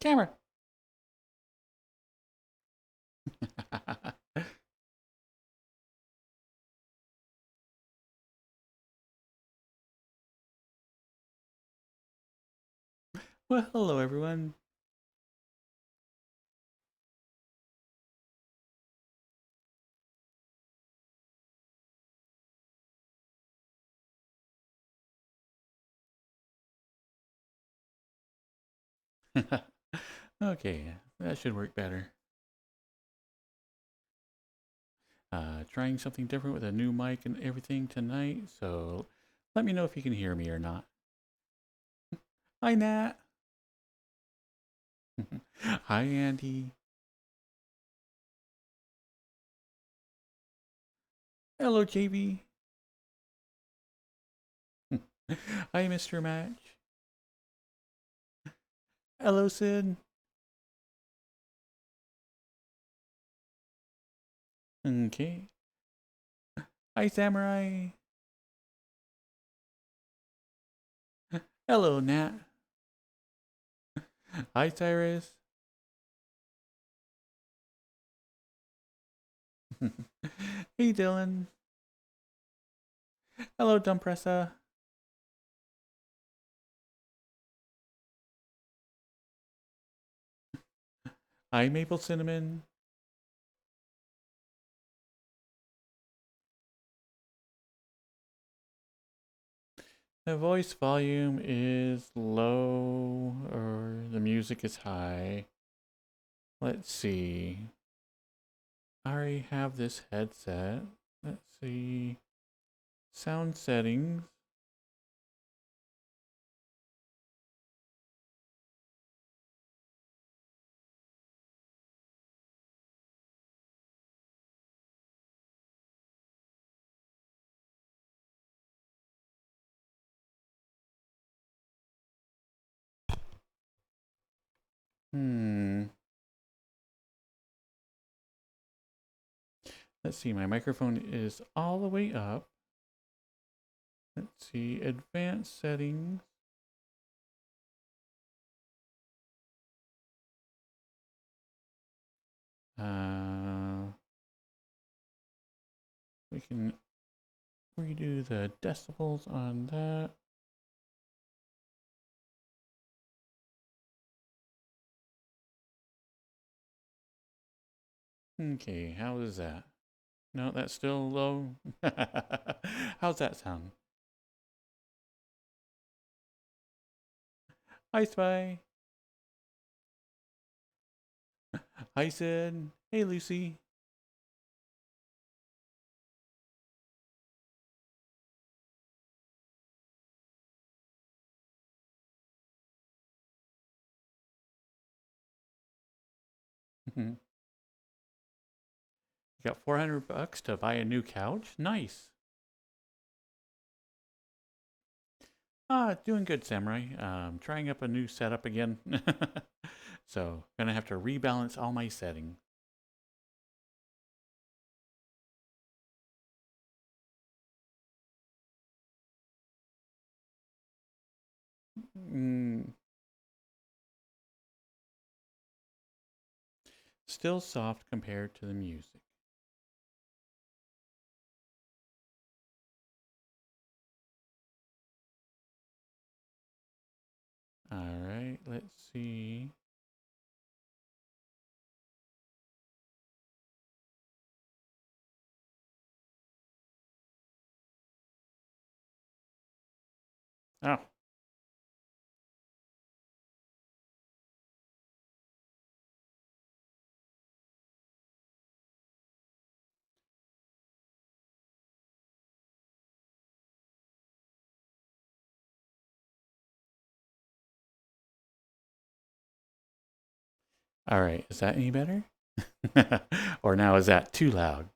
Camera. Well, hello everyone. Okay, that should work better. Trying something different with a new mic and everything tonight, so let me know if you can hear me or not. Hi, Nat. Hi, Andy. Hello, JB. Hi, Mr. Match. Hello, Sid. Okay. Hi, Samurai. Hello, Nat. Hi, Cyrus. Hey, Dylan. Hello, Dumpressa. Hi, Maple Cinnamon. The voice volume is low or the music is high. Let's see. I already have this headset. Let's see. Sound settings. Let's see. My microphone is all the way up. Let's see. Advanced settings. We can redo the decibels on that. Okay, how is that? No, that's still low. How's that sound? Hi, Spy. Hi, Sid. Hey, Lucy. You got $400 to buy a new couch? Nice. Doing good, Samurai. Trying up a new setup again. So, gonna have to rebalance all my settings. Mm, Still soft compared to the music. All right, let's see. Oh, all right. Is that any better? Or now is that too loud?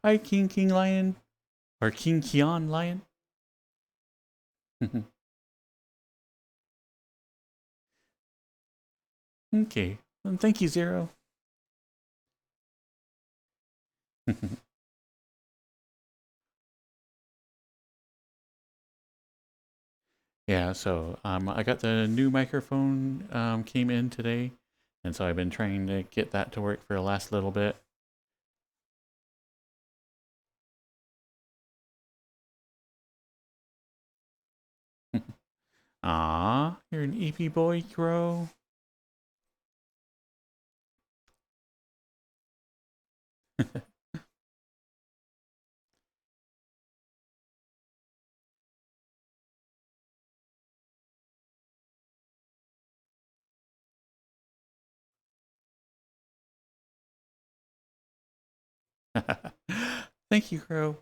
Hi, King Lion. Or King Kion Lion. Okay. Thank you, Zero. Yeah, so I got the new microphone came in today, and so I've been trying to get that to work for the last little bit. Ah, you're an EP boy, Crow. Thank you, Crow.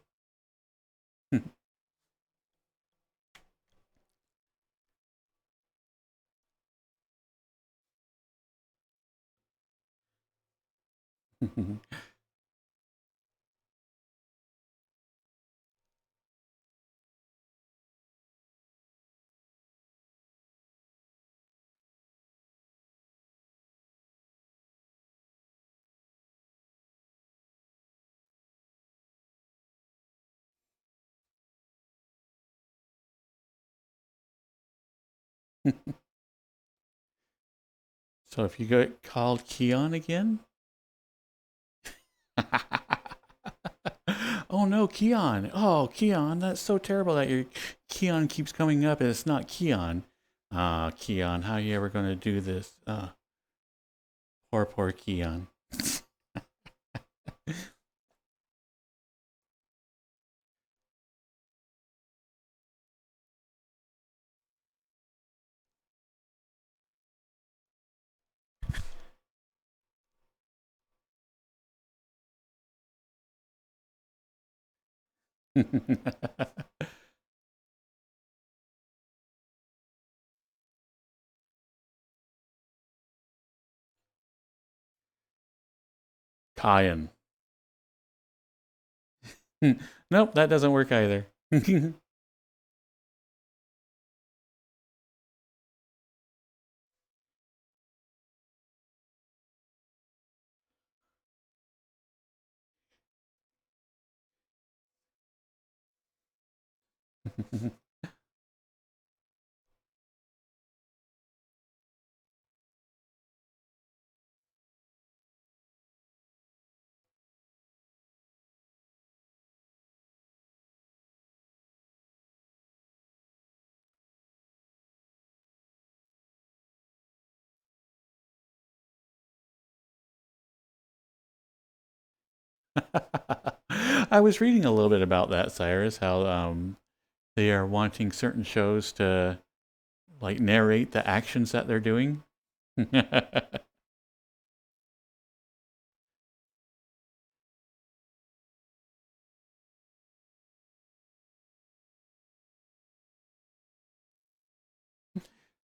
So if you get called Keon again, oh no, Keon. Oh, Keon, that's so terrible that your Keon keeps coming up and it's not Keon. Ah, Keon, how are you ever going to do this? Poor Keon. Kyan. Nope, that doesn't work either. I was reading a little bit about that, Cyrus, how they are wanting certain shows to like narrate the actions that they're doing.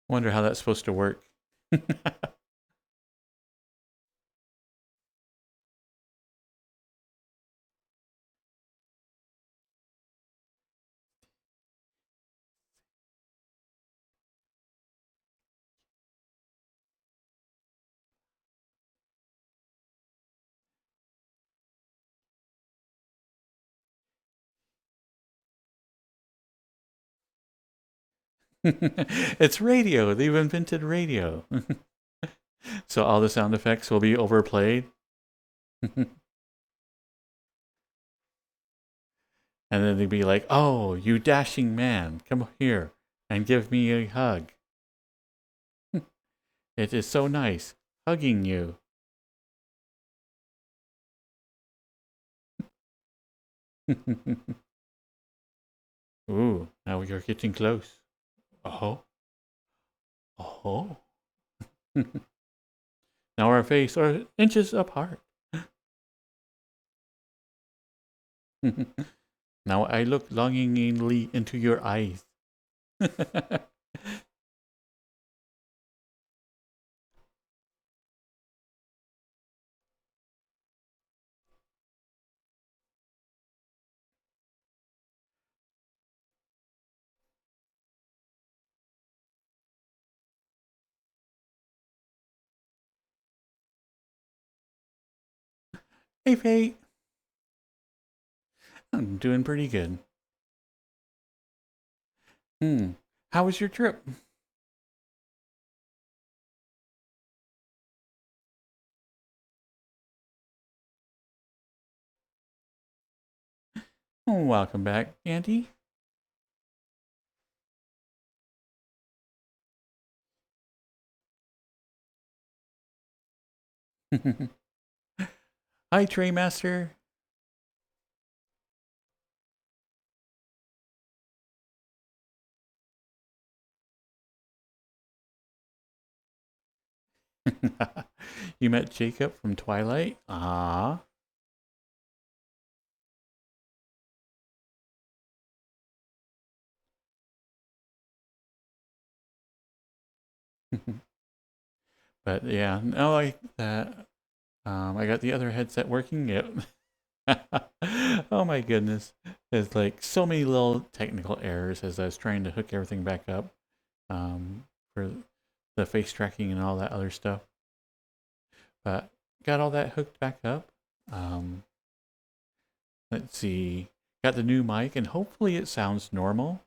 Wonder how that's supposed to work. It's radio. They've invented radio. So all the sound effects will be overplayed. And then they'd be like, "Oh, you dashing man, come here and give me a hug. It is so nice hugging you." Ooh, now we are getting close. Oh, oh. Now our faces are inches apart. Now I look longingly into your eyes. Hey, Faye. I'm doing pretty good. Hmm. How was your trip? Welcome back, Auntie. Hi, Tray Master. You met Jacob from Twilight? Ah. But yeah, no, I that I got the other headset working. Yep. Oh my goodness. There's like so many little technical errors as I was trying to hook everything back up for the face tracking and all that other stuff. But got all that hooked back up. Um, let's see. Got the new mic and hopefully it sounds normal.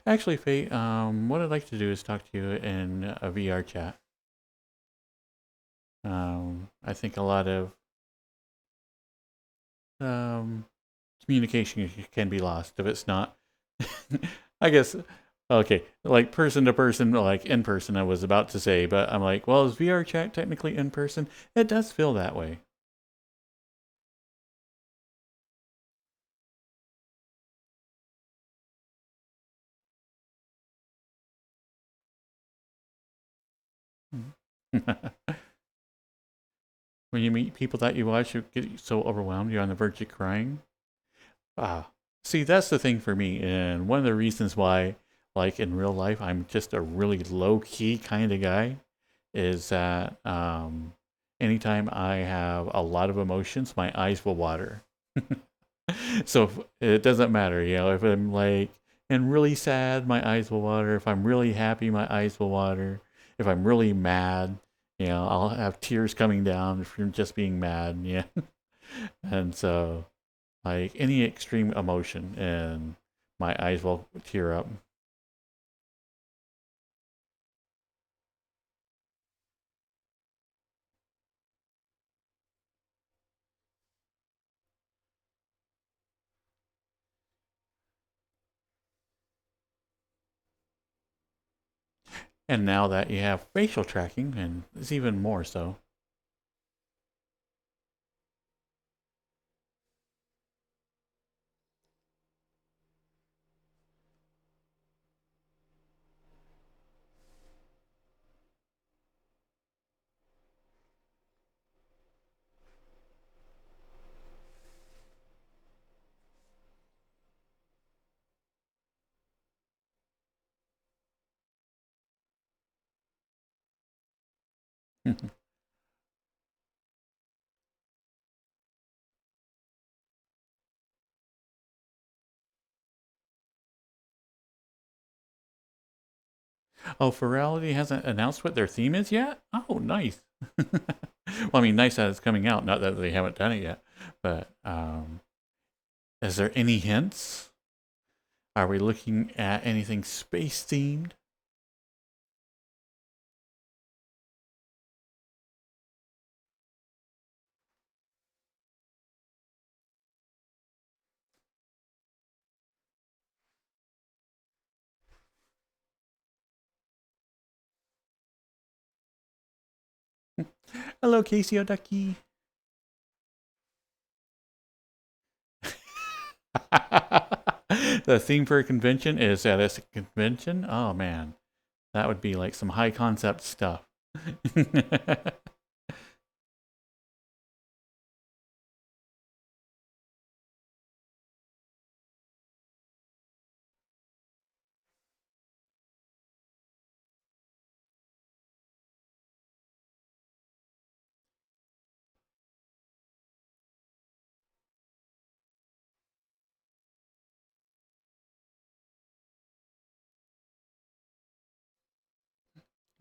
Actually, Faye, what I'd like to do is talk to you in a VR chat. I think a lot of um, communication can be lost if it's not. I guess, okay, like person to person, like in person, I was about to say, but I'm like, well, is VR chat technically in person? It does feel that way. When you meet people that you watch, you get so overwhelmed, you're on the verge of crying. Ah, see, that's the thing for me, and one of the reasons why, like in real life, I'm just a really low key kind of guy, is that anytime I have a lot of emotions, my eyes will water. So it doesn't matter, if I'm like and really sad, my eyes will water. If I'm really happy, my eyes will water. If I'm really mad, I'll have tears coming down from just being mad. Yeah, and so like any extreme emotion, and my eyes will tear up. And now that you have facial tracking, and it's even more so. Oh, Ferality hasn't announced what their theme is yet? Oh, nice. Well, I mean, nice that it's coming out, not that they haven't done it yet. But is there any hints? Are we looking at anything space themed? Hello, Casey O'Ducky. The theme for a convention is at a convention? Oh, man. That would be like some high concept stuff.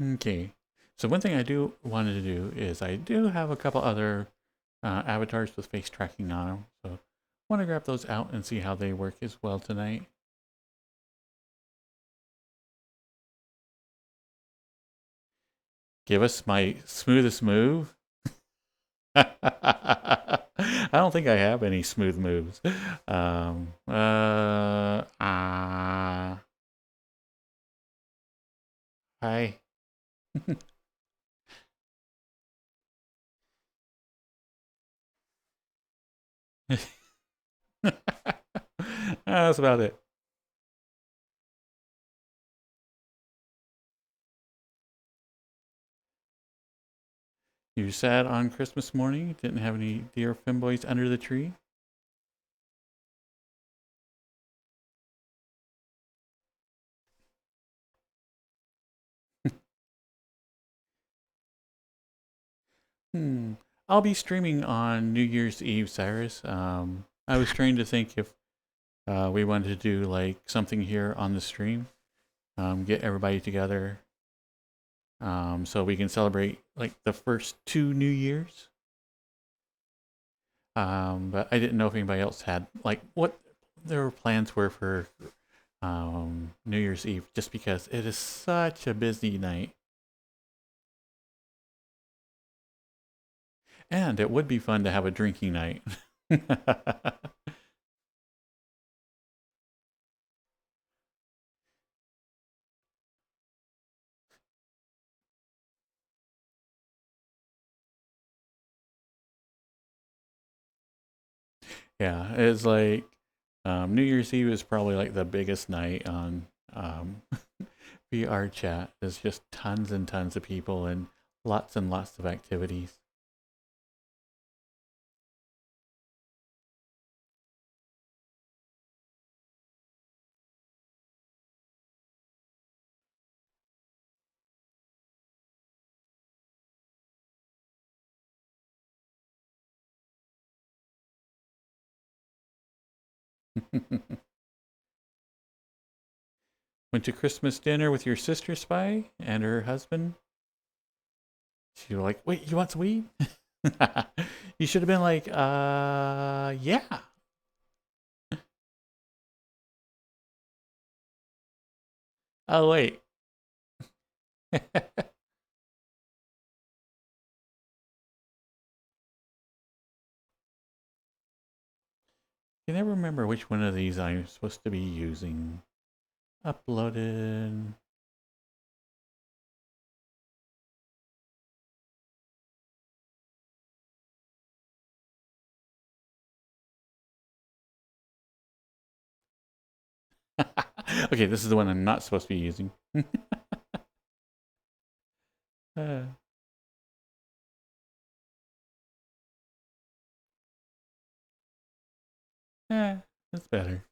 Okay. So one thing I do wanted to do is I do have a couple other avatars with face tracking on them. So I want to grab those out and see how they work as well tonight. Give us my smoothest move. I don't think I have any smooth moves. Hi. That's about it. You sad on Christmas morning? Didn't have any dear Femboys under the tree? Hmm. I'll be streaming on New Year's Eve, Cyrus. I was trying to think if we wanted to do like something here on the stream, get everybody together, so we can celebrate like the first two New Years. But I didn't know if anybody else had like what their plans were for New Year's Eve, just because it is such a busy night. And it would be fun to have a drinking night. Yeah, it's like New Year's Eve is probably like the biggest night on VRChat. There's just tons and tons of people and lots of activities. Went to Christmas dinner with your sister Spy and her husband. She was like, "Wait, you want some weed?" You should have been like, yeah." Oh wait. I never remember which one of these I'm supposed to be using. Uploaded. Okay, this is the one I'm not supposed to be using. uh, that's better.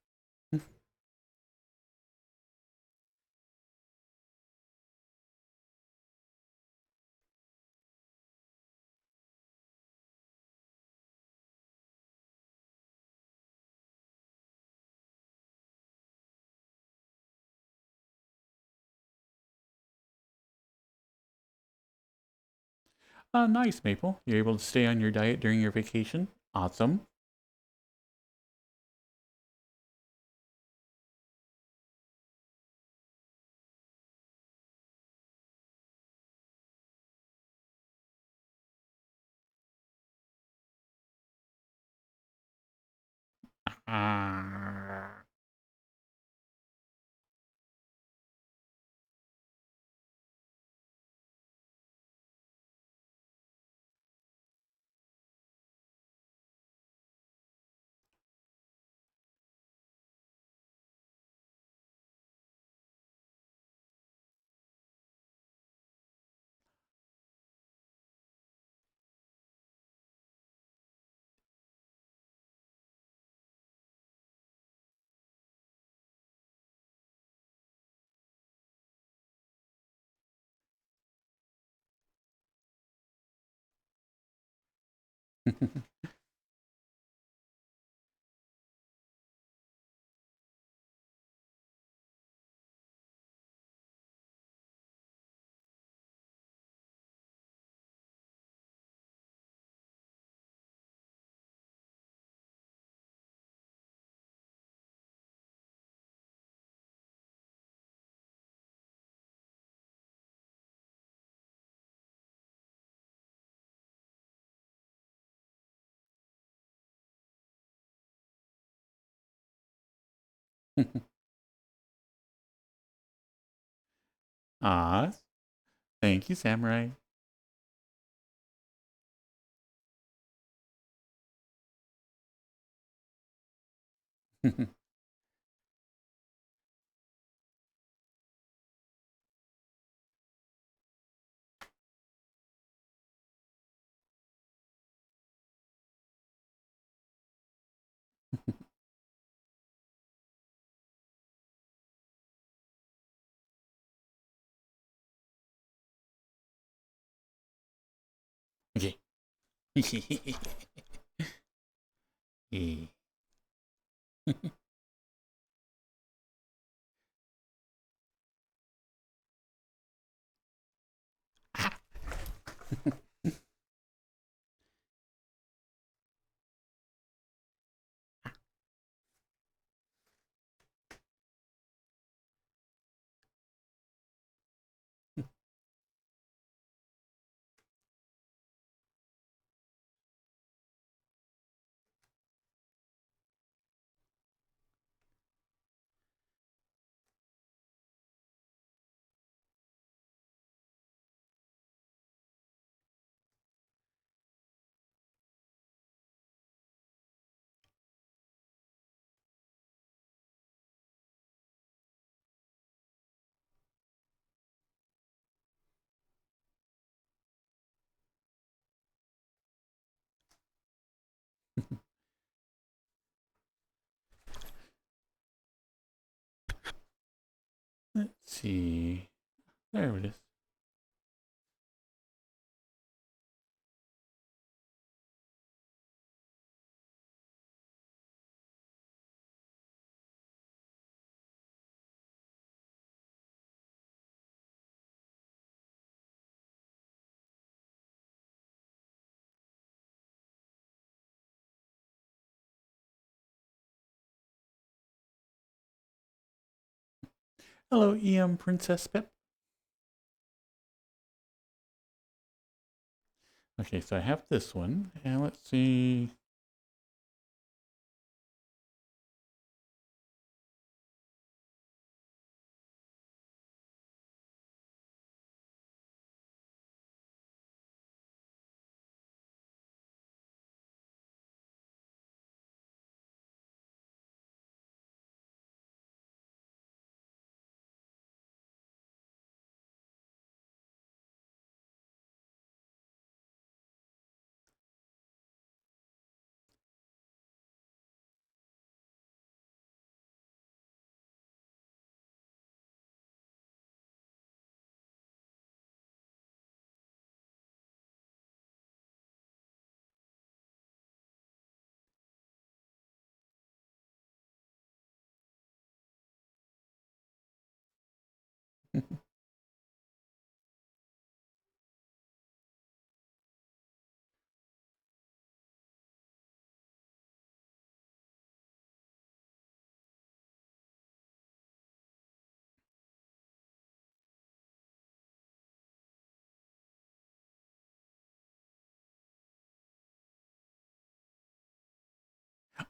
Nice, Maple. You're able to stay on your diet during your vacation. Awesome. Ah. Ah, thank you, Samurai. Okay. Eh. Let's see. There it is. Hello, EM Princess Pip. Okay, so I have this one, and let's see.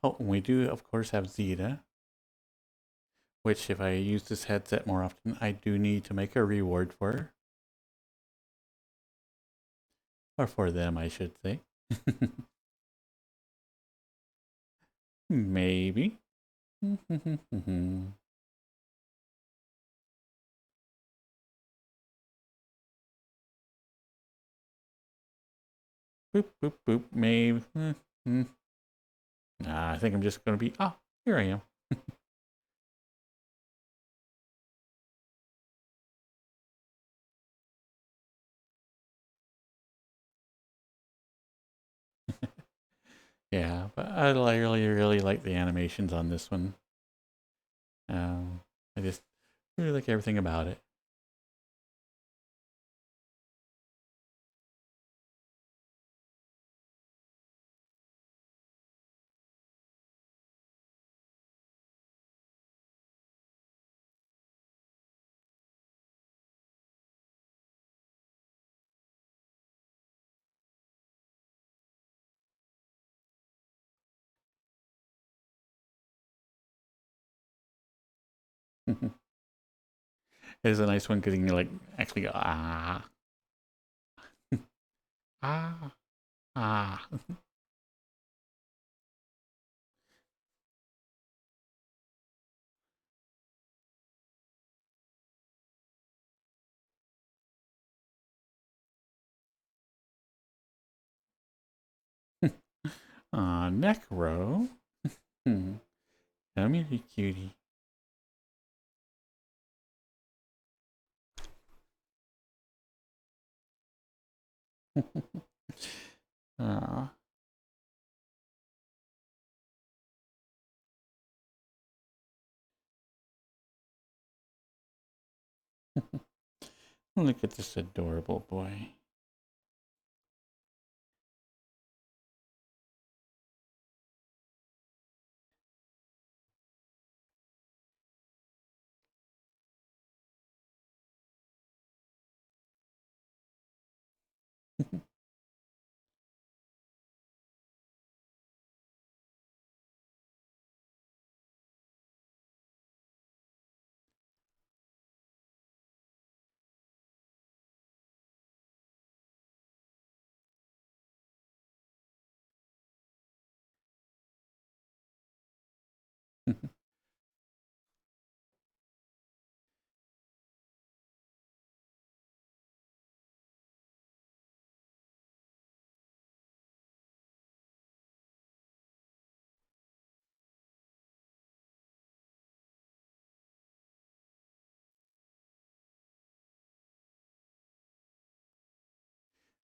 Oh, and we do, of course, have Zeta, which if I use this headset more often, I do need to make a reward for. Or for them, I should say. Maybe. Boop, boop, boop. Maybe. Nah, I think I'm just going to be. Ah, here I am. Yeah, but I really, really like the animations on this one. I just really like everything about it. It is a nice one because you can like actually go, ah, ah, ah. Necro. Hmm. Come here, cutie. Aw. Look at this adorable boy.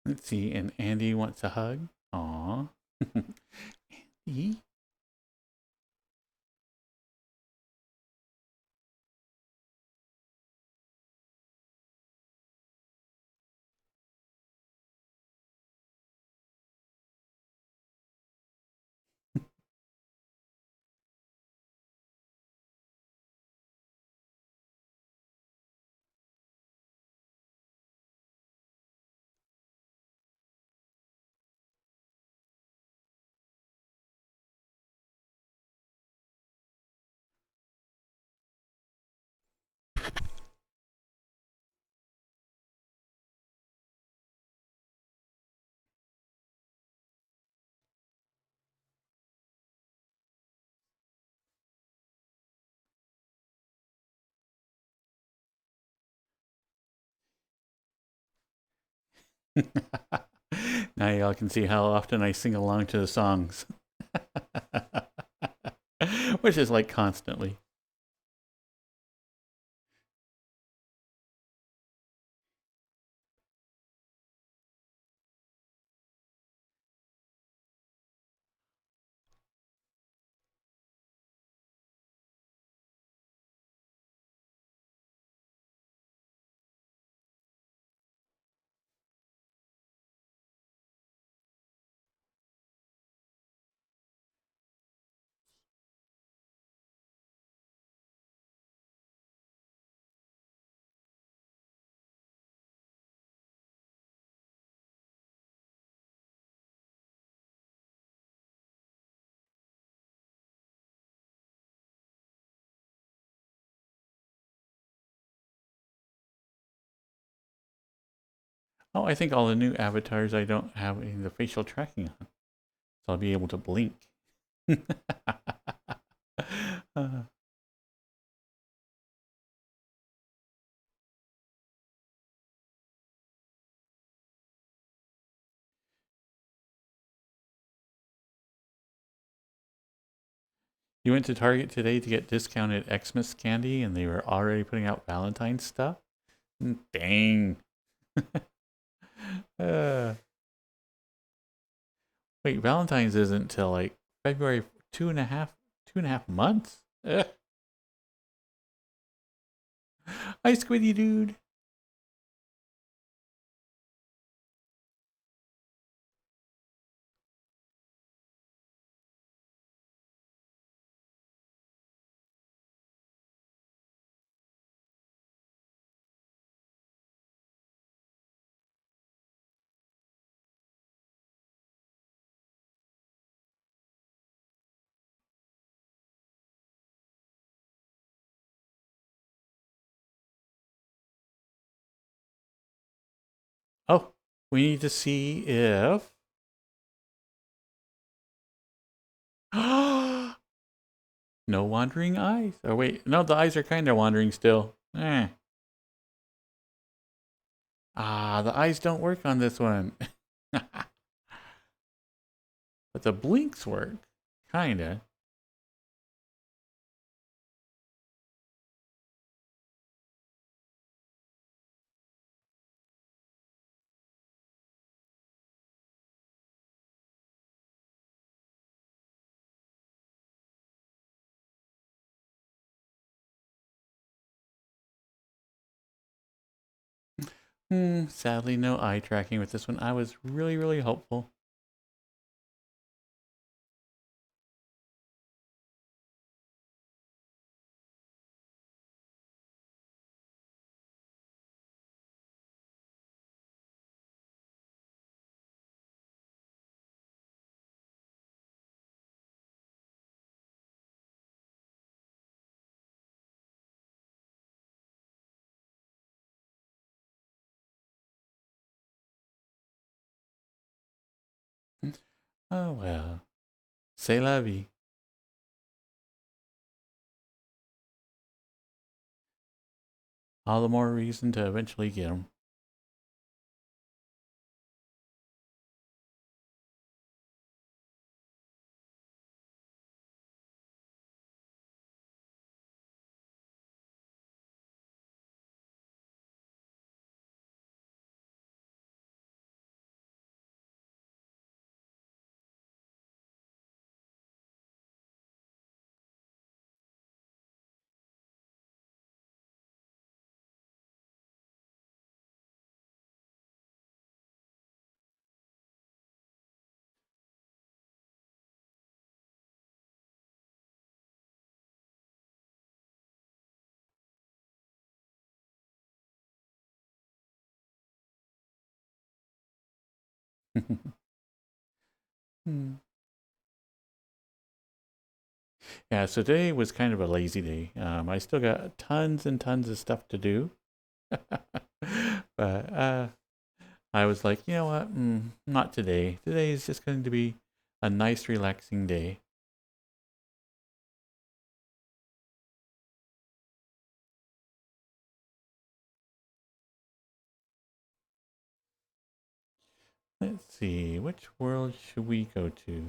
Let's see, and Andy wants a hug. Aw. Andy? Now y'all can see how often I sing along to the songs. Which is like constantly. Oh, I think all the new avatars I don't have any of the facial tracking on. So I'll be able to blink. Uh, you went to Target today to get discounted Xmas candy and they were already putting out Valentine's stuff? Dang. uh, wait, Valentine's isn't till like February 2.5 months? Ugh. Hi, Squiddy dude. We need to see if... No wandering eyes. Oh, wait. No, the eyes are kind of wandering still. Eh. Ah, the eyes don't work on this one. But the blinks work. Kinda. Sadly, no eye tracking with this one. I was really, really hopeful. Oh, well. C'est la vie. All the more reason to eventually get them. Hmm. Yeah, so today was kind of a lazy day. I still got tons and tons of stuff to do. But I was like, you know what? Not today. Today is just going to be a nice, relaxing day. Let's see, which world should we go to?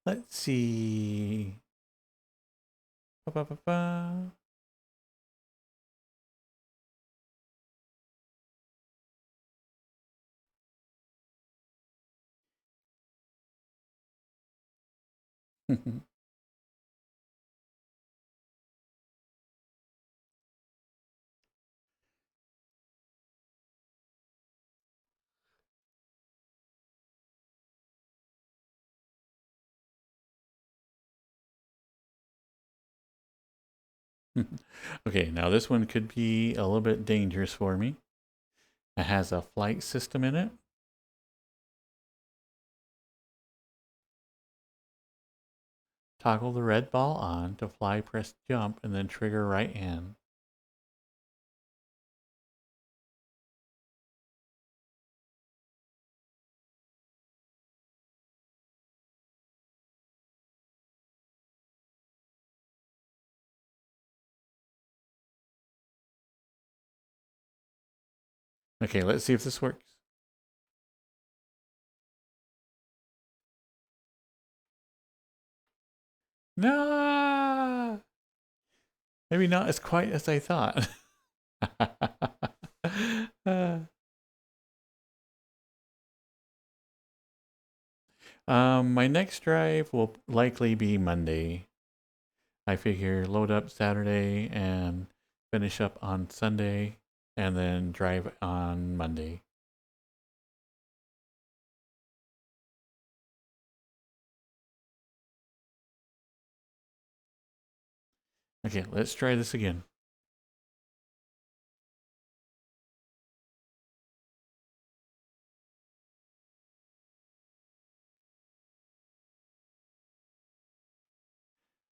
Let's see. Ba, ba, ba, ba. Okay, now this one could be a little bit dangerous for me. It has a flight system in it. Toggle the red ball on to fly, press jump, and then trigger right hand. Okay, let's see if this works. No! Maybe not as quite as I thought. My next drive will likely be Monday. I figure load up Saturday and finish up on Sunday, and then drive on Monday. Okay, let's try this again.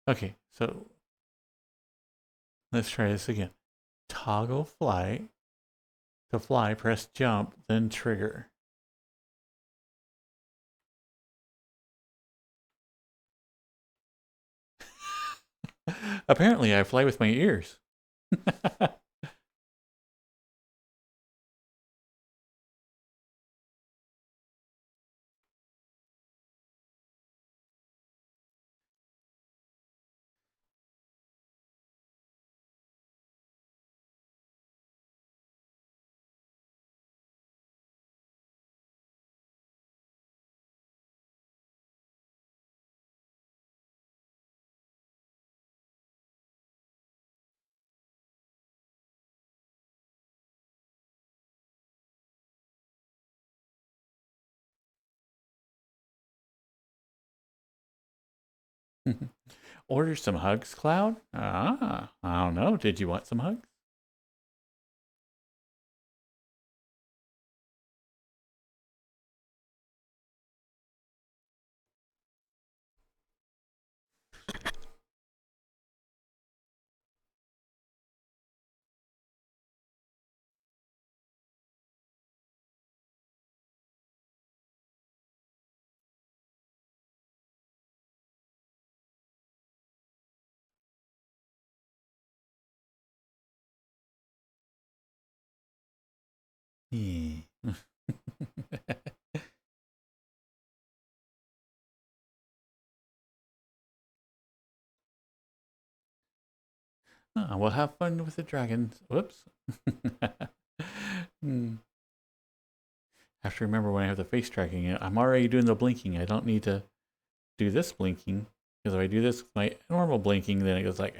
Okay, so let's try this again. Toggle flight. To fly, press jump, then trigger. Apparently, I fly with my ears. Order some hugs, Cloud? Ah, I don't know. Did you want some hugs? Yeah. Oh, well, have fun with the dragons. Whoops. Hmm. Have to remember when I have the face tracking. I'm already doing the blinking. I don't need to do this blinking. Because if I do this with my normal blinking, then it goes like...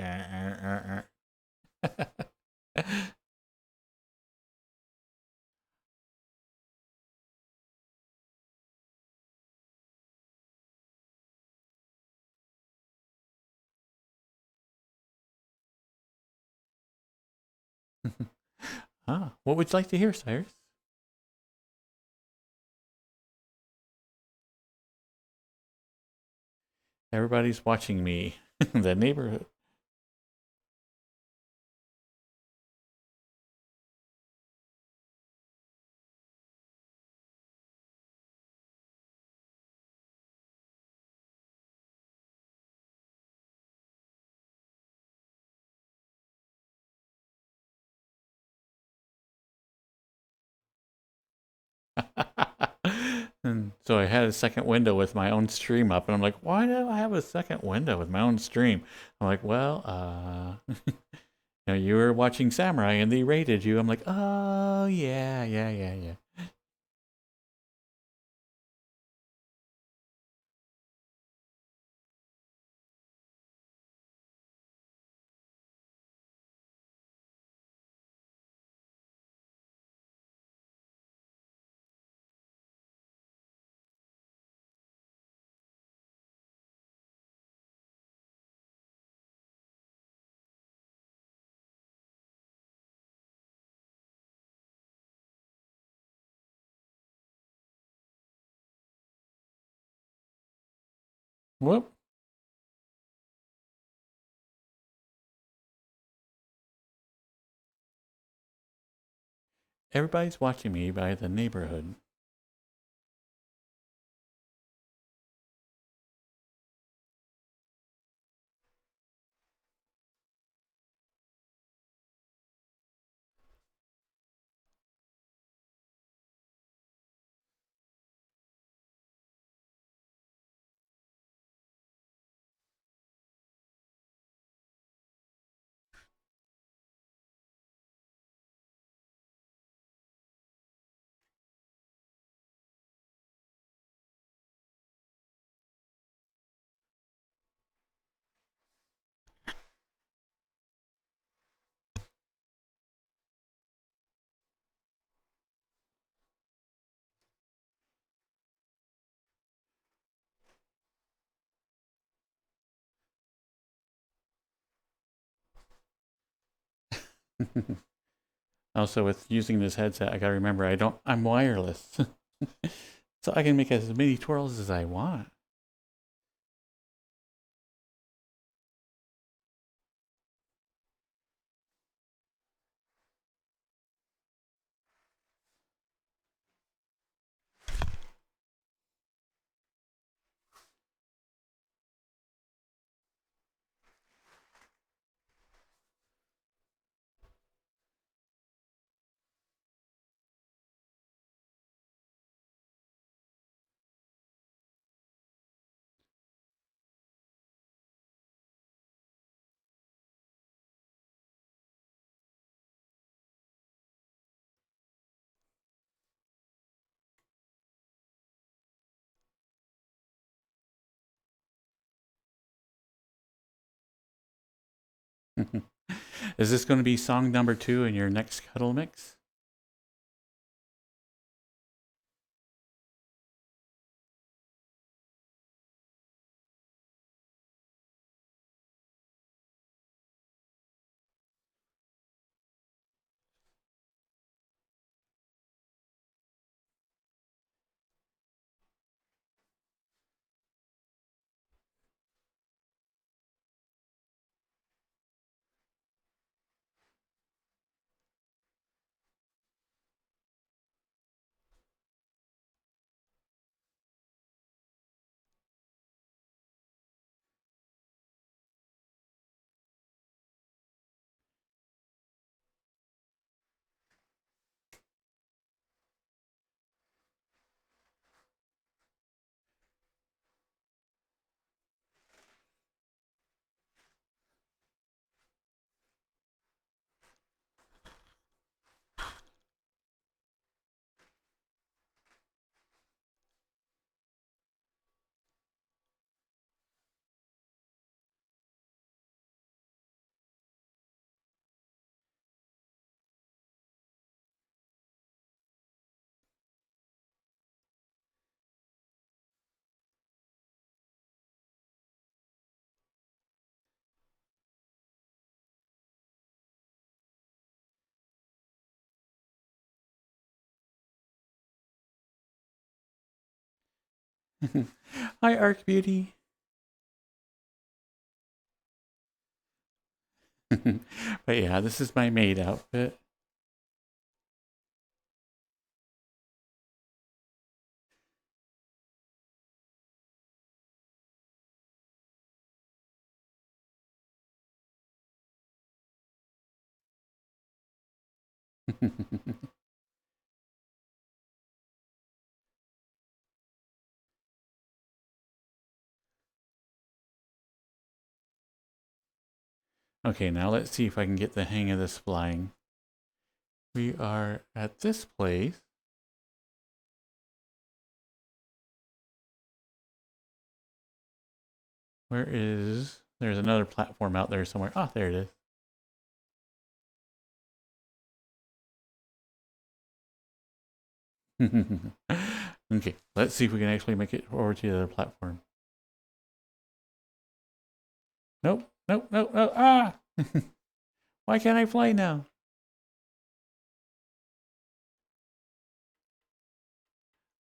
Ah, what would you like to hear, Cyrus? Everybody's watching me. The neighborhood. And so I had a second window with my own stream up, and I'm like, why do I have a second window with my own stream? I'm like, well, you know, you were watching Samurai and they rated you. I'm like, oh, yeah, yeah, yeah, yeah. Whoop. Everybody's watching me by the neighborhood. Also, with using this headset, I gotta remember I'm wireless. So I can make as many twirls as I want. Is this going to be song number 2 in your next cuddle mix? Hi, Arc Beauty. But yeah, this is my maid outfit. Okay, now let's see if I can get the hang of this flying. We are at this place. There's another platform out there somewhere. Oh, there it is. Okay, let's see if we can actually make it over to the other platform. Nope, nope, nope, nope. Ah! Why can't I fly now?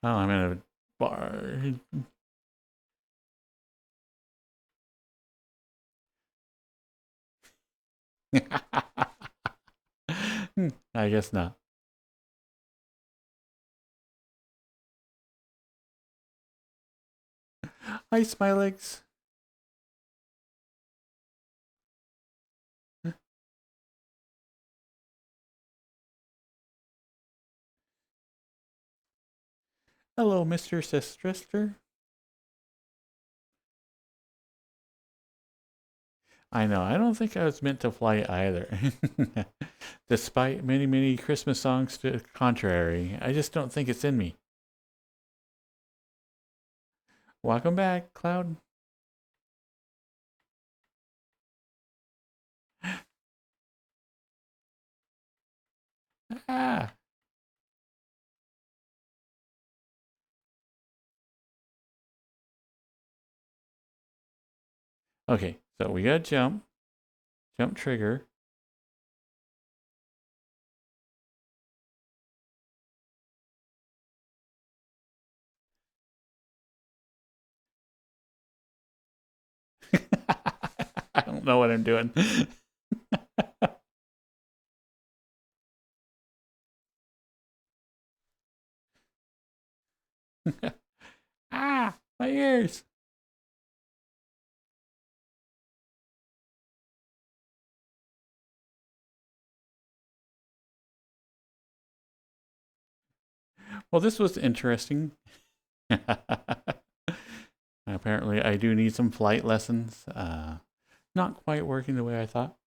Oh, I'm in a bar. I guess not. Hi, Smilex. Hello, Mr. Sister. I know, I don't think I was meant to fly either. Despite many, many Christmas songs to the contrary, I just don't think it's in me. Welcome back, Cloud. Ah. Okay, so we got jump trigger. I don't know what I'm doing. Ah, my ears. Well, this was interesting. Apparently, I do need some flight lessons. Not quite working the way I thought.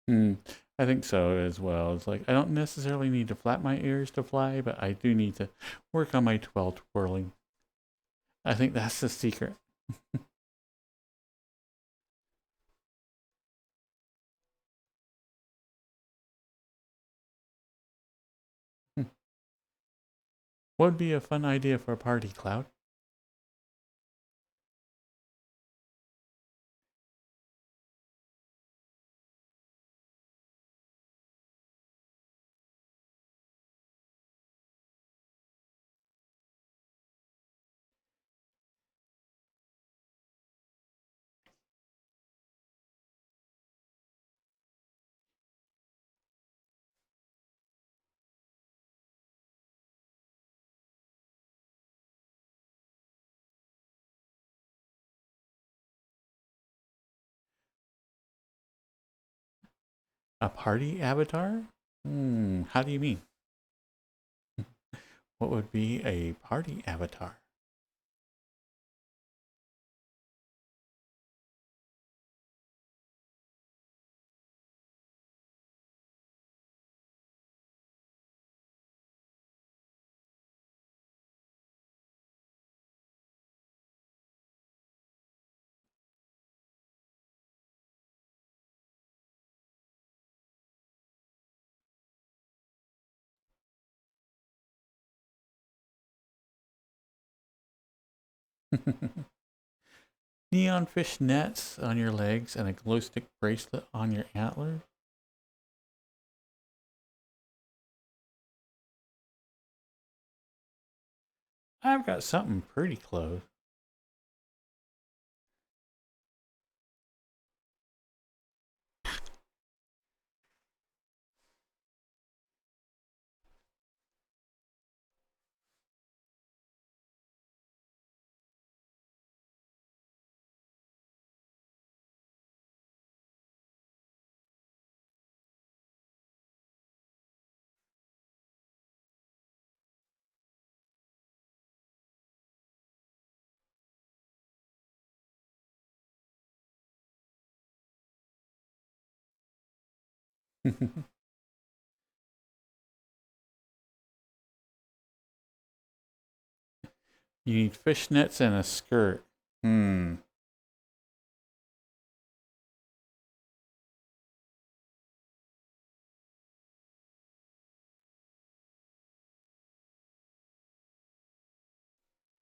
Hmm. I think so as well. It's like I don't necessarily need to flap my ears to fly, but I do need to work on my 12 twirling. I think that's the secret. Hmm. What would be a fun idea for a party, Cloud? A party avatar? Hmm. How do you mean? What would be a party avatar? Neon fish nets on your legs and a glow stick bracelet on your antlers? I've got something pretty close. You need fishnets and a skirt. Hmm.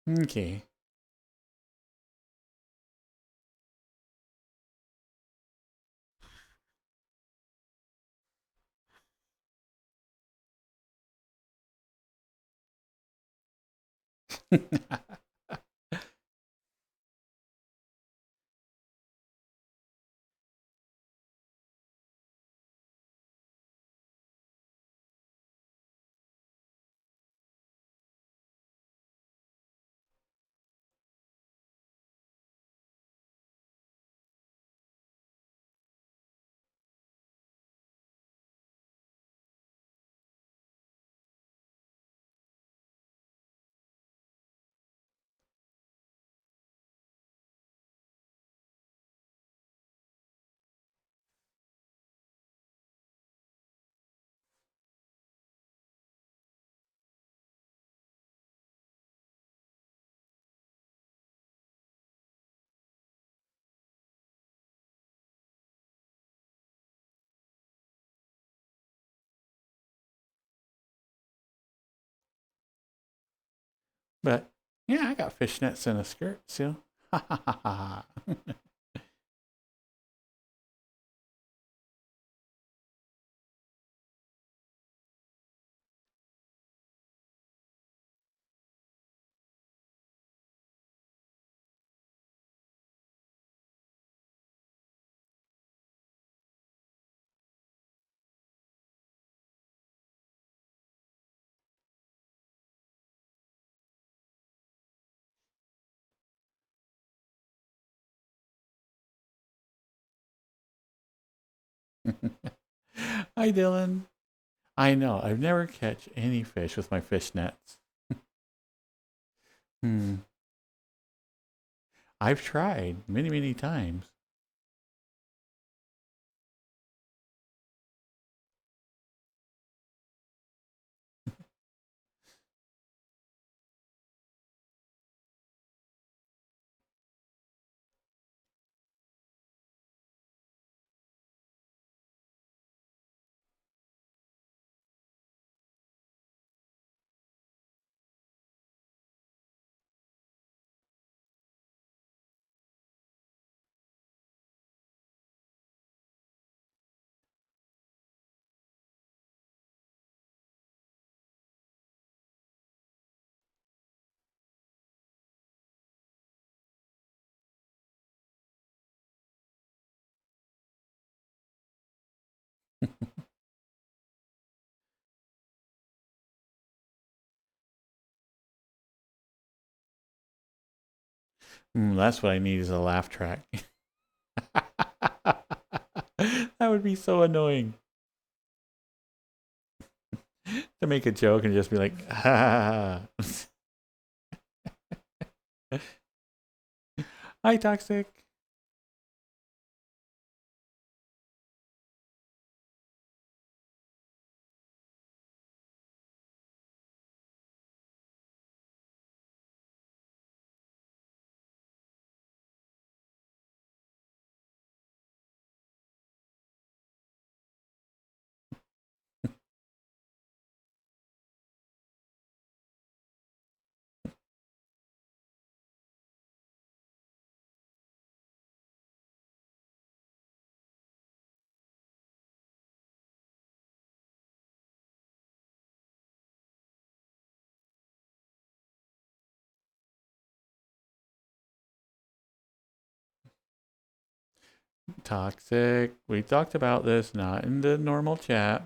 Okay. But yeah, I got fishnets and a skirt, so. Ha ha ha ha. Hi, Dylan. I know. I've never catch any fish with my fish nets. Hmm. I've tried many, many times. That's what I need is a laugh track. That would be so annoying to make a joke and just be like, ha. Hi, Toxic. Toxic. We talked about this, not in the normal chat.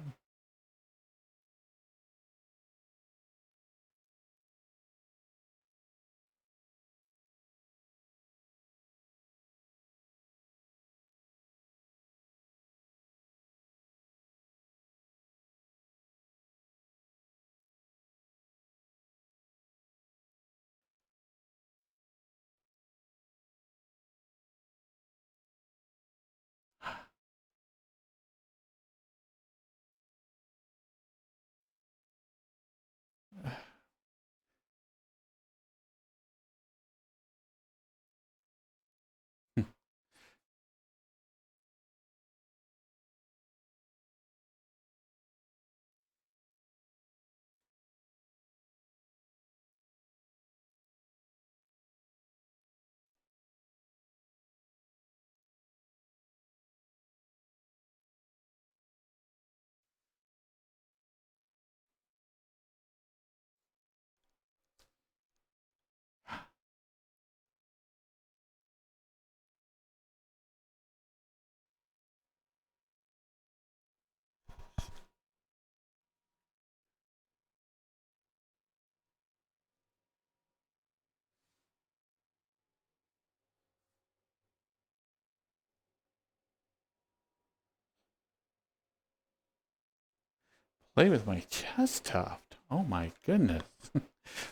Play with my chest tuft. Oh my goodness.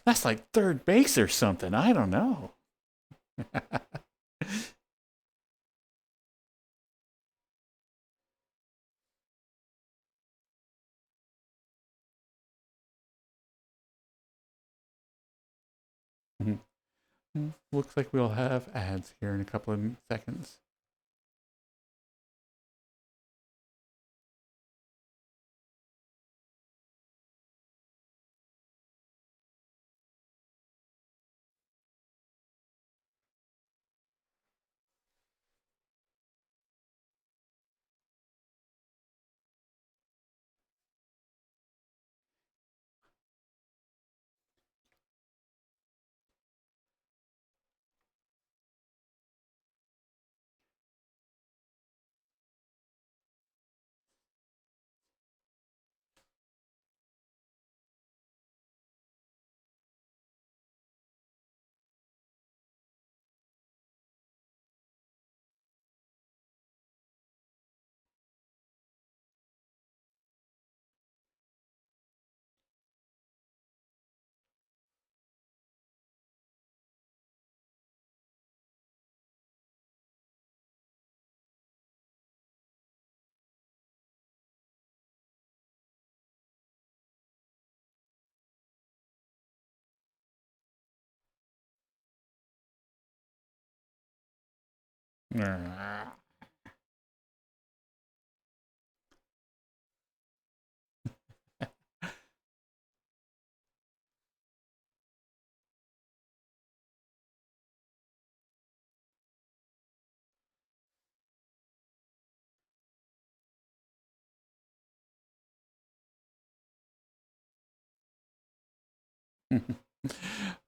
That's like third base or something. I don't know. Looks like we'll have ads here in a couple of seconds.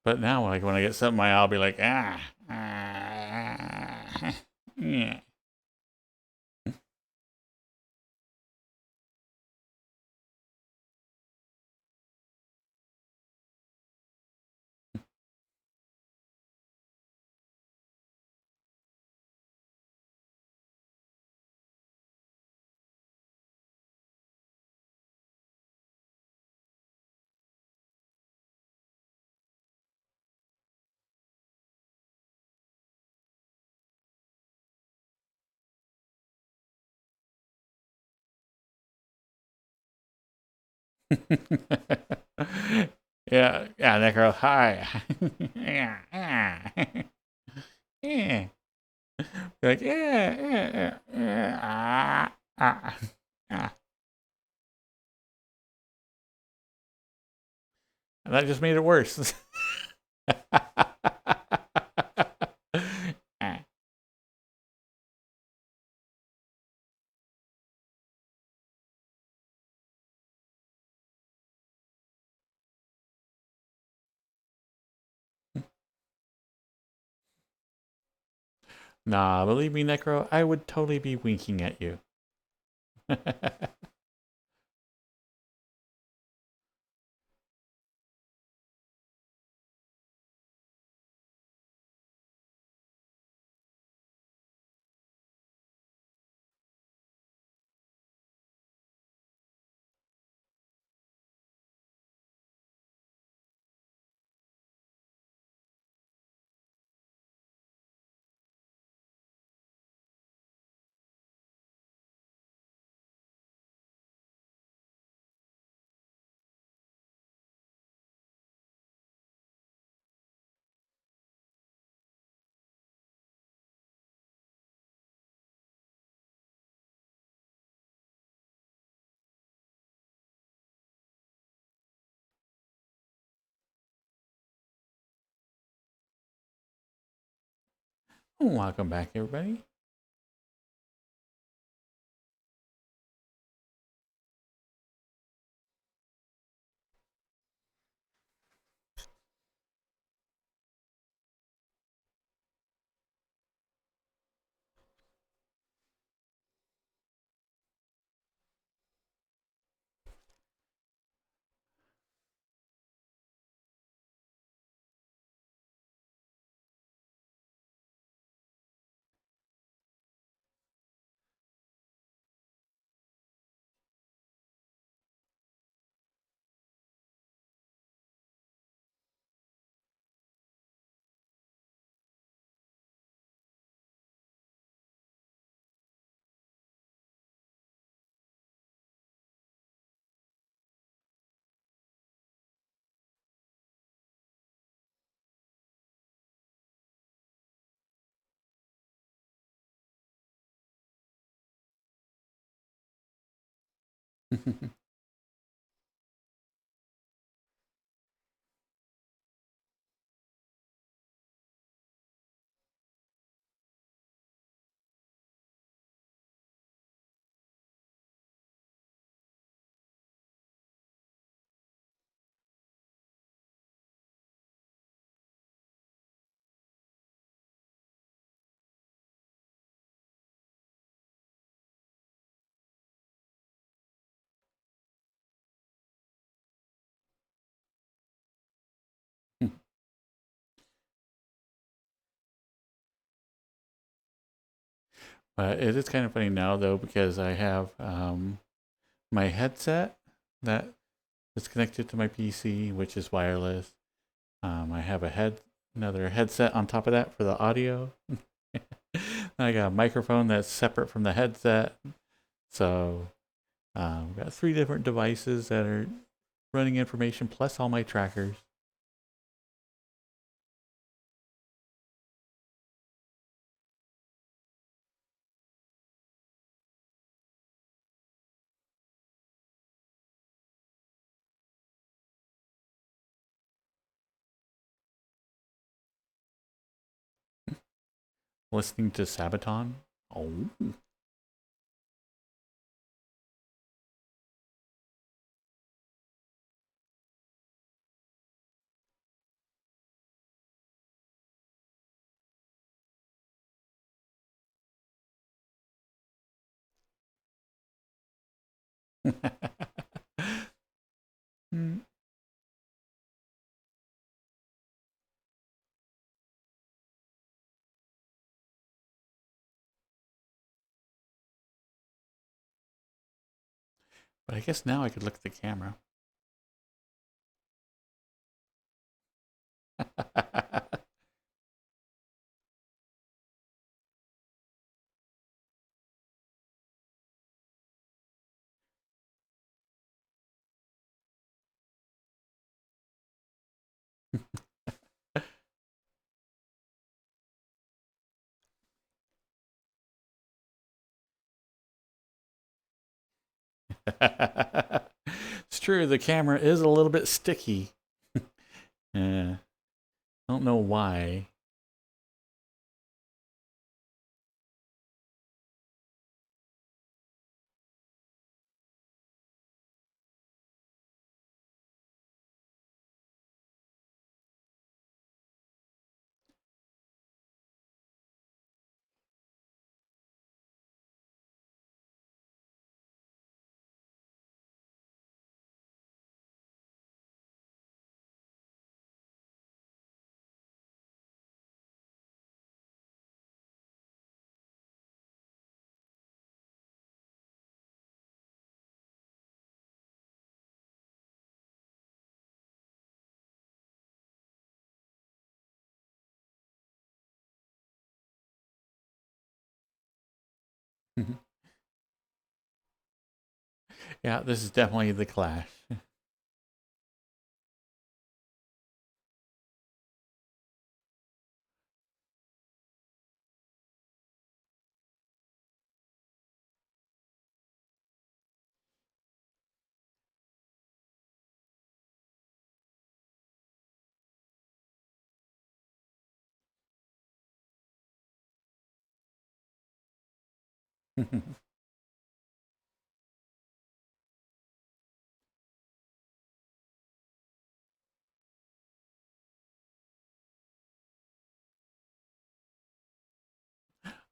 But now, like when I get something, I'll be like, yeah. Yeah, yeah, Necro, hi. Yeah, yeah. Yeah. Like, yeah, yeah, yeah, ah. And that just made it worse. Nah, believe me, Necro, I would totally be winking at you. Welcome back, everybody. But it is kind of funny now though because I have my headset that is connected to my PC, which is wireless. I have another headset on top of that for the audio. I got a microphone that's separate from the headset. So I've got 3 different devices that are running information plus all my trackers. Listening to Sabaton. Oh. Mm, but I guess now I could look at the camera. It's true, the camera is a little bit sticky. Yeah, I don't know why. Yeah, this is definitely the Clash.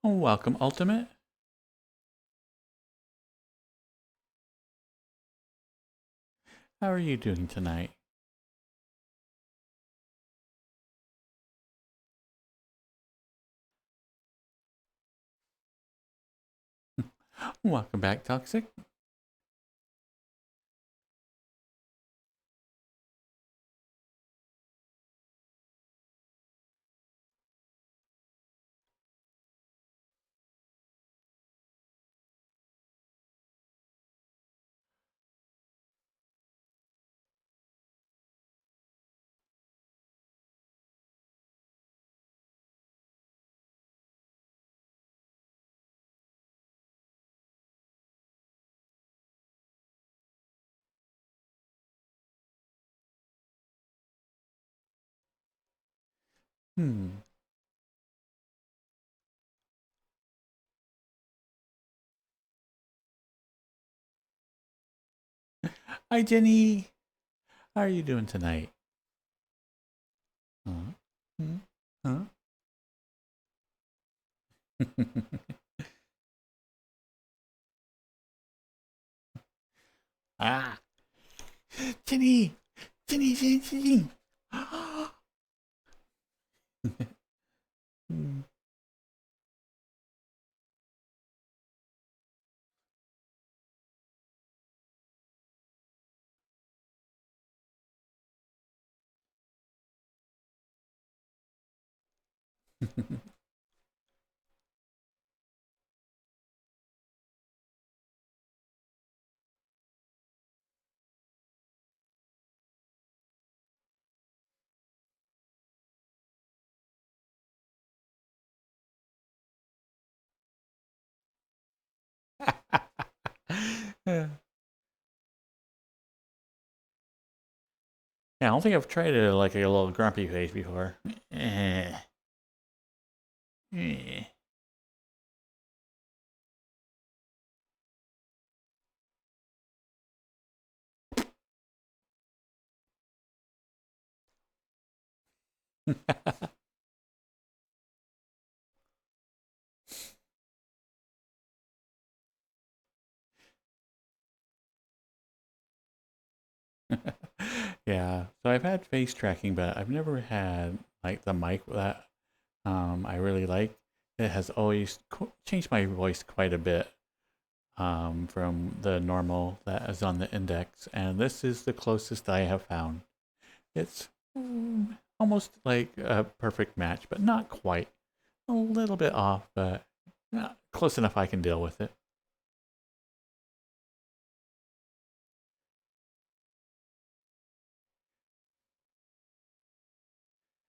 Oh, welcome, Ultimate. How are you doing tonight? Welcome back, Toxic. Hmm. Hi, Jenny. How are you doing tonight? Huh? Hmm? Huh? Ah, Jenny, Jenny, Jenny, Jenny. Hmm. Yeah, I don't think I've tried it like a little grumpy face before. Eh, eh. Yeah, so I've had face tracking, but I've never had like the mic that I really like. It has always changed my voice quite a bit from the normal that is on the index, and this is the closest I have found. It's almost like a perfect match, but not quite. A little bit off, but close enough I can deal with it.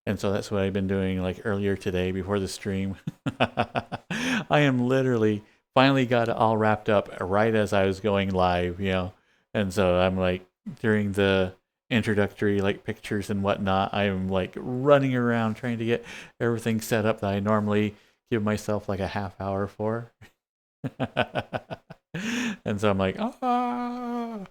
And so that's what I've been doing like earlier today before the stream. I am literally finally got it all wrapped up right as I was going live, you know. And so I'm like during the introductory like pictures and whatnot, I'm like running around trying to get everything set up that I normally give myself like a half hour for. And so I'm like, ah.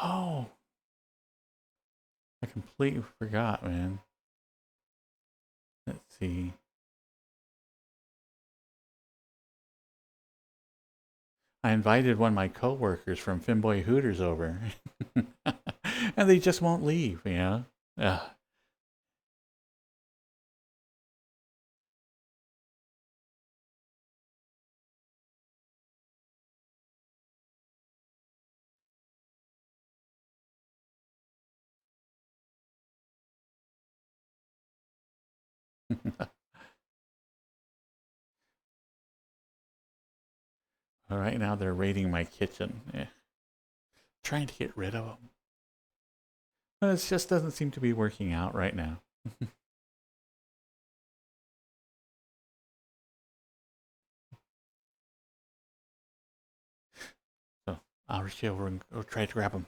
Oh, I completely forgot, man. Let's see. I invited one of my coworkers from Femboy Hooters over, and they just won't leave. You know. Ugh. Right now they're raiding my kitchen, trying to get rid of them. But it just doesn't seem to be working out right now. So I'll reach over and go try to grab them.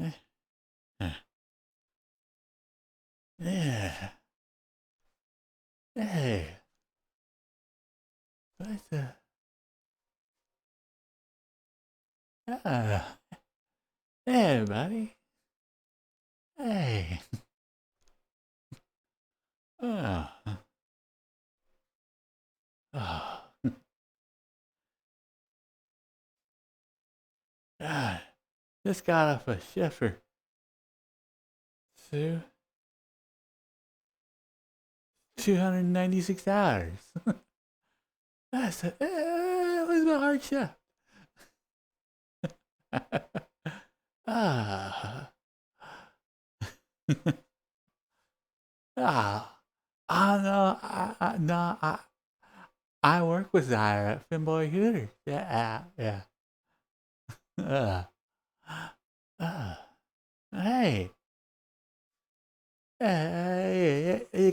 Eh, eh, yeah. Hey, what's the? Ah, hey, buddy. Hey. Just got off a shift for two, 296 hours. It was a hard shift. Ah. Ah. No, no, I work with Zyra at Femboy Hooters. Yeah, yeah. Uh, uh, hey, hey, you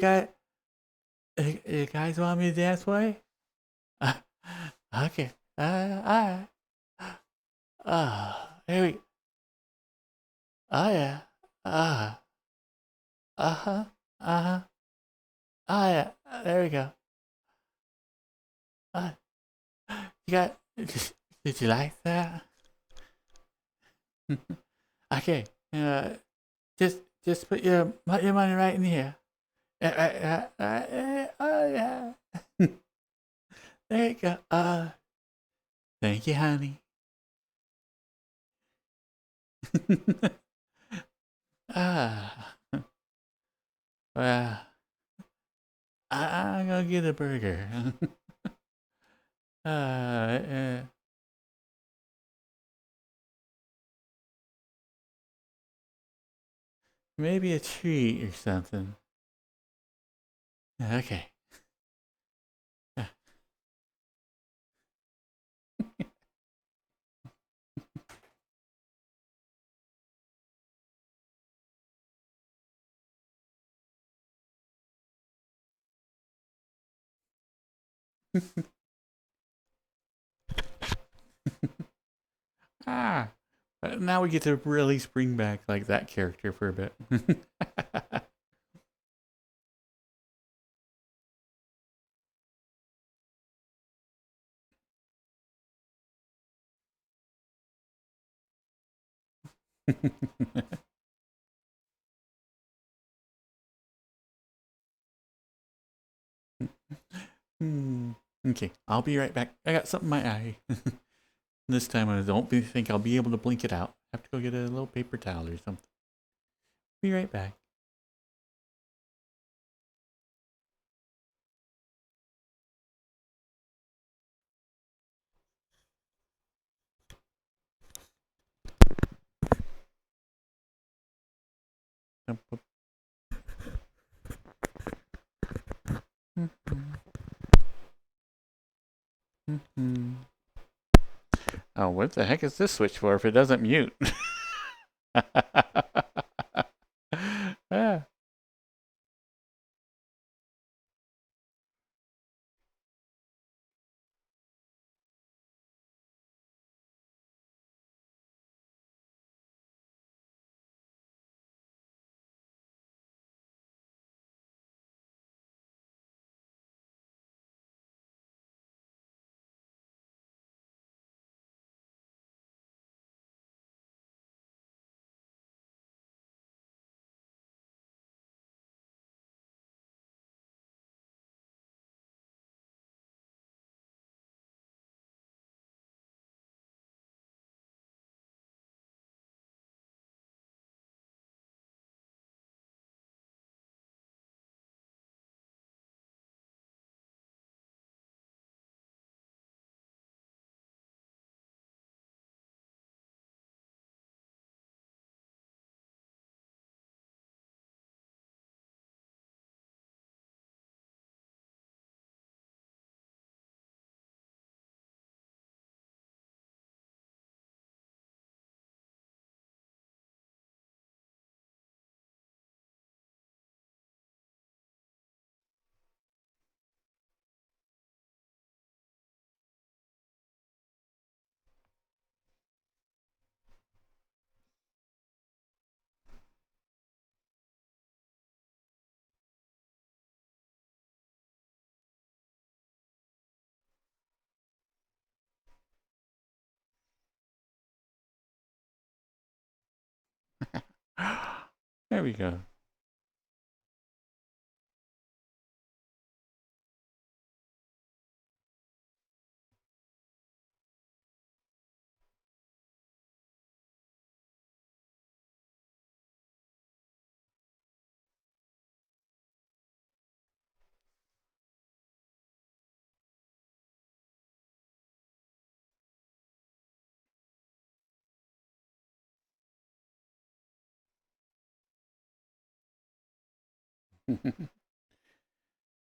guys want me to dance for you? Uh, okay. Alright. Here we. Oh yeah. Uh, uh-huh. Uh-huh. Oh yeah. There we go. Uh, you got. Did you like that? Okay. Just put your money right in here. Oh yeah. There you go. Thank you, honey. Ah. Well, I'm gonna get a burger. uh, maybe a treat or something. Okay. Ah. Now we get to really spring back like that character for a bit. Hmm. Okay, I'll be right back. I got something in my eye. This time I don't think I'll be able to blink it out. I have to go get a little paper towel or something. Be right back. Oh, what the heck is this switch for if it doesn't mute? Ah. There we go.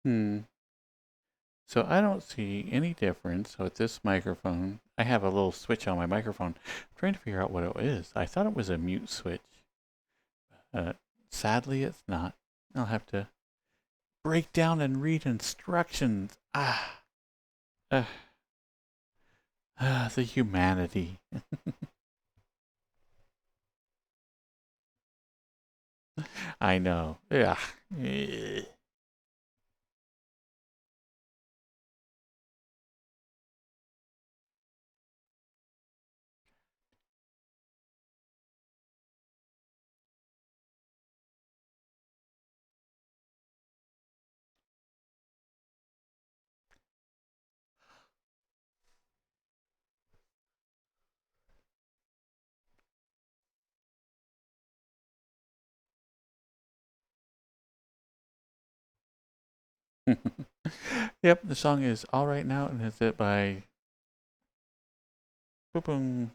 Hmm. So I don't see any difference with this microphone. I have a little switch on my microphone. I'm trying to figure out what it is. I thought it was a mute switch. Uh, Sadly, it's not. I'll have to break down and read instructions. Uh, the humanity. I know. Yeah. Yep, the song is All Right Now, and it's it by Boom Boom.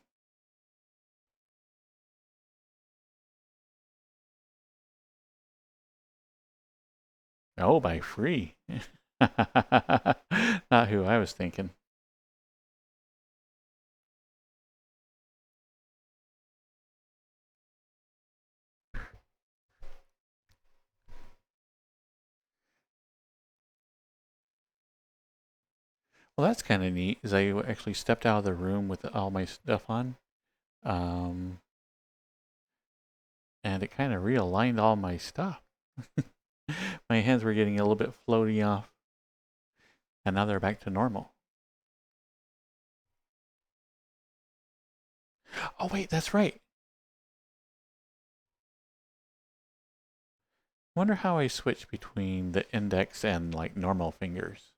Oh, by Free. Not who I was thinking. Well, that's kind of neat. Is I actually stepped out of the room with all my stuff on, um, and it kind of realigned all my stuff. My hands were getting a little bit floaty off, and now they're back to normal. Oh wait, that's right. Wonder how I switch between the index and like normal fingers.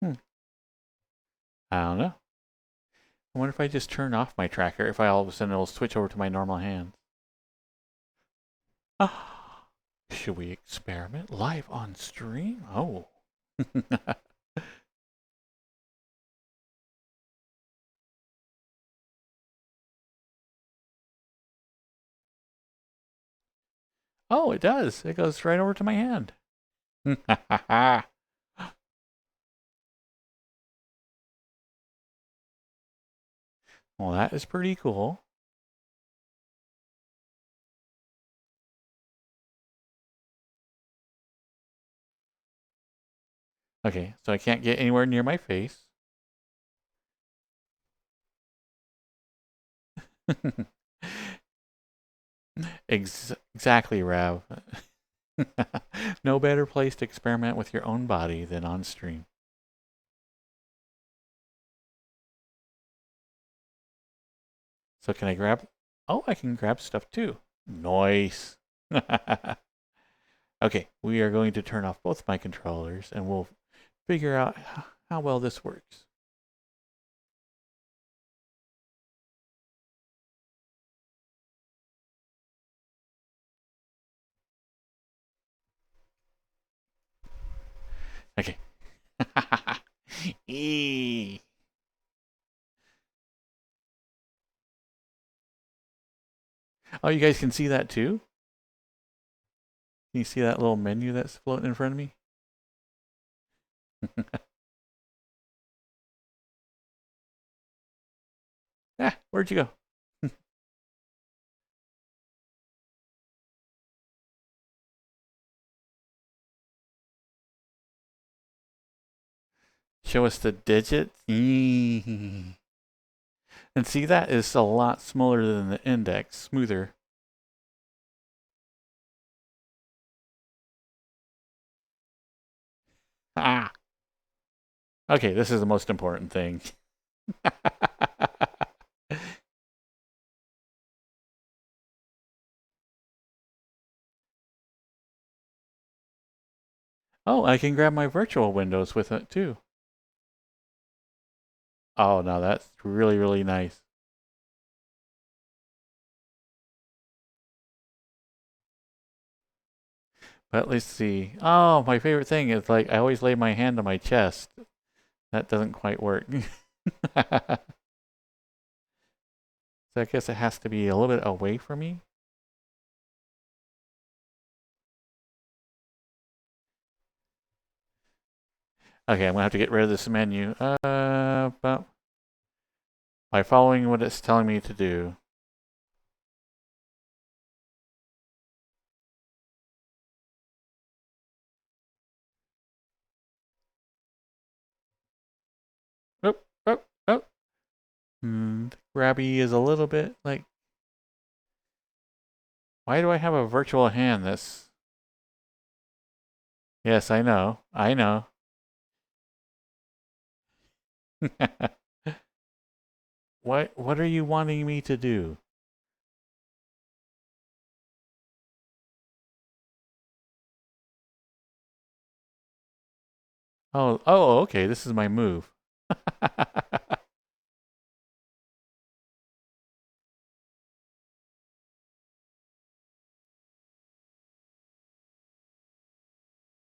Hmm. I don't know. I wonder if I just turn off my tracker, if I all of a sudden it'll switch over to my normal hand. Ah, should we experiment live on stream? Oh. Oh, it does. It goes right over to my hand. Well, that is pretty cool. Okay, so I can't get anywhere near my face. Exactly, Rav. No better place to experiment with your own body than on stream. So can I grab? Oh, I can grab stuff too. Nice. Okay, we are going to turn off both my controllers and we'll figure out how well this works. Okay. Oh, you guys can see that too? Can you see that little menu that's floating in front of me? Ah, where'd you go? Show us the digits. And see, that is a lot smaller than the index, smoother. Ah. Okay, this is the most important thing. Oh, I can grab my virtual windows with it too. Oh, no, that's really, really nice. But let's see. Oh, my favorite thing is like I always lay my hand on my chest. That doesn't quite work. So I guess it has to be a little bit away from me. Okay, I'm gonna have to get rid of this menu. But by following what it's telling me to do. Oh, oh, oh. Grabby is a little bit like. Why do I have a virtual hand that's. Yes, I know. I know. What are you wanting me to do? Oh, okay. This is my move.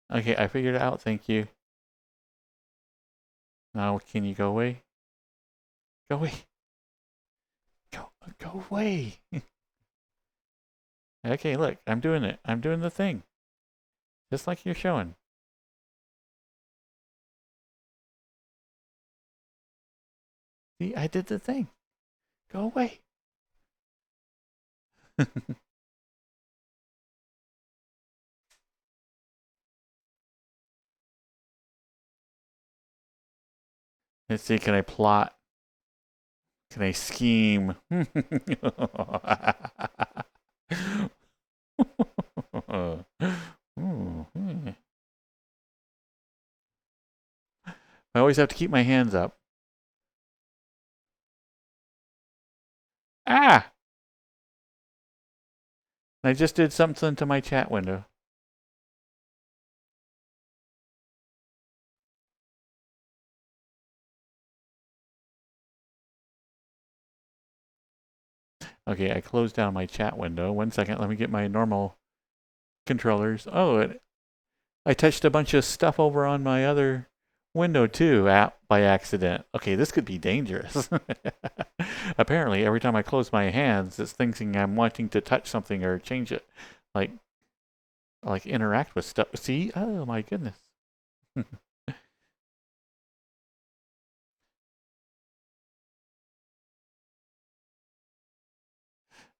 Okay, I figured it out. Thank you. Now, can you go away? Go away. Go away. Okay, look, I'm doing it. I'm doing the thing. Just like you're showing. See, I did the thing. Go away. Let's see, can I plot? Can I scheme? I always have to keep my hands up. Ah! I just did something to my chat window. Okay, I closed down my chat window. 1 second, let me get my normal controllers. Oh, I touched a bunch of stuff over on my other window too by accident. Okay, this could be dangerous. Apparently, every time I close my hands, it's thinking I'm wanting to touch something or change it, like interact with stuff. See? Oh my goodness.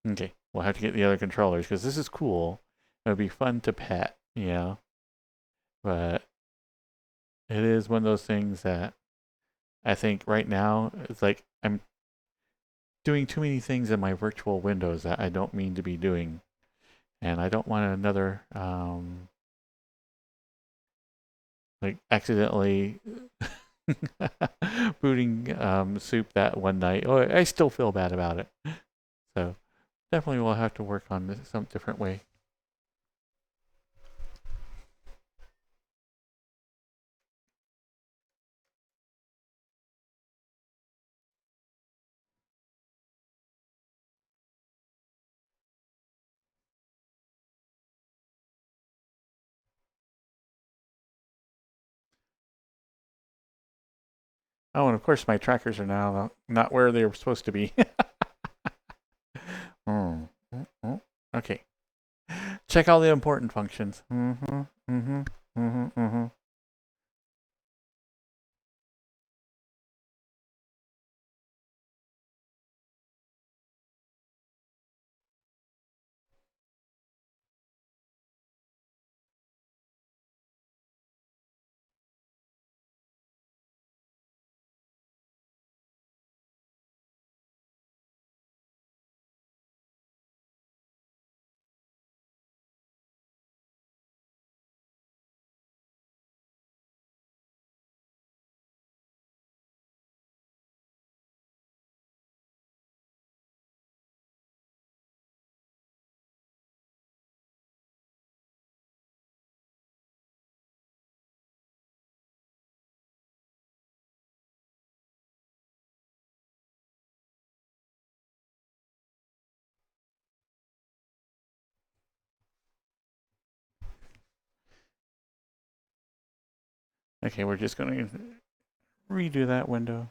Okay, we'll have to get the other controllers because this is cool. It would be fun to pet, yeah. But it is one of those things that I think right now it's like I'm doing too many things in my virtual windows that I don't mean to be doing, and I don't want another like accidentally booting soup that one night. Oh, I still feel bad about it. So definitely we'll have to work on this some different way. Oh, and of course my trackers are now not where they were supposed to be. Okay. Check all the important functions. Okay, we're just going to redo that window.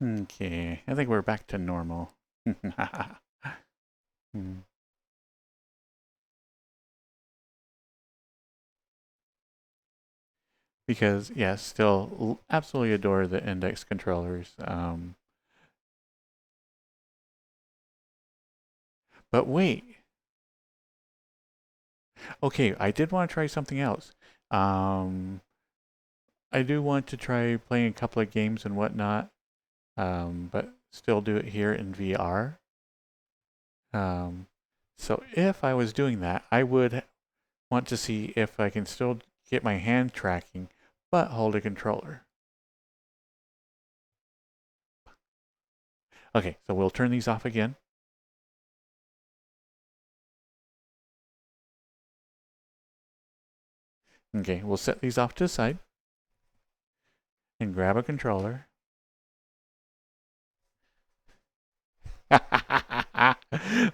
Okay, I think we're back to normal. Hmm. Because, yes, still absolutely adore the index controllers. But wait, okay, I did want to try something else. Um, I do want to try playing a couple of games and whatnot, but still do it here in VR. Um, so if I was doing that, I would want to see if I can still get my hand tracking, but hold a controller. Okay, so we'll turn these off again. Okay, we'll set these off to the side and grab a controller.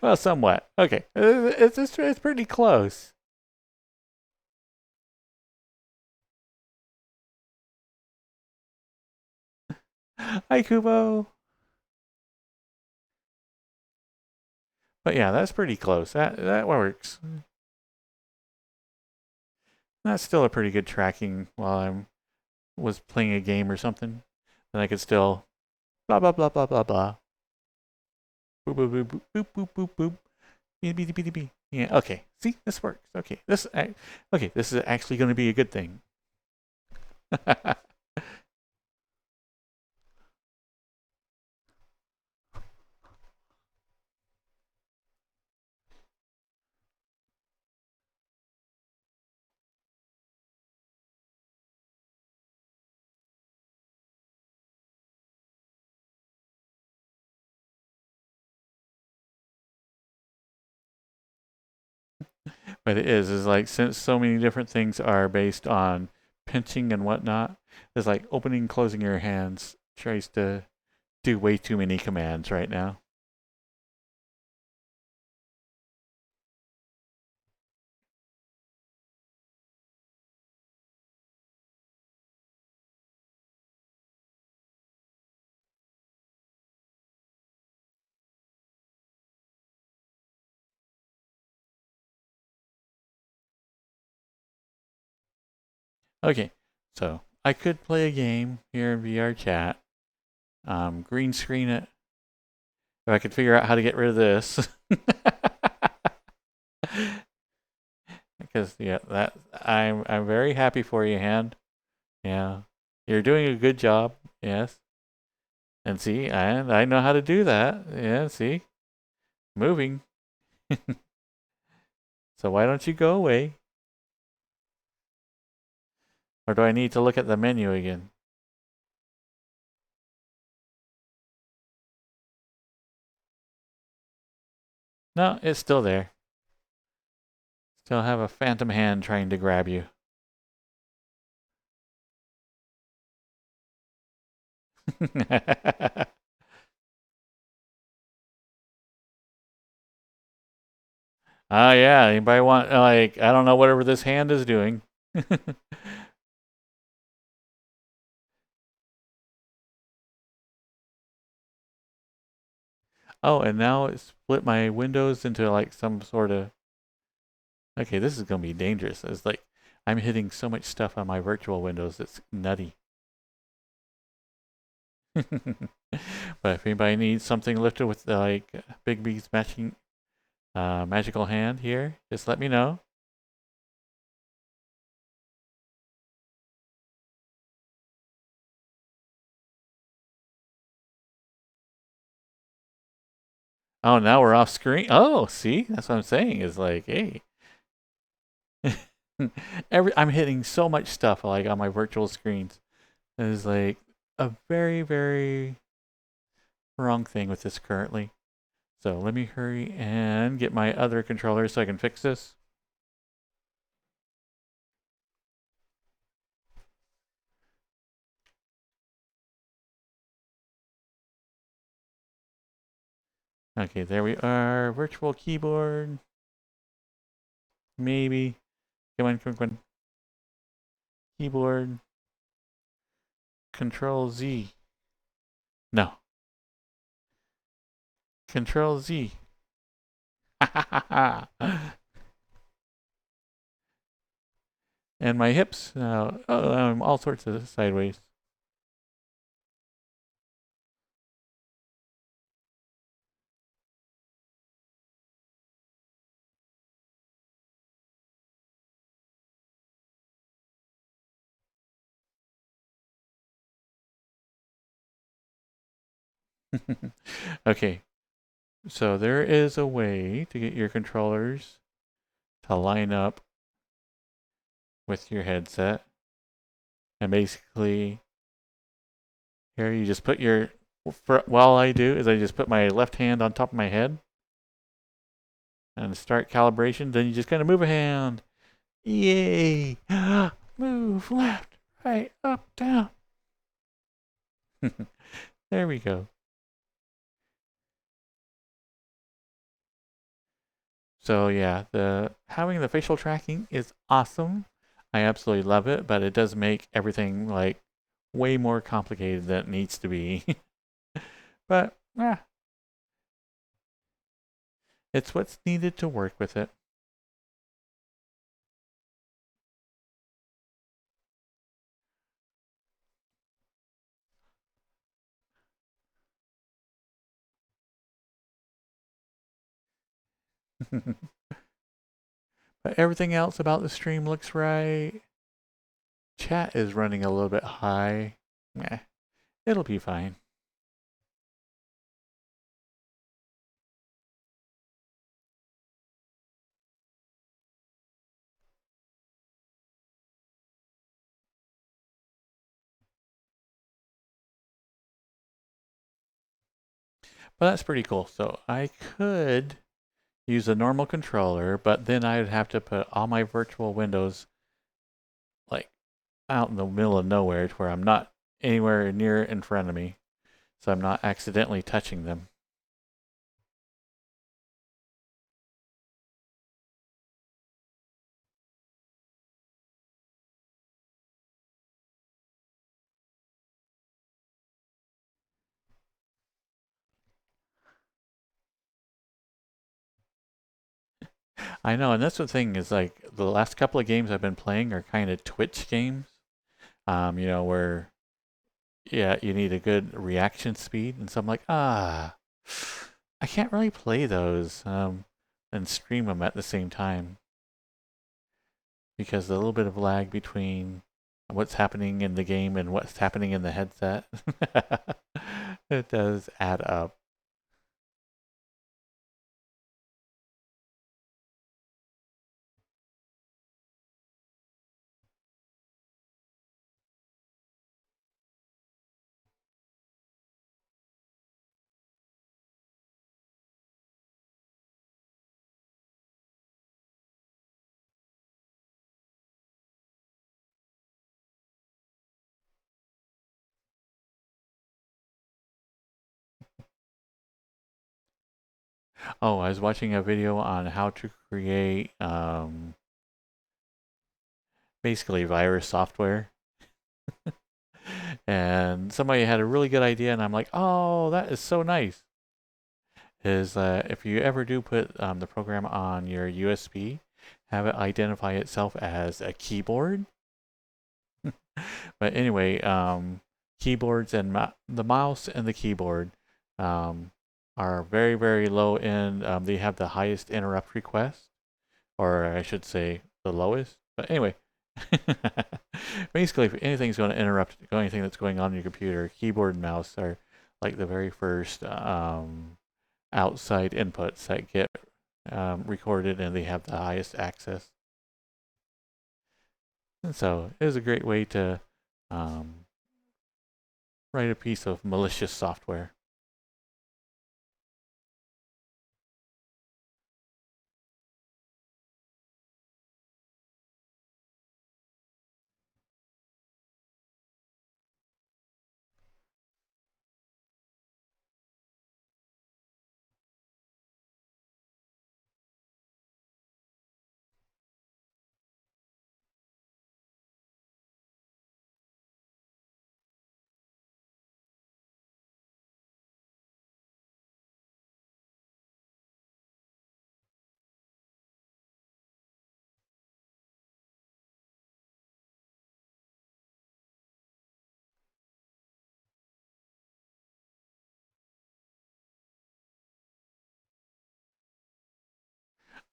Well, somewhat. Okay, it's pretty close. Hi, Kubo. But yeah, that's pretty close. That works. That's still a pretty good tracking while I was playing a game or something. Then I could still blah blah blah blah blah blah. Boop boop boop boop boop boop boop. Beep beep beep beep. Yeah. Okay. See, this works. Okay. Okay. This is actually going to be a good thing. But it is like since so many different things are based on pinching and whatnot, it's like opening and closing your hands tries to do way too many commands right now. Okay, so I could play a game here in VRChat, green screen it. If I could figure out how to get rid of this. Because yeah, that I'm very happy for you, hand. Yeah, you're doing a good job. Yes, and see, I know how to do that. Yeah, see, moving. So why don't you go away? Or do I need to look at the menu again? No, it's still there. Still have a phantom hand trying to grab you. Oh yeah, anybody want like I don't know whatever this hand is doing. Oh, and now it split my windows into like some sort of. Okay, this is gonna be dangerous. It's like I'm hitting so much stuff on my virtual windows. It's nutty. But if anybody needs something lifted with like Big B's matching magical hand here, just let me know. Oh, now we're off screen. Oh, see, that's what I'm saying. Is like, hey, I'm hitting so much stuff like on my virtual screens. It's like a very very wrong thing with this currently. So let me hurry and get my other controller so I can fix this. Okay, there we are. Virtual keyboard. Maybe. Come on, come on, come on. Keyboard. Control Z. No. Control Z. And my hips. I'm all sorts of sideways. Okay, so there is a way to get your controllers to line up with your headset. And basically, here you just put your, while I do is I just put my left hand on top of my head and start calibration. Then you just kind of move a hand. Yay! Move left, right, up, down. There we go. So yeah, the having the facial tracking is awesome. I absolutely love it, but it does make everything like way more complicated than it needs to be. But it's what's needed to work with it. But everything else about the stream looks right. Chat is running a little bit high. Meh, it'll be fine. But that's pretty cool. So I could use a normal controller, but then I'd have to put all my virtual windows like out in the middle of nowhere to where I'm not anywhere near in front of me. So I'm not accidentally touching them. I know, and that's the thing is like the last couple of games I've been playing are kind of Twitch games. Where yeah, you need a good reaction speed, and so I'm like, I can't really play those and stream them at the same time because the little bit of lag between what's happening in the game and what's happening in the headset, it does add up. Oh, I was watching a video on how to create basically virus software. And somebody had a really good idea, and I'm like, oh, that is so nice. Is if you ever do put the program on your USB, have it identify itself as a keyboard. But anyway, keyboards and the mouse and the keyboard are very, very low end. They have the highest interrupt request, or I should say the lowest. But anyway, basically, if anything's going to interrupt anything that's going on in your computer, keyboard and mouse are like the very first outside inputs that get recorded, and they have the highest access. And so it is a great way to um, write a piece of malicious software.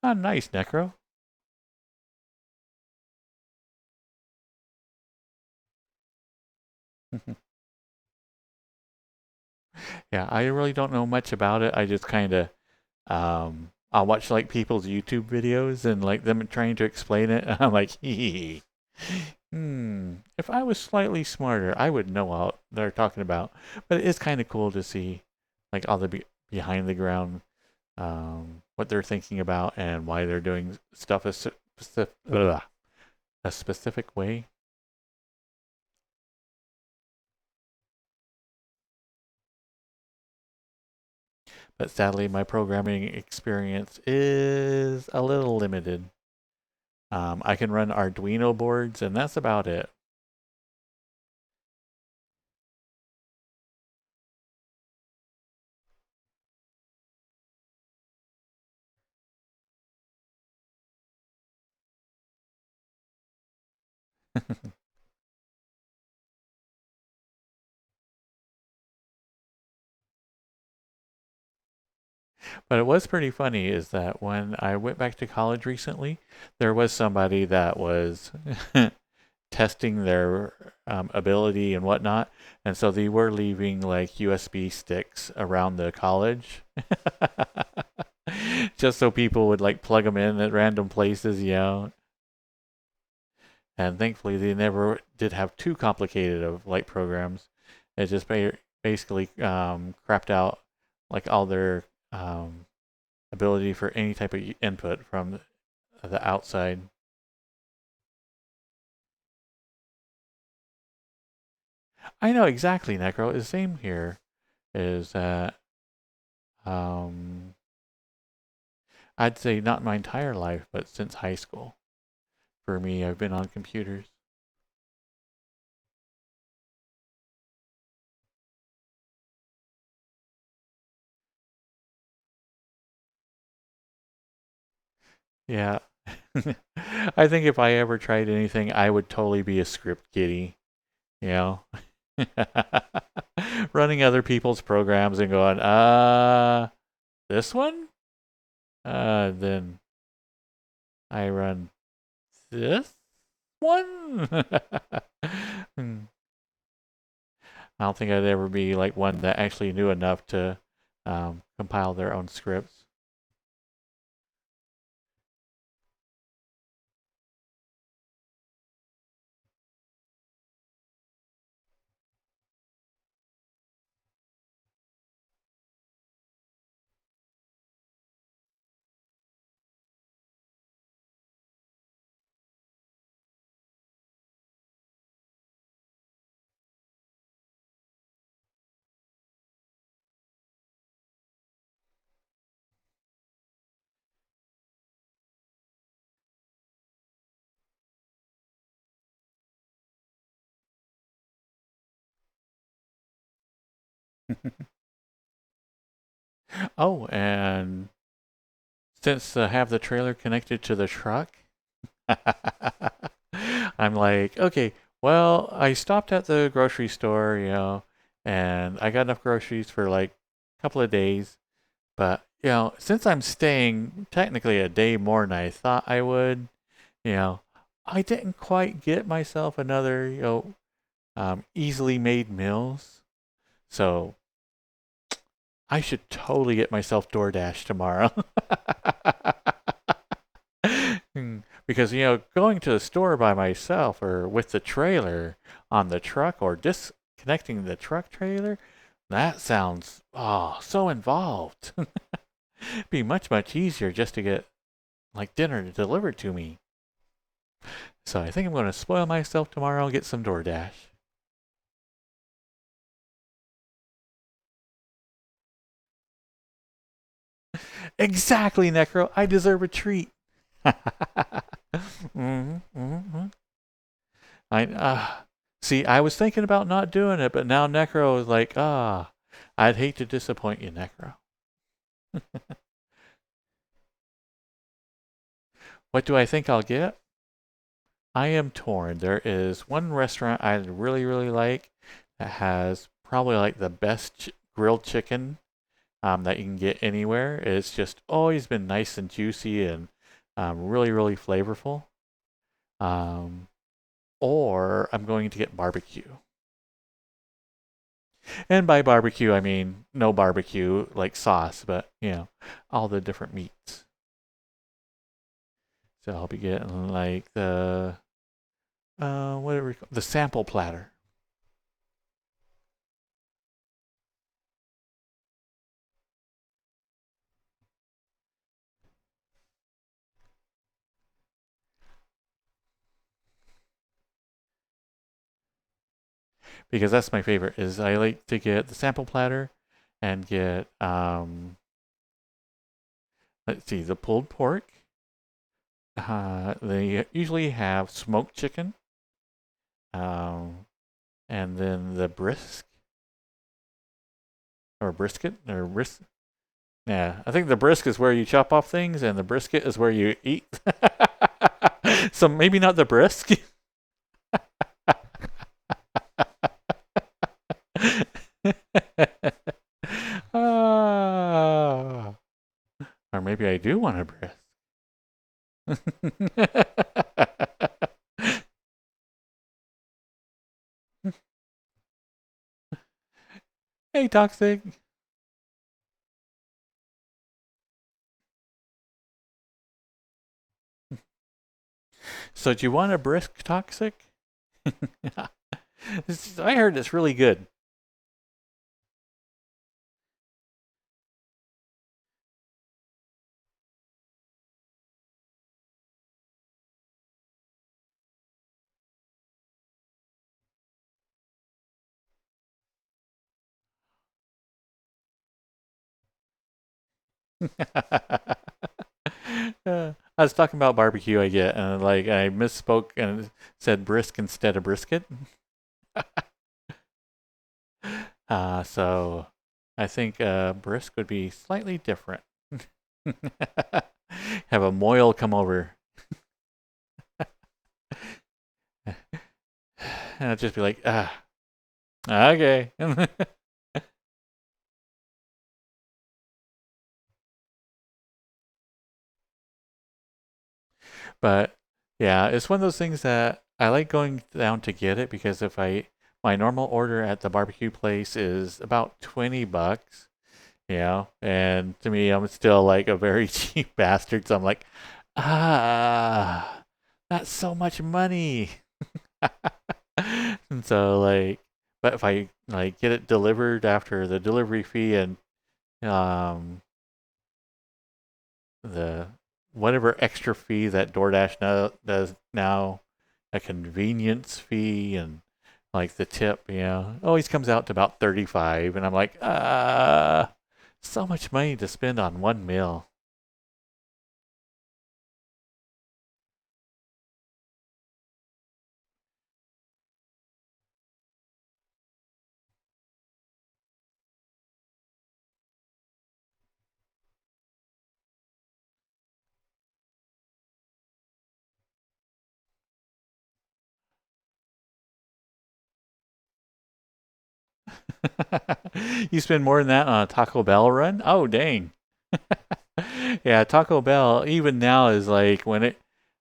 Ah, nice, Necro. Yeah, I really don't know much about it. I just kind of I'll watch like people's YouTube videos and like them trying to explain it. And I'm like, hee. If I was slightly smarter, I would know what they're talking about. But it is kind of cool to see like all the behind the ground, what they're thinking about and why they're doing stuff a specific way. But sadly, my programming experience is a little limited. I can run Arduino boards, and that's about it. But it was pretty funny is that when I went back to college recently, there was somebody that was testing their ability and whatnot. And so they were leaving like USB sticks around the college just so people would like plug them in at random places, you know. And thankfully, they never did have too complicated of light programs. It just basically crapped out like all their ability for any type of input from the outside. I know exactly, Necro. The same here is that um, I'd say not my entire life, but since high school. For me, I've been on computers. Yeah. I think if I ever tried anything, I would totally be a script kiddie, you know? Running other people's programs and going, this one? Then I run this one? Hmm. I don't think I'd ever be like one that actually knew enough to compile their own scripts. Oh, and since I have the trailer connected to the truck, I'm like, okay, well, I stopped at the grocery store, you know, and I got enough groceries for like a couple of days. But, you know, since I'm staying technically a day more than I thought I would, you know, I didn't quite get myself another, easily made meals. So I should totally get myself DoorDash tomorrow. Because, you know, going to the store by myself or with the trailer on the truck or disconnecting the truck trailer, that sounds, so involved. It'd be much, much easier just to get like dinner delivered to me. So I think I'm going to spoil myself tomorrow and get some DoorDash. Exactly, Necro. I deserve a treat. Mm-hmm, mm-hmm. I see. I was thinking about not doing it, but now Necro is like, I'd hate to disappoint you, Necro. What do I think I'll get? I am torn. There is one restaurant I really, really like that has probably like the best grilled chicken that you can get anywhere. It's just always been nice and juicy and really, really flavorful. Um, or I'm going to get barbecue. And by barbecue, I mean no barbecue like sauce, but all the different meats. So I'll be getting like the sample platter. Because that's my favorite. Is I like to get the sample platter and get let's see, the pulled pork. They usually have smoked chicken, um, and then the brisket or bris. Yeah, I think the brisk is where you chop off things, and the brisket is where you eat. So maybe not the brisk. Ah. Or maybe I do want a brisk. Hey, Toxic. So do you want a brisk, Toxic? I heard it's really good. I was talking about barbecue, I get, and like I misspoke and said brisk instead of brisket. So I think brisk would be slightly different. Have a moil come over. And I'd just be like, okay. But yeah, it's one of those things that I like going down to get it because if my normal order at the barbecue place is about $20, and to me, I'm still like a very cheap bastard. So I'm like, ah, that's so much money. And so like, but if I like get it delivered after the delivery fee and um the whatever extra fee that DoorDash does now, a convenience fee and like the tip, always comes out to about 35, and I'm like, so much money to spend on one meal. You spend more than that on a Taco Bell run? Oh, dang. Yeah, Taco Bell even now is like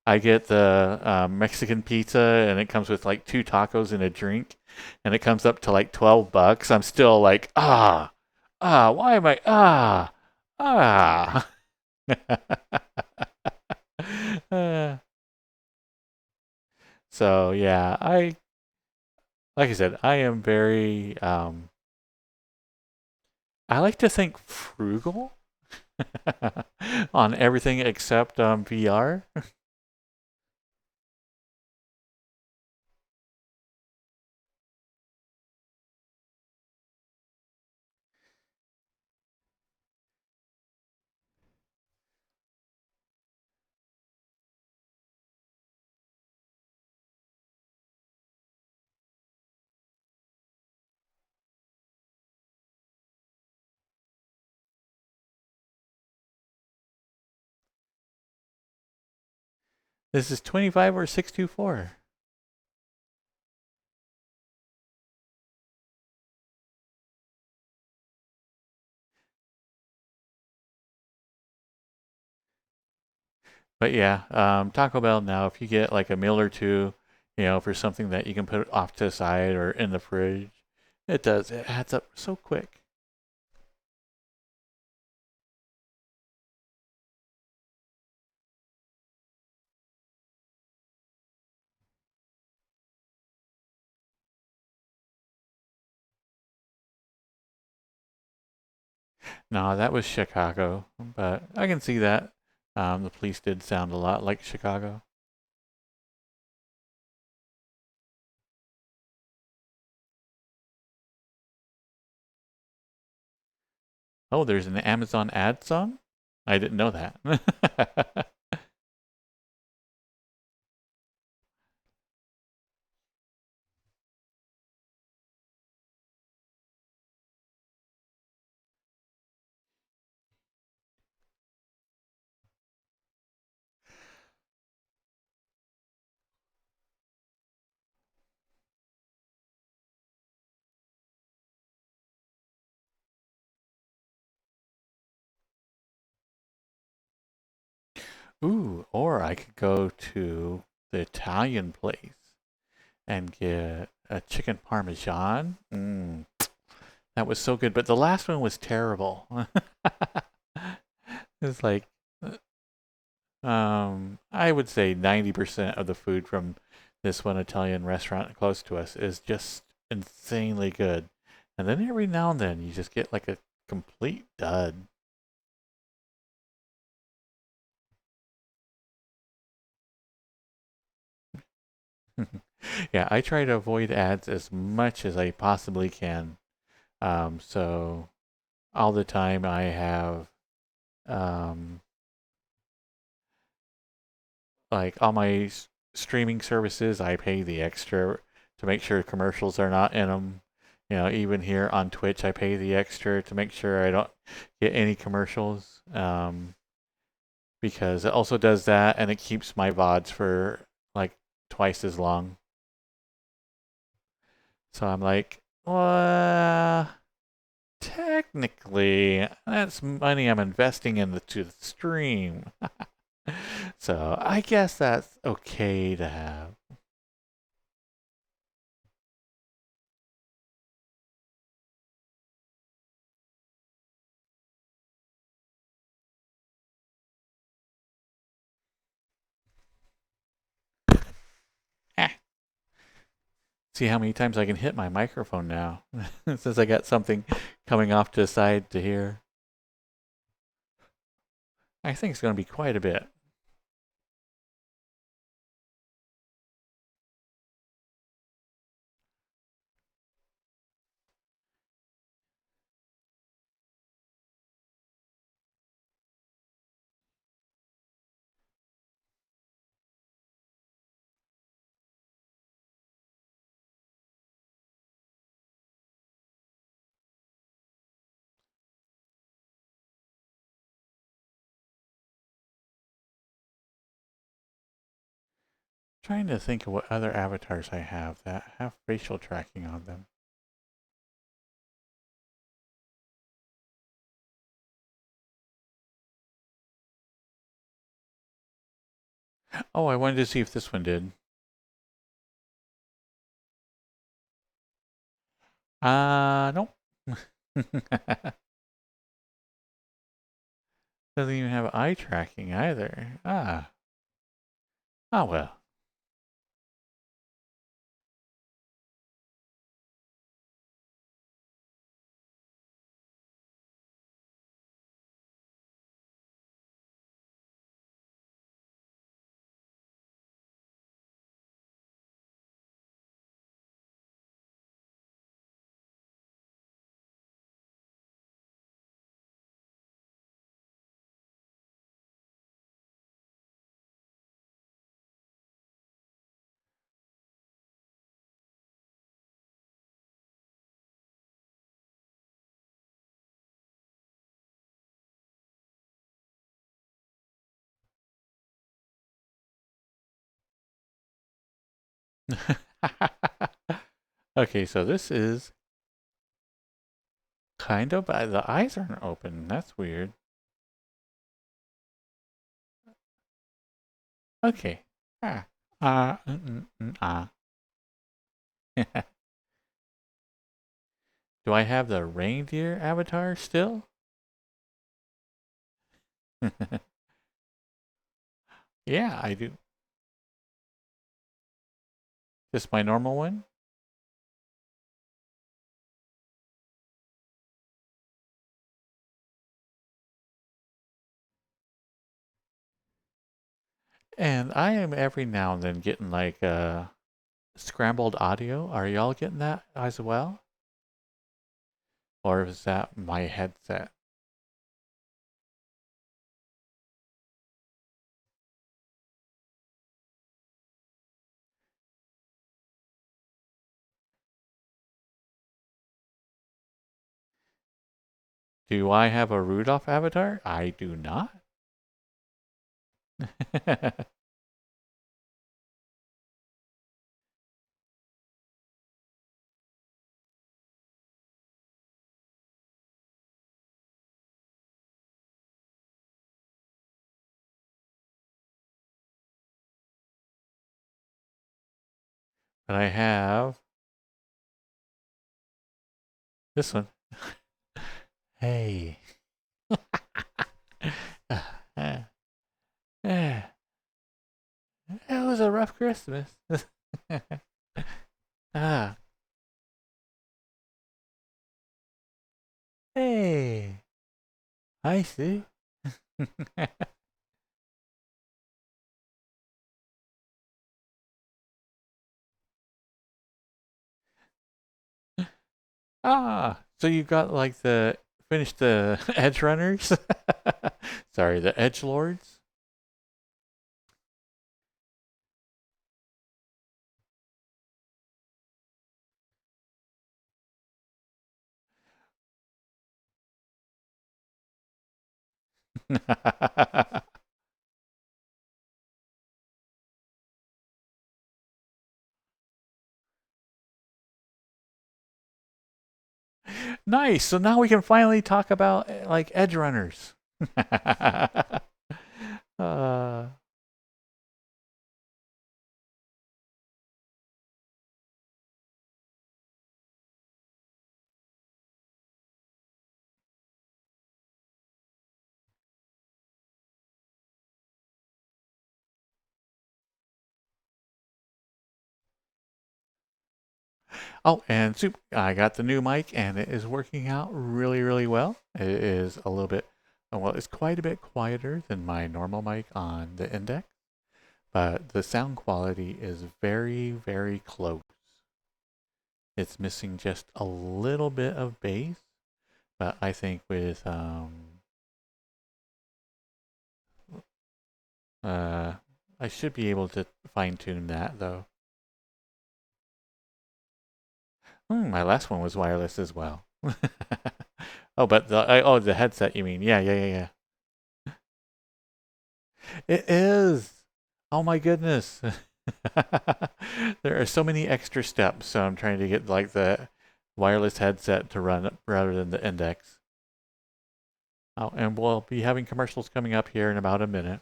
I get the Mexican pizza and it comes with like two tacos and a drink, and it comes up to like $12. I'm still like why am I ah. Uh, so yeah, like I said, I am very I like to think frugal on everything except VR. This is 25 or 624. But yeah, Taco Bell now, if you get like a meal or two, for something that you can put off to the side or in the fridge, it does. It adds up so quick. No, that was Chicago, but I can see that. The police did sound a lot like Chicago. Oh, there's an Amazon ad song? I didn't know that. Ooh, or I could go to the Italian place and get a chicken parmesan. That was so good, but the last one was terrible. It was like, I would say 90% of the food from this one Italian restaurant close to us is just insanely good. And then every now and then you just get like a complete dud. Yeah, I try to avoid ads as much as I possibly can. So all the time I have um, like all my streaming services, I pay the extra to make sure commercials are not in them. Even here on Twitch, I pay the extra to make sure I don't get any commercials. Because it also does that and it keeps my VODs for like twice as long. So I'm like, well, technically, that's money I'm investing to the stream. So I guess that's okay to have. Eh, see how many times I can hit my microphone now, since I got something coming off to the side to hear. I think it's going to be quite a bit. Trying to think of what other avatars I have that have facial tracking on them. Oh, I wanted to see if this one did. Nope. Doesn't even have eye tracking either. Well. Okay, so this is kind of, the eyes aren't open. That's weird. Okay. Ah. Ah. Do I have the reindeer avatar still? Yeah, I do. Just my normal one? And I am every now and then getting like scrambled audio. Are y'all getting that as well? Or is that my headset? Do I have a Rudolph avatar? I do not. But I have this one. Hey. It was a rough Christmas. Ah, hey. I see. Ah, so you got like the finished the edge runners? Sorry, the edge lords? Nice. So now we can finally talk about like edge runners. uh, oh, and soup. I got the new mic, and it is working out really, really well. It is a little bit, well, it's quite a bit quieter than my normal mic on the index, but the sound quality is very, very close. It's missing just a little bit of bass, but I think with uh, I should be able to fine tune that though. My last one was wireless as well. Oh, but the headset you mean? Yeah, yeah, yeah, yeah. It is. Oh my goodness. There are so many extra steps, so I'm trying to get like the wireless headset to run rather than the index. Oh, and we'll be having commercials coming up here in about a minute.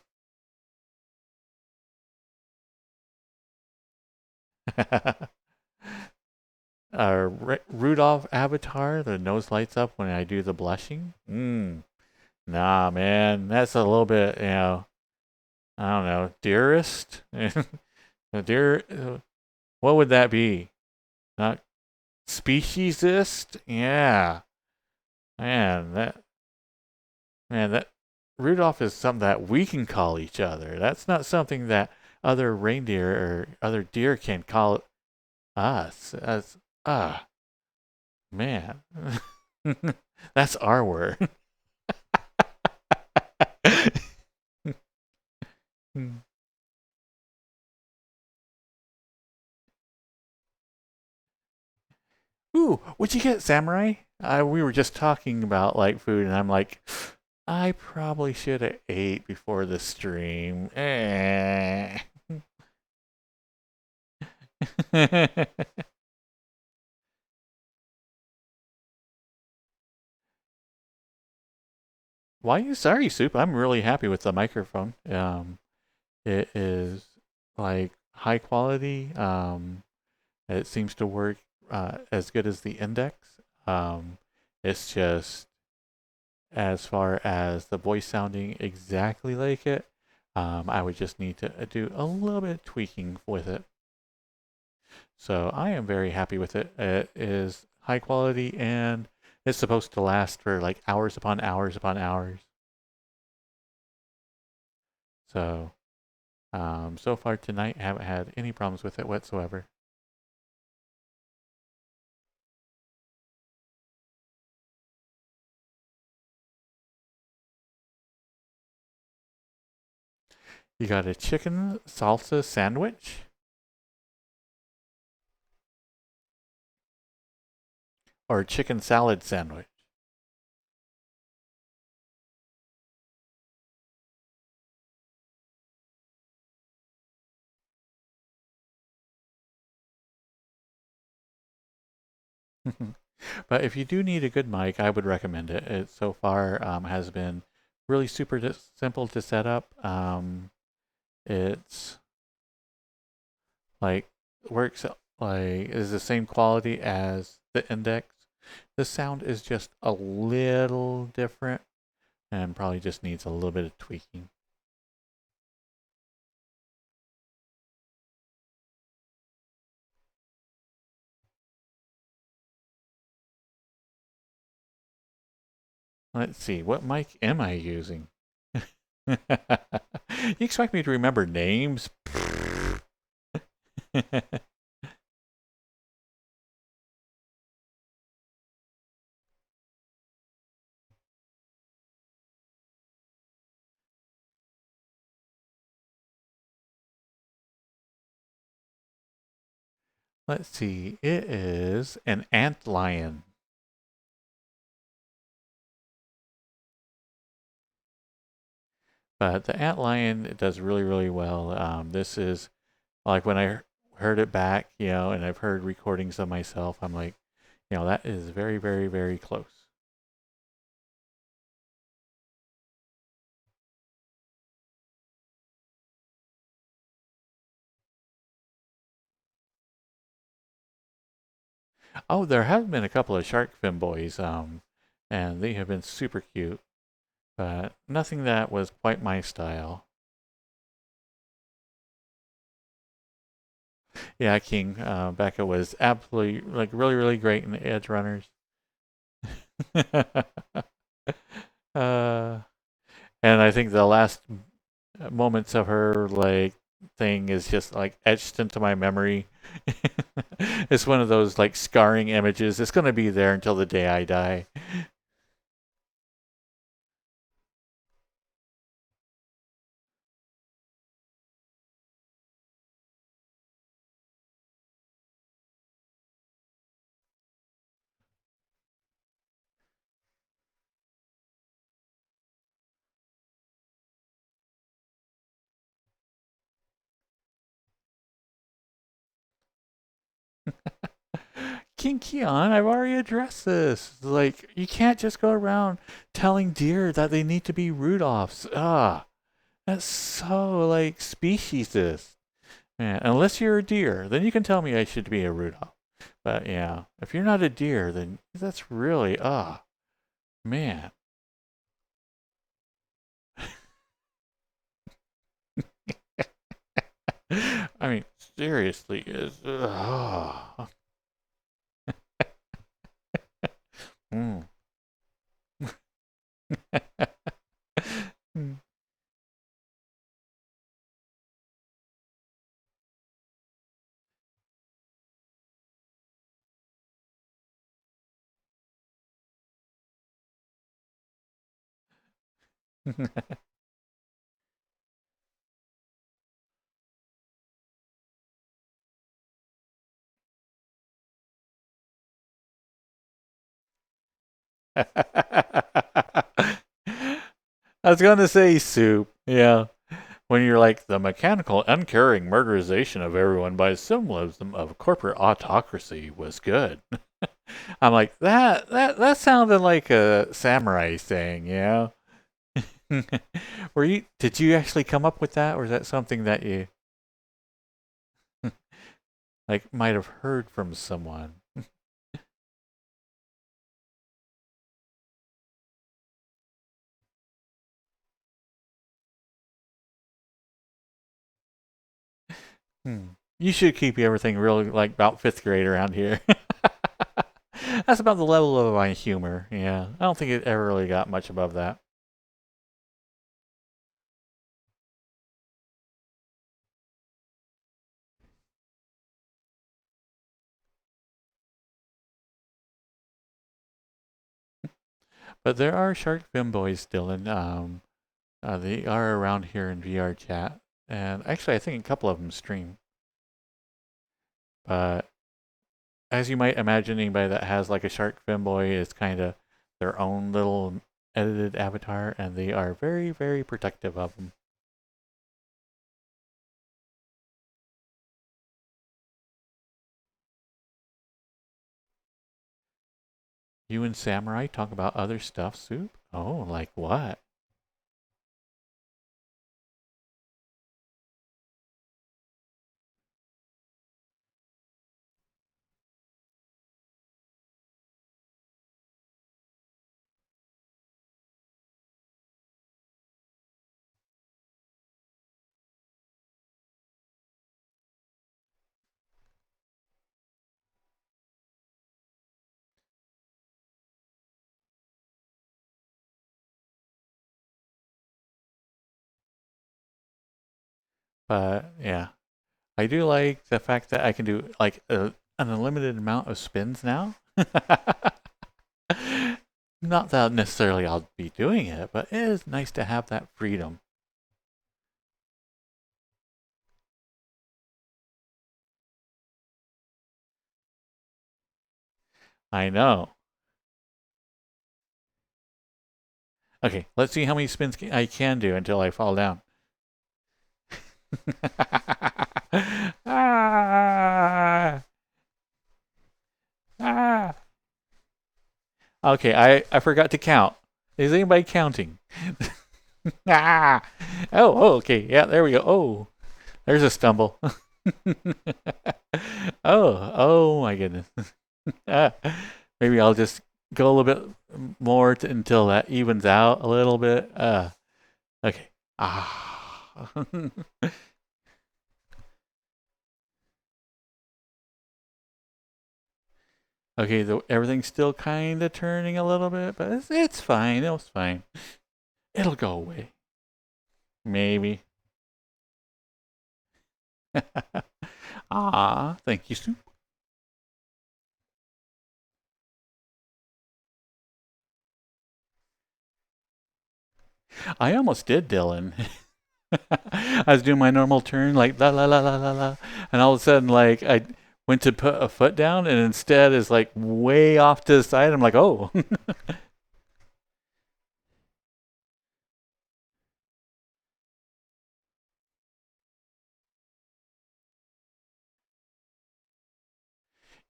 Rudolph avatar, the nose lights up when I do the blushing. Nah, man, that's a little bit, I don't know, dearest? Dear, what would that be? Not speciesist? Yeah. Man, that Rudolph is something that we can call each other. That's not something that other reindeer or other deer can call us. As man. That's our word. Ooh, what'd you get, Samurai? We were just talking about like food, and I'm like, I probably should have ate before the stream. Why are you sorry, Soup? I'm really happy with the microphone. It is like high quality. It seems to work as good as the index. It's just as far as the voice sounding exactly like it, I would just need to do a little bit of tweaking with it. So I am very happy with it. It is high quality and it's supposed to last for like hours upon hours upon hours. So, so far tonight, I haven't had any problems with it whatsoever. You got a chicken salsa sandwich or a chicken salad sandwich? But if you do need a good mic, I would recommend it. It so far has been really super simple to set up. It's like works like is the same quality as the index. The sound is just a little different and probably just needs a little bit of tweaking. Let's see, what mic am I using? You expect me to remember names? Let's see, it is an ant lion. But the ant lion it does really, really well. This is like when I heard it back, and I've heard recordings of myself, I'm like, that is very, very, very close. Oh, there have been a couple of shark Femboys, and they have been super cute, but nothing that was quite my style. Yeah, King Becca was absolutely like really, really great in the Edge Runners. uh, and I think the last moments of her like thing is just like etched into my memory. It's one of those like scarring images. It's gonna be there until the day I die. King Keon, I've already addressed this. Like, you can't just go around telling deer that they need to be Rudolphs. That's so like speciesist. Man, unless you're a deer, then you can tell me I should be a Rudolph. But yeah, if you're not a deer, then that's really man. I mean, seriously, is mm. I was gonna say soup. Yeah. When you're like the mechanical, uncaring murderization of everyone by symbolism of corporate autocracy was good. I'm like that sounded like a samurai saying, Did you actually come up with that, or is that something that you like might have heard from someone? Hmm. You should keep everything really like about fifth grade around here. That's about the level of my humor. Yeah, I don't think it ever really got much above that. But there are shark femboys still, and they are around here in VRChat. And actually, I think a couple of them stream. But as you might imagine, anybody that has like a shark femboy is kind of their own little edited avatar, and they are very, very protective of them. You and Samurai talk about other stuff, Soup? Oh, like what? But yeah, I do like the fact that I can do like an unlimited amount of spins now. Not that necessarily I'll be doing it, but it is nice to have that freedom. I know. Okay, let's see how many spins I can do until I fall down. Ah, ah. Okay, I forgot to count. Is anybody counting? Ah. Oh, okay. Yeah, there we go. Oh, there's a stumble. Oh my goodness. Ah, maybe I'll just go a little bit more until that evens out a little bit. Okay. Ah. Okay, everything's still kind of turning a little bit, but it's fine. It's fine. It'll go away. Maybe. Ah, thank you, Sue. I almost did, Dylan. I was doing my normal turn, like la la la la la la, and all of a sudden, like I went to put a foot down, and instead is like way off to the side. I'm like, oh.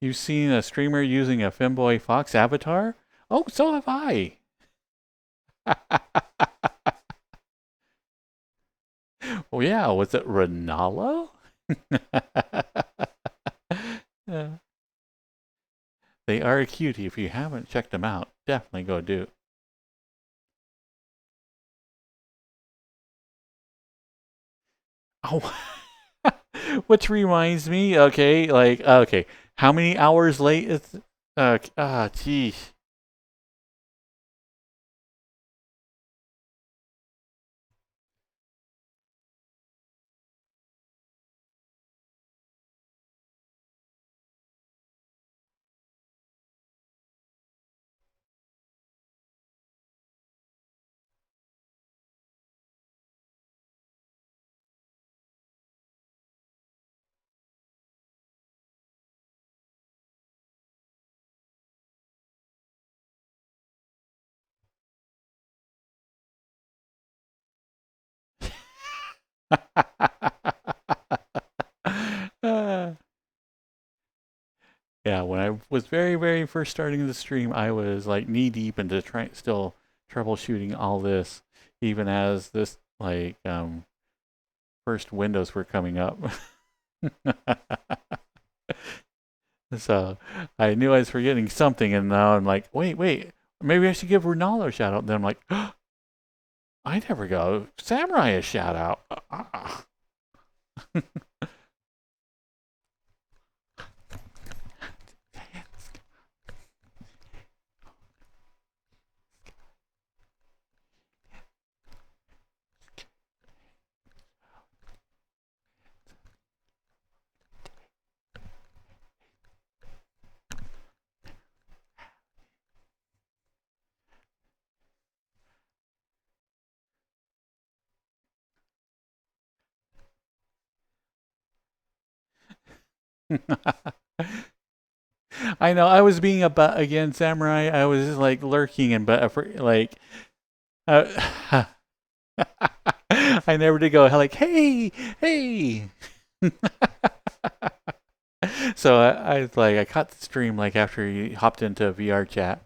You've seen a streamer using a Femboy Fox avatar? Oh, so have I. Oh yeah, was it Renala? They are a cutie. If you haven't checked them out, definitely go do. Oh, which reminds me. Okay, like okay, how many hours late is? Geez. Uh, yeah, when I was very, very first starting the stream, I was like knee deep into still troubleshooting all this. even as this first windows were coming up. So I knew I was forgetting something, and now I'm like, wait, maybe I should give Ronaldo a shout out. And then I'm like, oh, I never go Samurai a shout out. I know I was being a butt again, Samurai. I was just like lurking and but like, uh, I never did go like, hey. So I caught the stream like after he hopped into VRChat.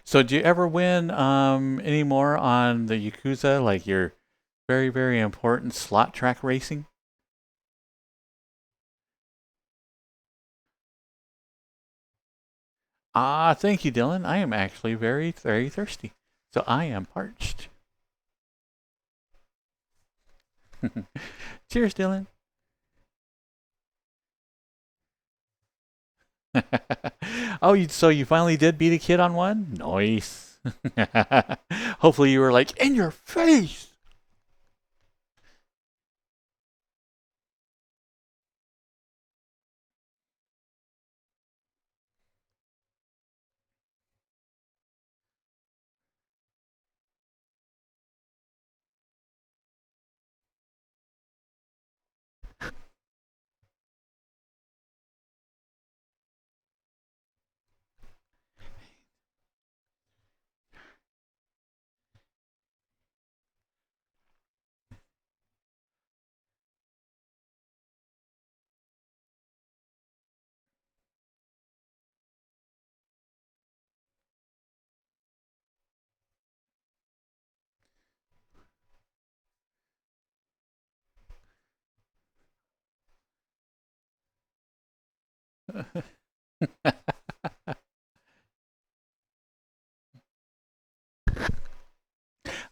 So do you ever win any more on the Yakuza, like your very, very important slot track racing? Ah, thank you, Dylan. I am actually very, very thirsty. So I am parched. Cheers, Dylan. Oh, so you finally did beat a kid on one? Nice. Hopefully you were like, in your face.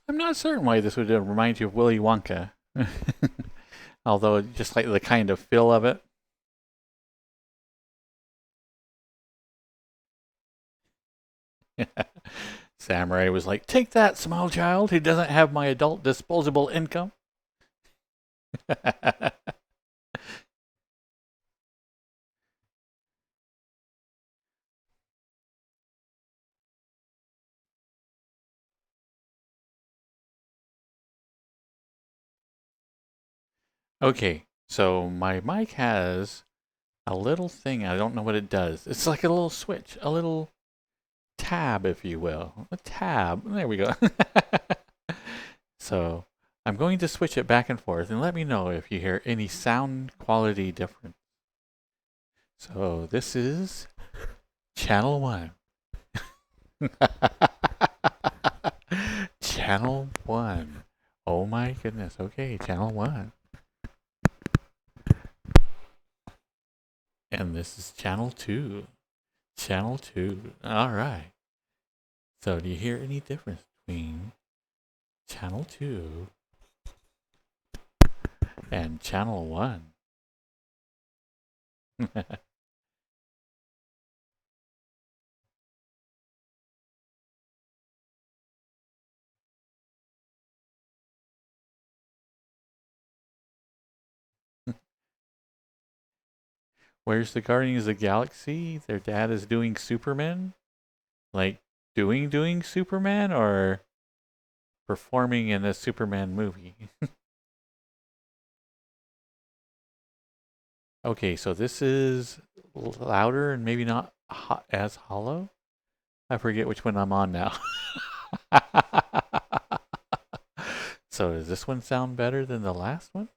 I'm not certain why this would remind you of Willy Wonka. Although just like the kind of feel of it. Samurai was like, take that, small child who doesn't have my adult disposable income. Okay, so my mic has a little thing. I don't know what it does. It's like a little switch, a little tab, if you will. A tab. There we go. So I'm going to switch it back and forth and let me know if you hear any sound quality difference. So this is channel 1. Channel 1. Oh my goodness. Okay, channel 1. And this is channel 2. Channel 2. All right. So do you hear any difference between channel 2 and channel 1? Where's the Guardians of the Galaxy? Their dad is doing Superman? Like, doing Superman or performing in a Superman movie? Okay, so this is louder and maybe not as hollow. I forget which one I'm on now. So does this one sound better than the last one?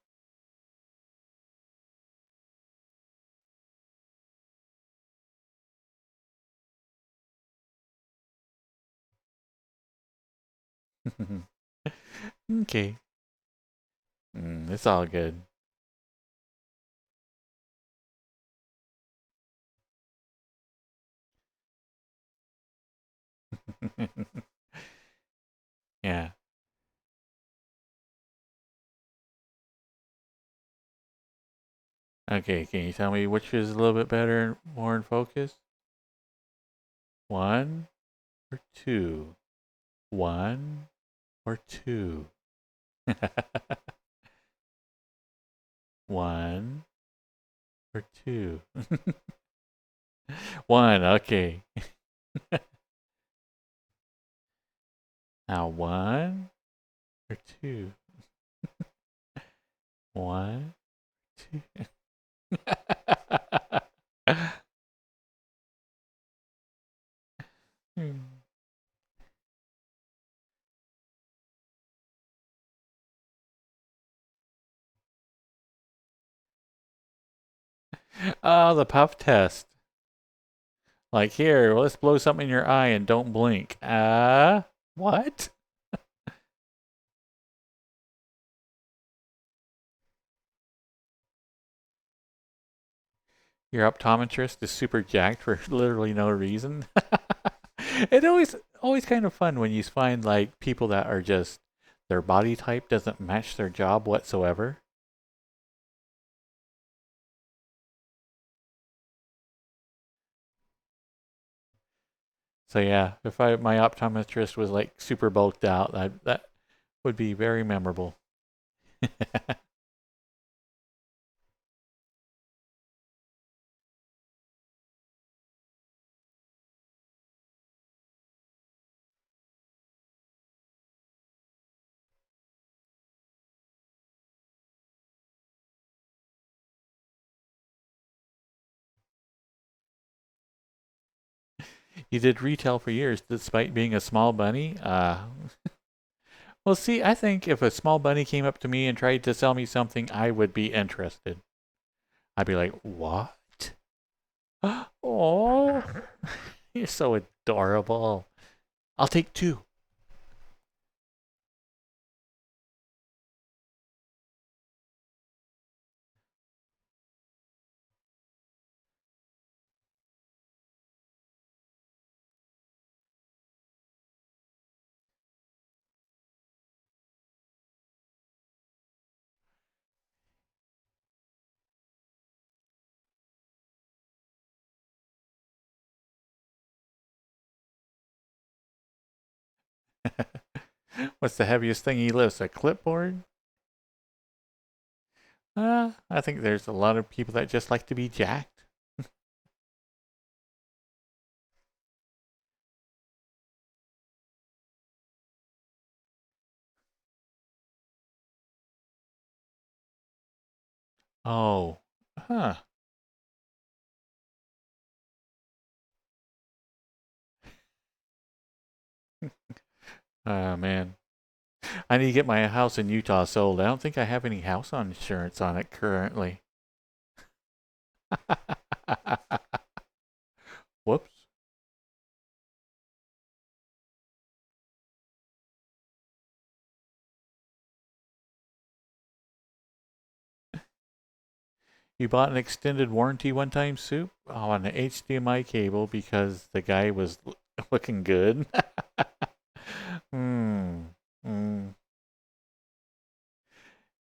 Okay. It's all good. Yeah. Okay, can you tell me which is a little bit better, more in focus? One or two? One or two? One or two? One, okay. Now one or two? One, two. Oh, the puff test. Like, here, let's blow something in your eye and don't blink. What? Your optometrist is super jacked for literally no reason. It always kind of fun when you find like people that are just their body type doesn't match their job whatsoever. So yeah, if my optometrist was like super bulked out, that would be very memorable. You did retail for years despite being a small bunny. Well, see, I think if a small bunny came up to me and tried to sell me something, I would be interested. I'd be like, "What? Oh, you're so adorable. I'll take two." What's the heaviest thing he lifts? A clipboard? I think there's a lot of people that just like to be jacked. Oh, huh. Oh, man. I need to get my house in Utah sold. I don't think I have any house insurance on it currently. Whoops. You bought an extended warranty one time, Soup? Oh, on the HDMI cable because the guy was looking good. Hmm. Mm.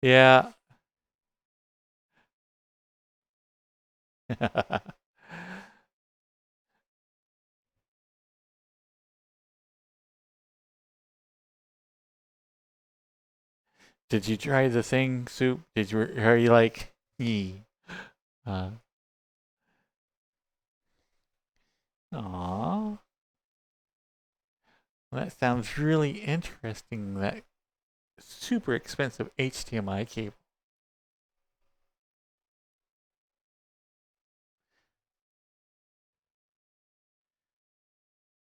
Yeah. Did you try the thing, Soup? Are you like, ee? Uh, Aw. Well, that sounds really interesting. That super expensive HDMI cable.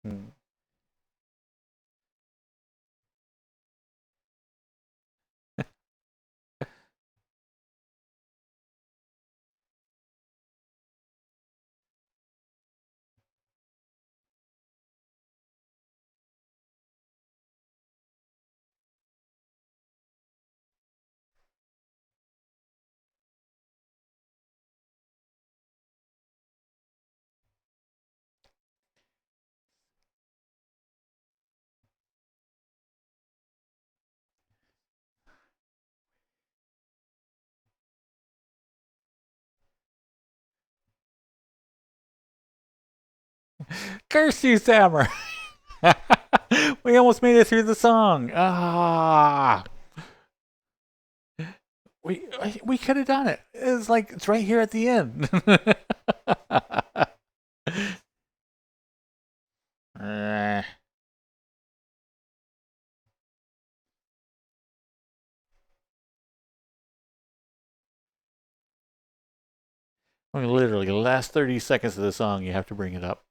Hmm. Curse you, Samurai! We almost made it through the song. Ah, we could have done it. It's like it's right here at the end. I mean, literally, the last 30 seconds of the song, you have to bring it up.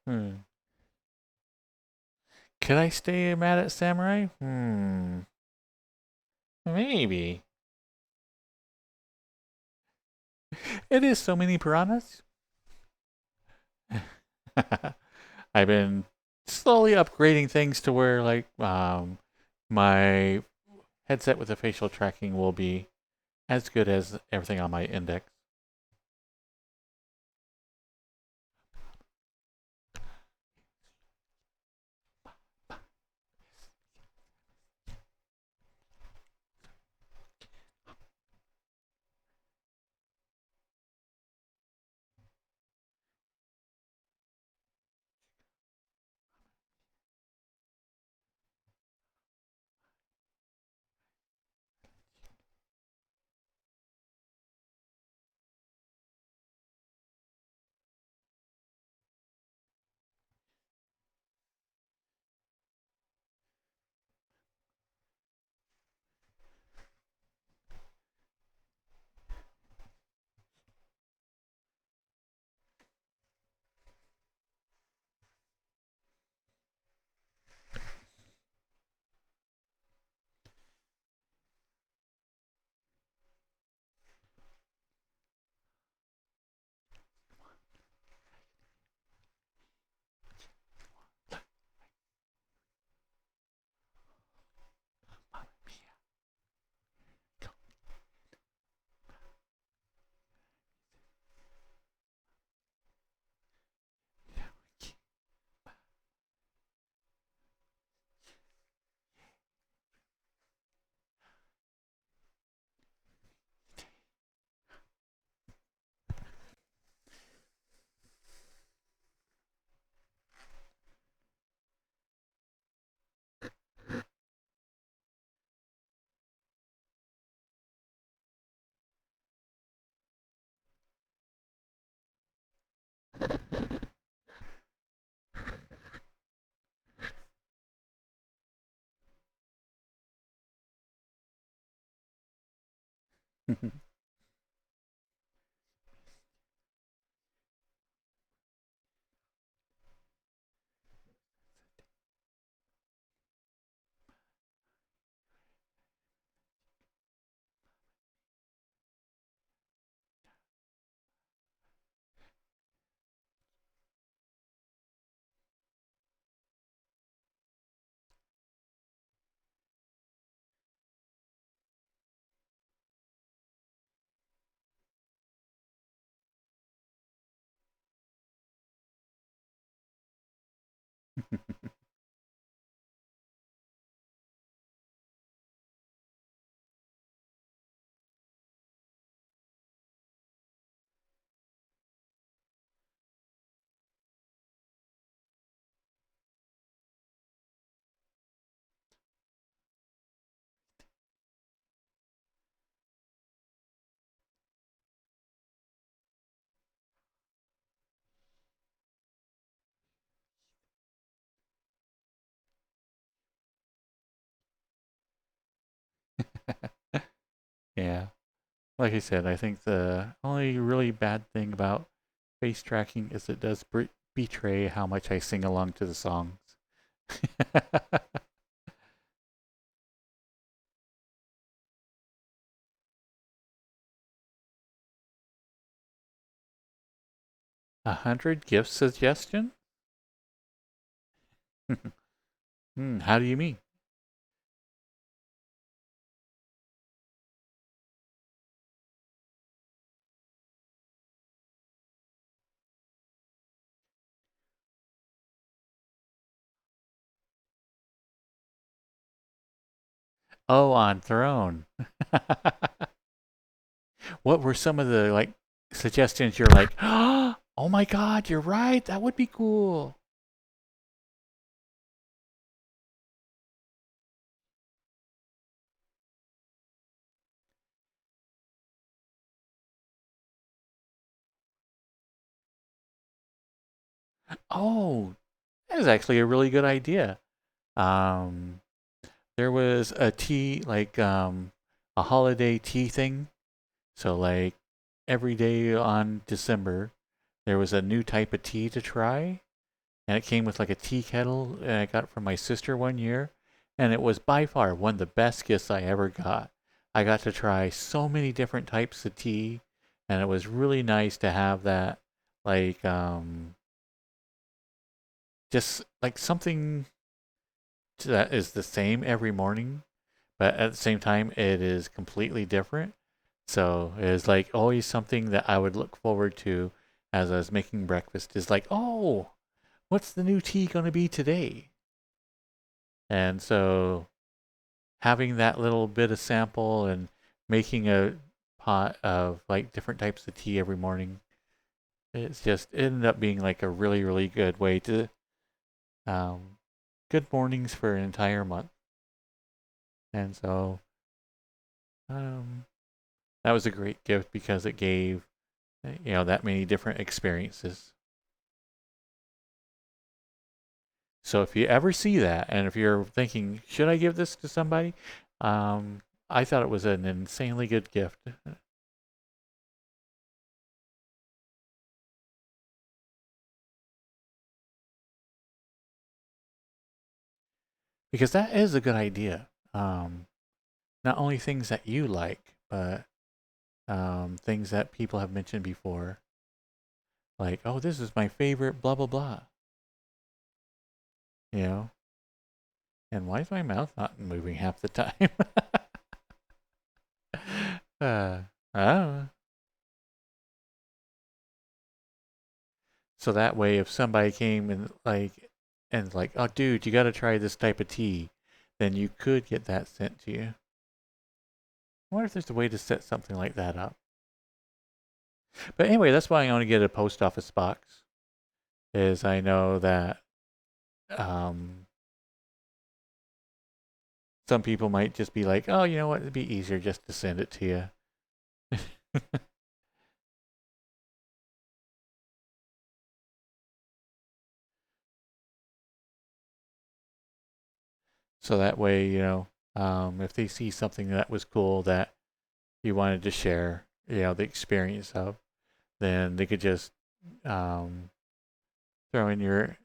Hmm. Could I stay mad at Samurai? Maybe. It is so many piranhas. I've been slowly upgrading things to where like my headset with the facial tracking will be as good as everything on my index. Yeah. Like I said, I think the only really bad thing about face tracking is it does betray how much I sing along to the songs. 100 gift suggestion? How do you mean? Oh, on Throne. What were some of the like suggestions you're like, oh my god, you're right, that would be cool. Oh, that is actually a really good idea. Um, there was a tea like a holiday tea thing. So like every day on December, there was a new type of tea to try, and it came with like a tea kettle, and I got it from my sister one year, and it was by far one of the best gifts I ever got. I got to try so many different types of tea, and it was really nice to have that, like just like something that is the same every morning, but at the same time it is completely different. So it's like always something that I would look forward to as I was making breakfast is like, oh, what's the new tea going to be today? And so having that little bit of sample and making a pot of like different types of tea every morning, it's just it ended up being like a really, really good way to um, good mornings for an entire month. And so um, that was a great gift because it gave that many different experiences. So if you ever see that, and if you're thinking, should I give this to somebody? I thought it was an insanely good gift because that is a good idea. Not only things that you like, but things that people have mentioned before, like, oh, this is my favorite, blah blah blah. You know, and why is my mouth not moving half the time? I don't know. So that way, if somebody came and like, oh, dude, you got to try this type of tea, then you could get that sent to you. I wonder if there's a way to set something like that up. But anyway, that's why I want to get a post office box. Is I know that um, some people might just be like, oh, you know what, it'd be easier just to send it to you. So that way, if they see something that was cool that you wanted to share, the experience of, then they could just um, throw in your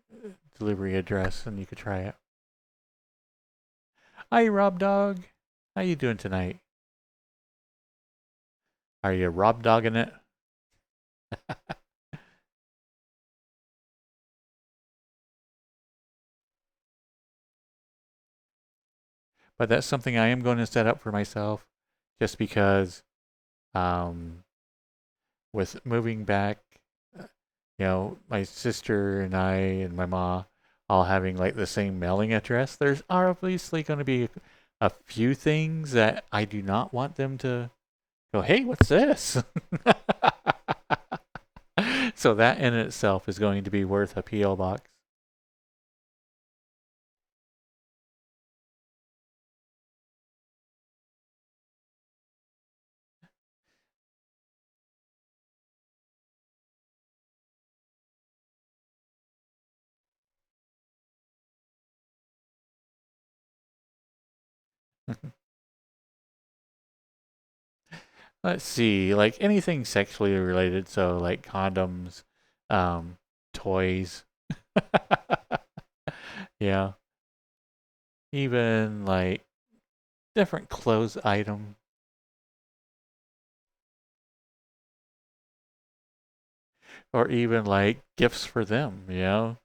delivery address and you could try it. Hi, Rob Dog. How you doing tonight? Are you Rob Dogging it? But that's something I am going to set up for myself, just because um, with moving back, uh, my sister and I and my mom all having like the same mailing address. There's obviously going to be a few things that I do not want them to go, hey, what's this? So that in itself is going to be worth a PO box. Let's see, like anything sexually related, so like condoms, um, toys, yeah, even like different clothes item, or even like gifts for them, you know.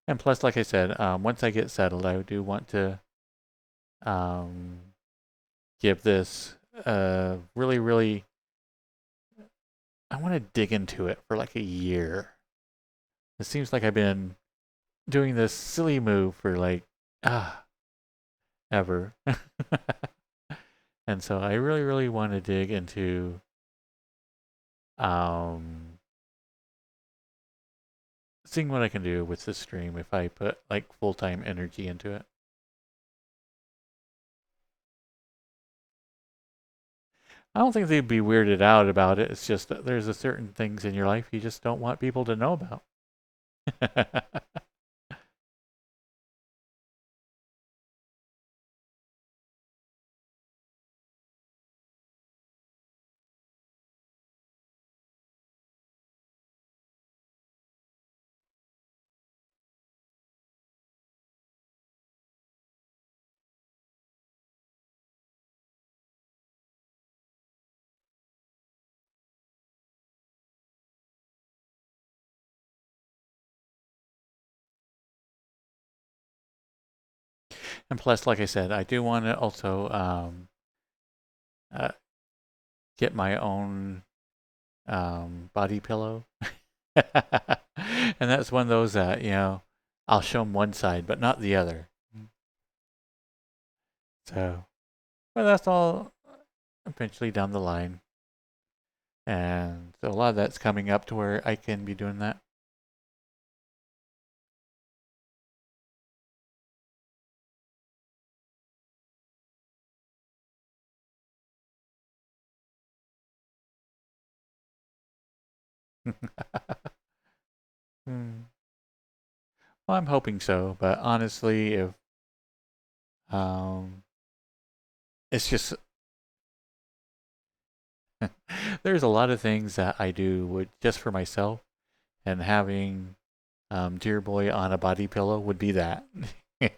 And plus, like I said, once I get settled, I do want to um, give this really, really. I want to dig into it for like a year. It seems like I've been doing this silly move for like ever. And so I really, really want to dig into um, seeing what I can do with this stream if I put like full time energy into it. I don't think they'd be weirded out about it. It's just that there's a certain things in your life you just don't want people to know about. And plus, like I said, I do want to also uh, get my own body pillow. And that's one of those that, I'll show them one side, but not the other. So, but that's all eventually down the line. And so a lot of that's coming up to where I can be doing that. Hmm. Well, I'm hoping so, but honestly, if um, it's just there's a lot of things that I do with just for myself, and having Dear Boy on a body pillow would be that. Yeah.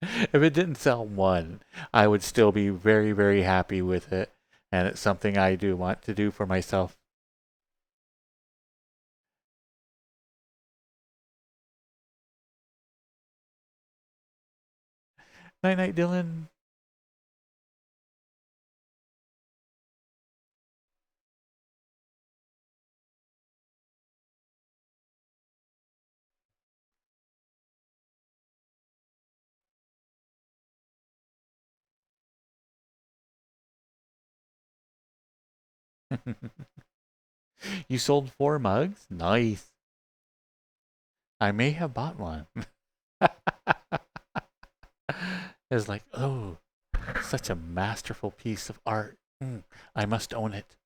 If it didn't sell one, I would still be very, very happy with it, and it's something I do want to do for myself. Night, night, Dylan. You sold 4 mugs? Nice. I may have bought one. It's like, oh, such a masterful piece of art. I must own it.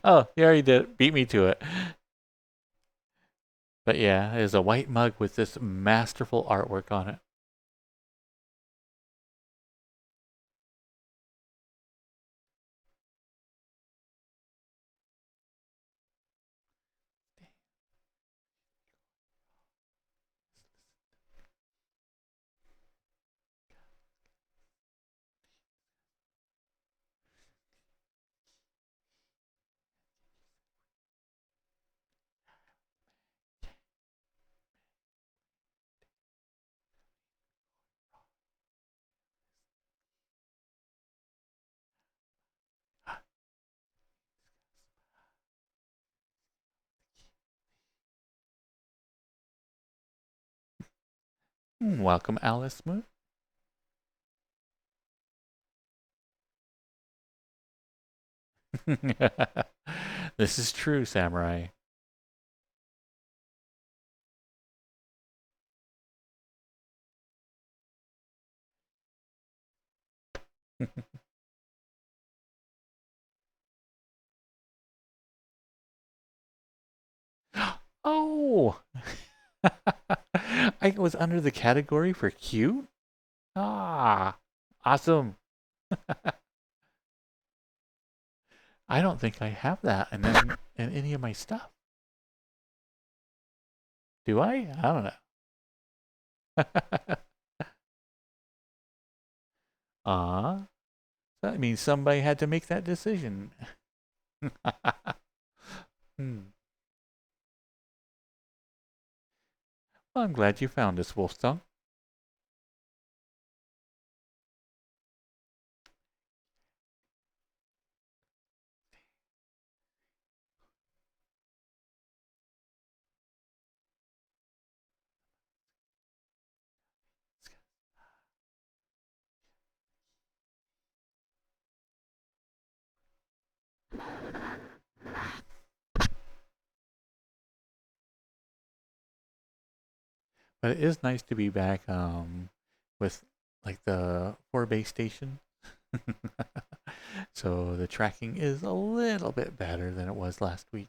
Oh, you already did. Beat me to it. But yeah, it is a white mug with this masterful artwork on it. Welcome, Alice Moon. This is true, Samurai. Oh! I was under the category for cute? Ah, awesome. I don't think I have that in any of my stuff. Do I? I don't know. Ah, that means somebody had to make that decision. Hmm. Well, I'm glad you found this, Wolfsong. But it is nice to be back with like the 4 base station. So the tracking is a little bit better than it was last week.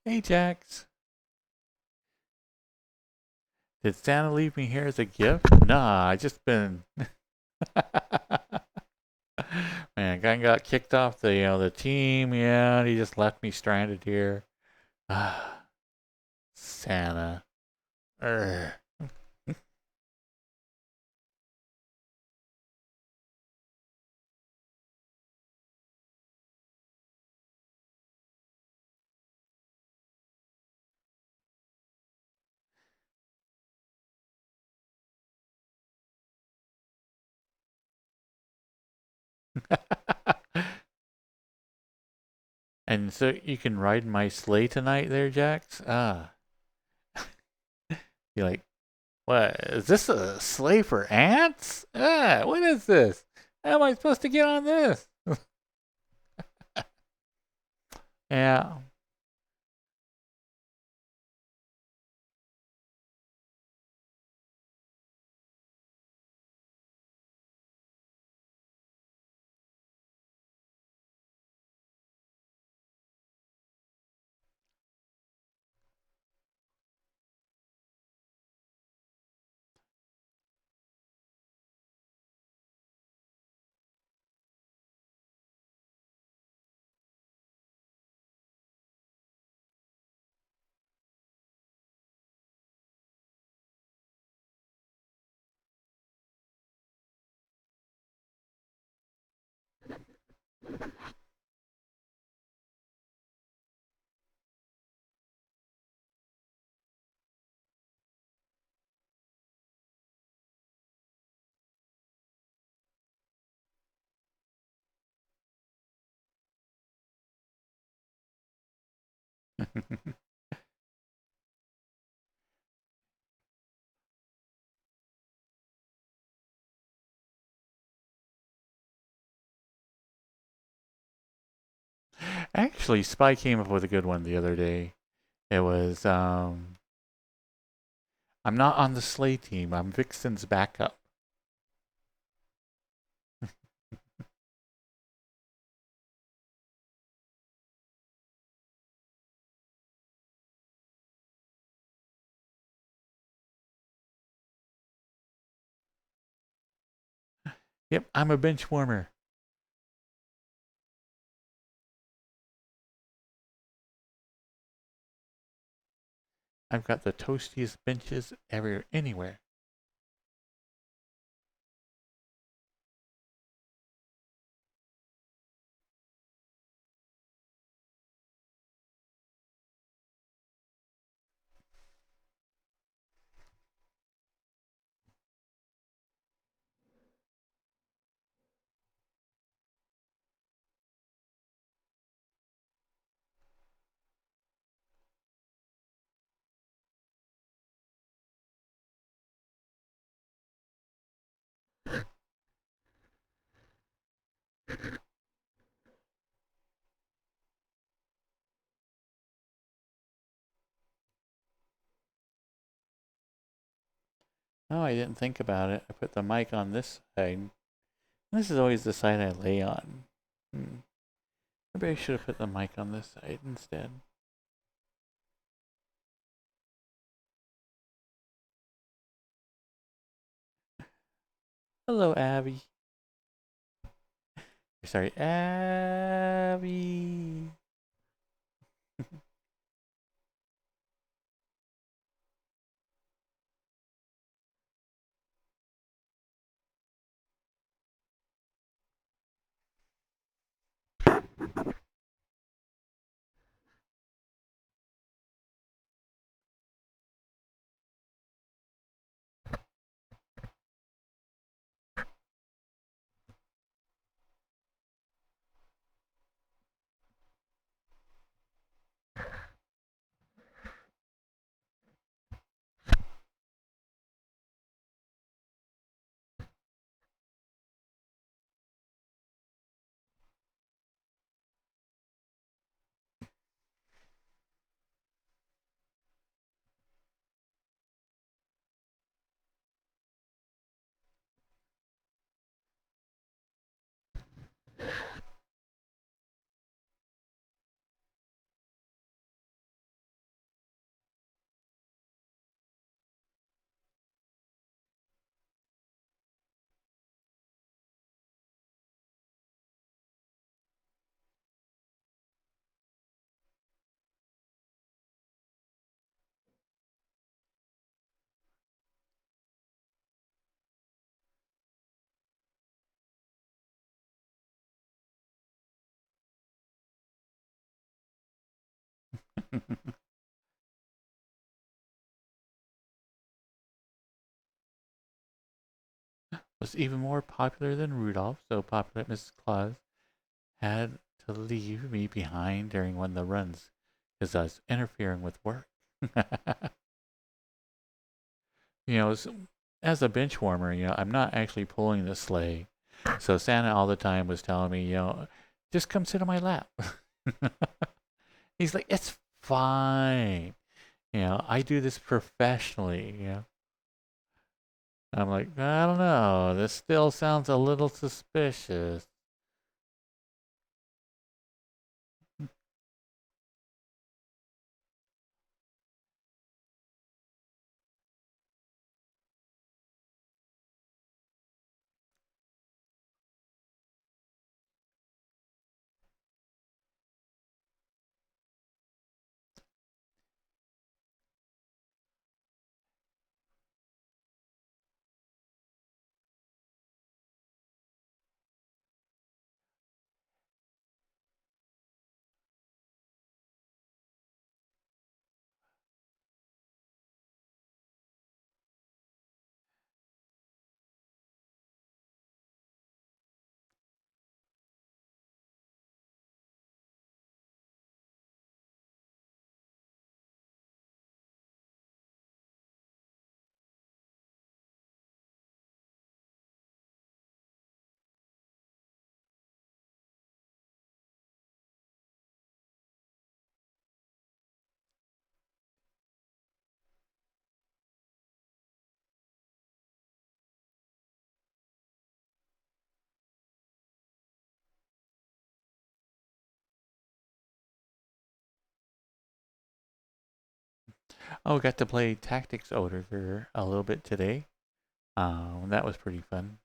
Hey, Jax. Did Santa leave me here as a gift? Nah, I just been. Man, guy got kicked off the team. Yeah, he just left me stranded here. Ah, Santa. Urgh. And so you can ride my sleigh tonight, there, Jax. Ah, you're like, what? Is this a sleigh for ants? Ah, what is this? How am I supposed to get on this? Yeah. Actually, Spy came up with a good one the other day. It was, I'm not on the sleigh team. I'm Vixen's backup. Yep, I'm a bench warmer. I've got the toastiest benches ever anywhere. Oh, I didn't think about it. I put the mic on this side. This is always the side I lay on. Maybe I should have put the mic on this side instead. Hello, Abby. Sorry, Abby. Was even more popular than Rudolph, so popular that Mrs. Claus had to leave me behind during one of the runs because I was interfering with work. you know, as a bench warmer, I'm not actually pulling the sleigh. So Santa all the time was telling me, just come sit on my lap. He's like, it's fine. I do this professionally. I'm like, I don't know. This still sounds a little suspicious. Oh, got to play Tactics Ogre a little bit today. That was pretty fun.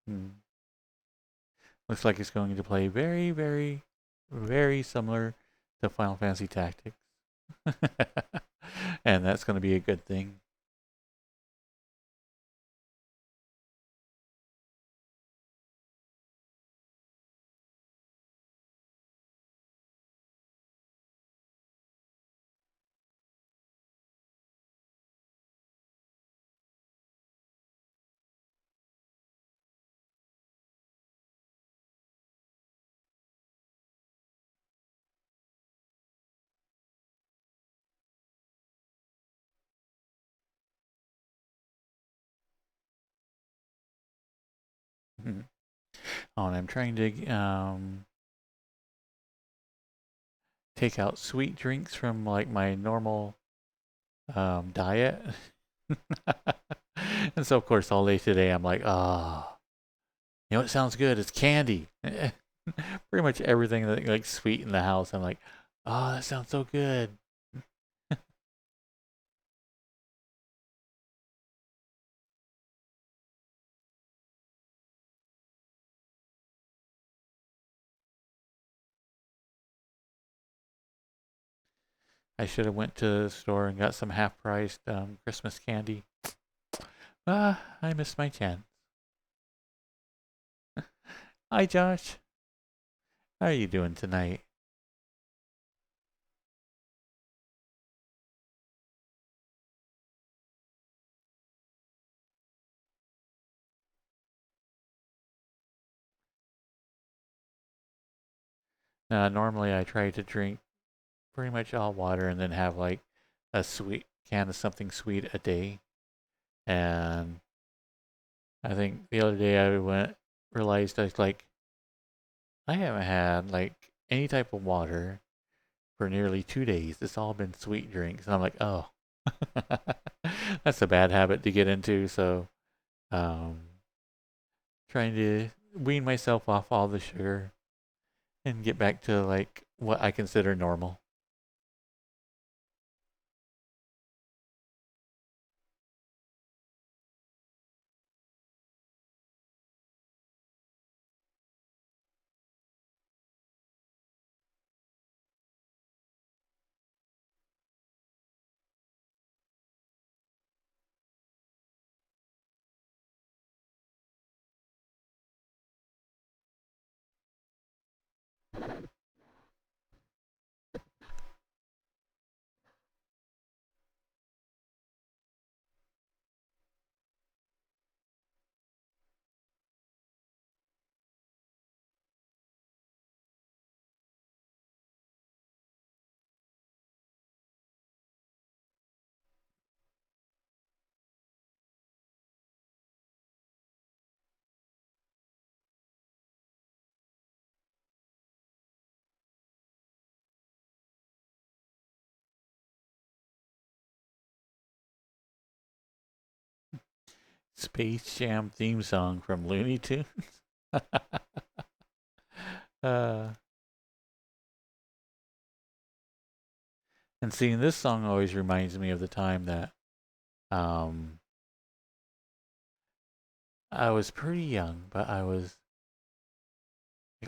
Hmm. Looks like it's going to play very, very, very similar to Final Fantasy Tactics. And that's going to be a good thing. Oh, and I'm trying to take out sweet drinks from like my normal diet. And so, of course, all day today, I'm like, ah, you know what sounds good? It's candy. Pretty much everything that like sweet in the house, I'm like, oh, that sounds so good. I should have went to the store and got some half-priced Christmas candy. Ah, I missed my chance. Hi, Josh. How are you doing tonight? Normally I try to drink pretty much all water and then have like a sweet can of something sweet a day. And I think the other day I realized I was like, I haven't had like any type of water for nearly 2 days. It's all been sweet drinks. And I'm like, oh, that's a bad habit to get into. So, um, trying to wean myself off all the sugar and get back to like what I consider normal. Space Jam theme song from Looney Tunes. uh, and seeing this song always reminds me of the time that um, I was pretty young, but I was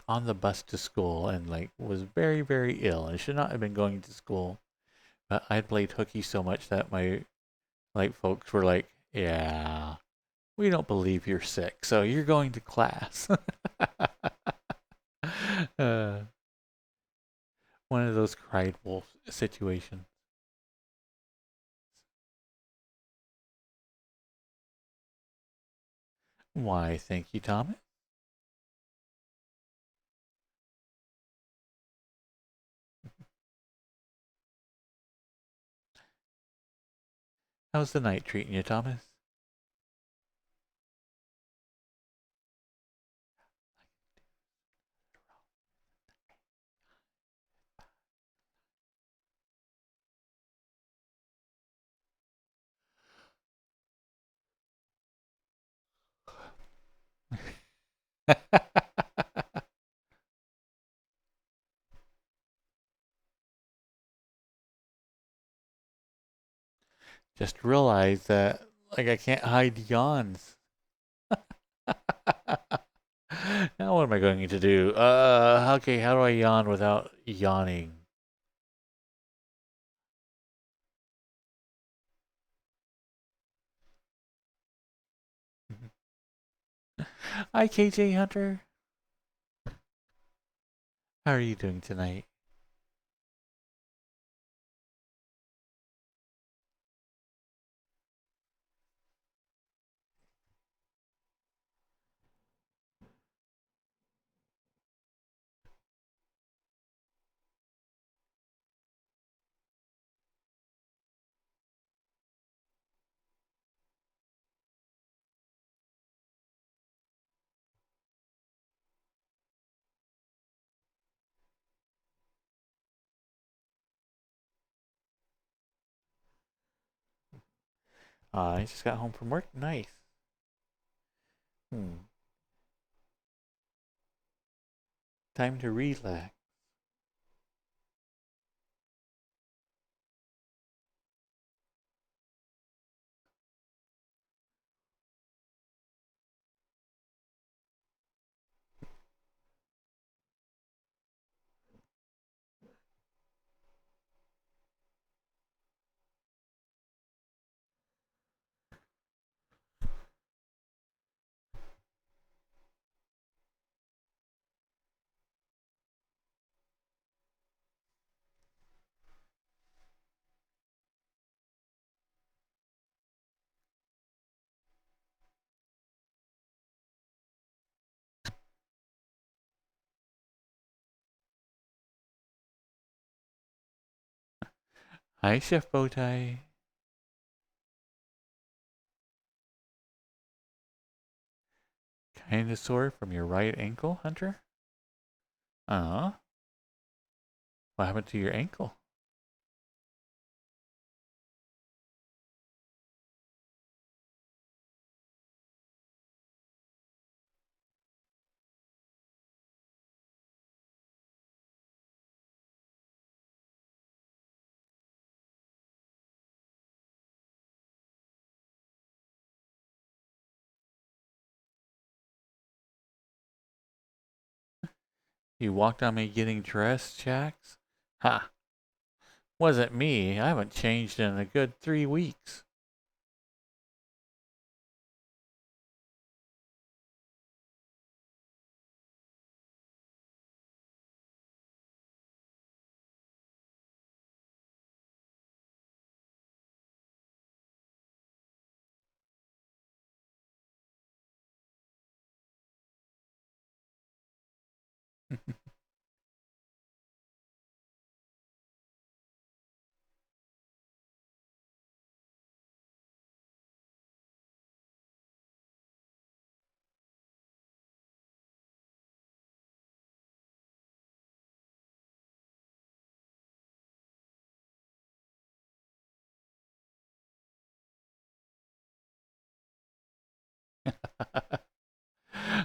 on the bus to school and like was very, very ill and should not have been going to school. But I played hooky so much that my like folks were like, "Yeah, we don't believe you're sick, so you're going to class." uh, one of those cried wolf situations. Why, thank you, Thomas. How's the night treating you, Thomas? Just realized that like I can't hide yawns. what am I going to do? Okay, how do I yawn without yawning? Hi, KJ Hunter. How are you doing tonight? I just got home from work. Nice. Hmm. Time to relax. Hi, Chef Bowtie. Kinda sore from your right ankle, Hunter? Uh, what happened to your ankle? You walked on me getting dressed, Jax? Ha! Wasn't me. I haven't changed in a good 3 weeks.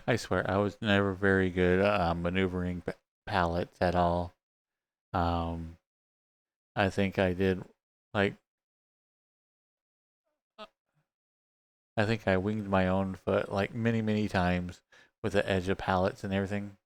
I swear, I was never very good at maneuvering pallets at all. Um, I think I did, like, I think I winged my own foot like many, many times with the edge of pallets and everything.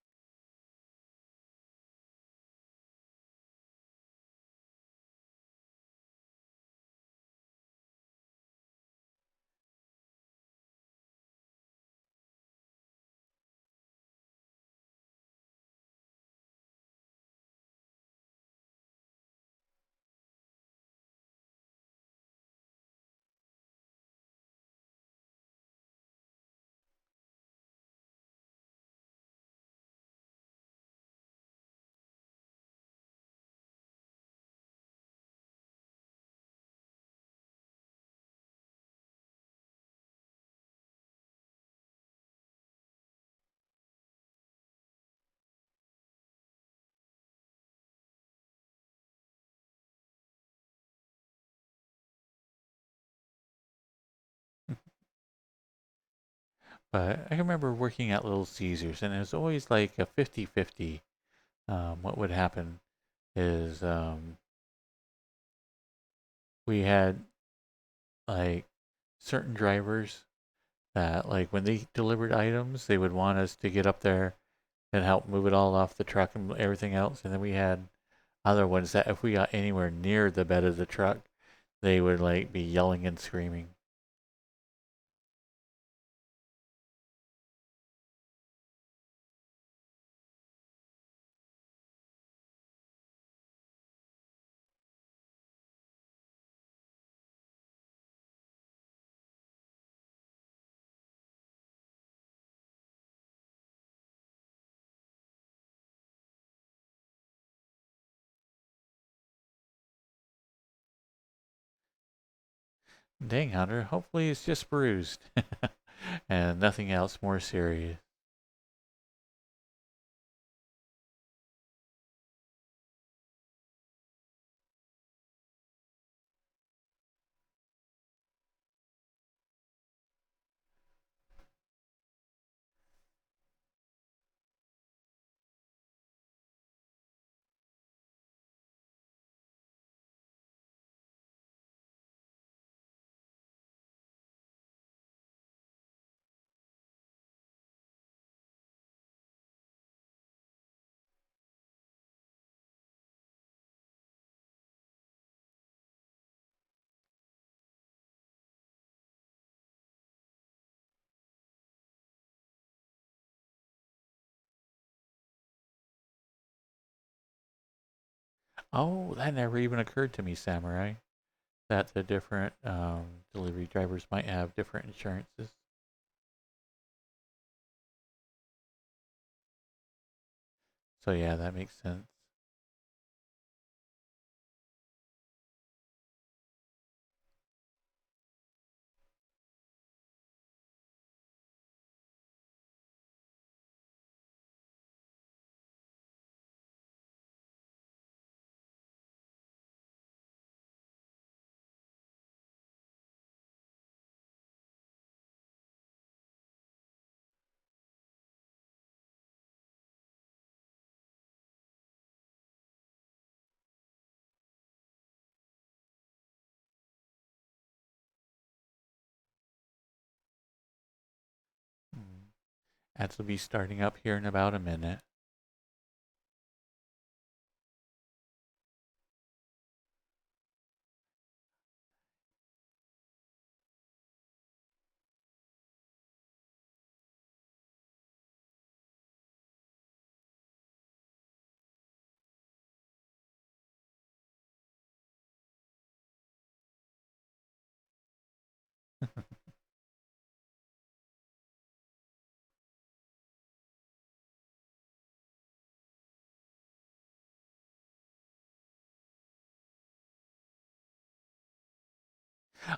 But I remember working at Little Caesars, and it was always like a 50-50. What would happen is we had like certain drivers that, like, when they delivered items, they would want us to get up there and help move it all off the truck and everything else. And then we had other ones that if we got anywhere near the bed of the truck, they would like be yelling and screaming. Dang, Hunter, hopefully it's just bruised and nothing else more serious. Oh, that never even occurred to me, Samurai, that the different delivery drivers might have different insurances. So yeah, that makes sense. Mm. Ads will be starting up here in about a minute.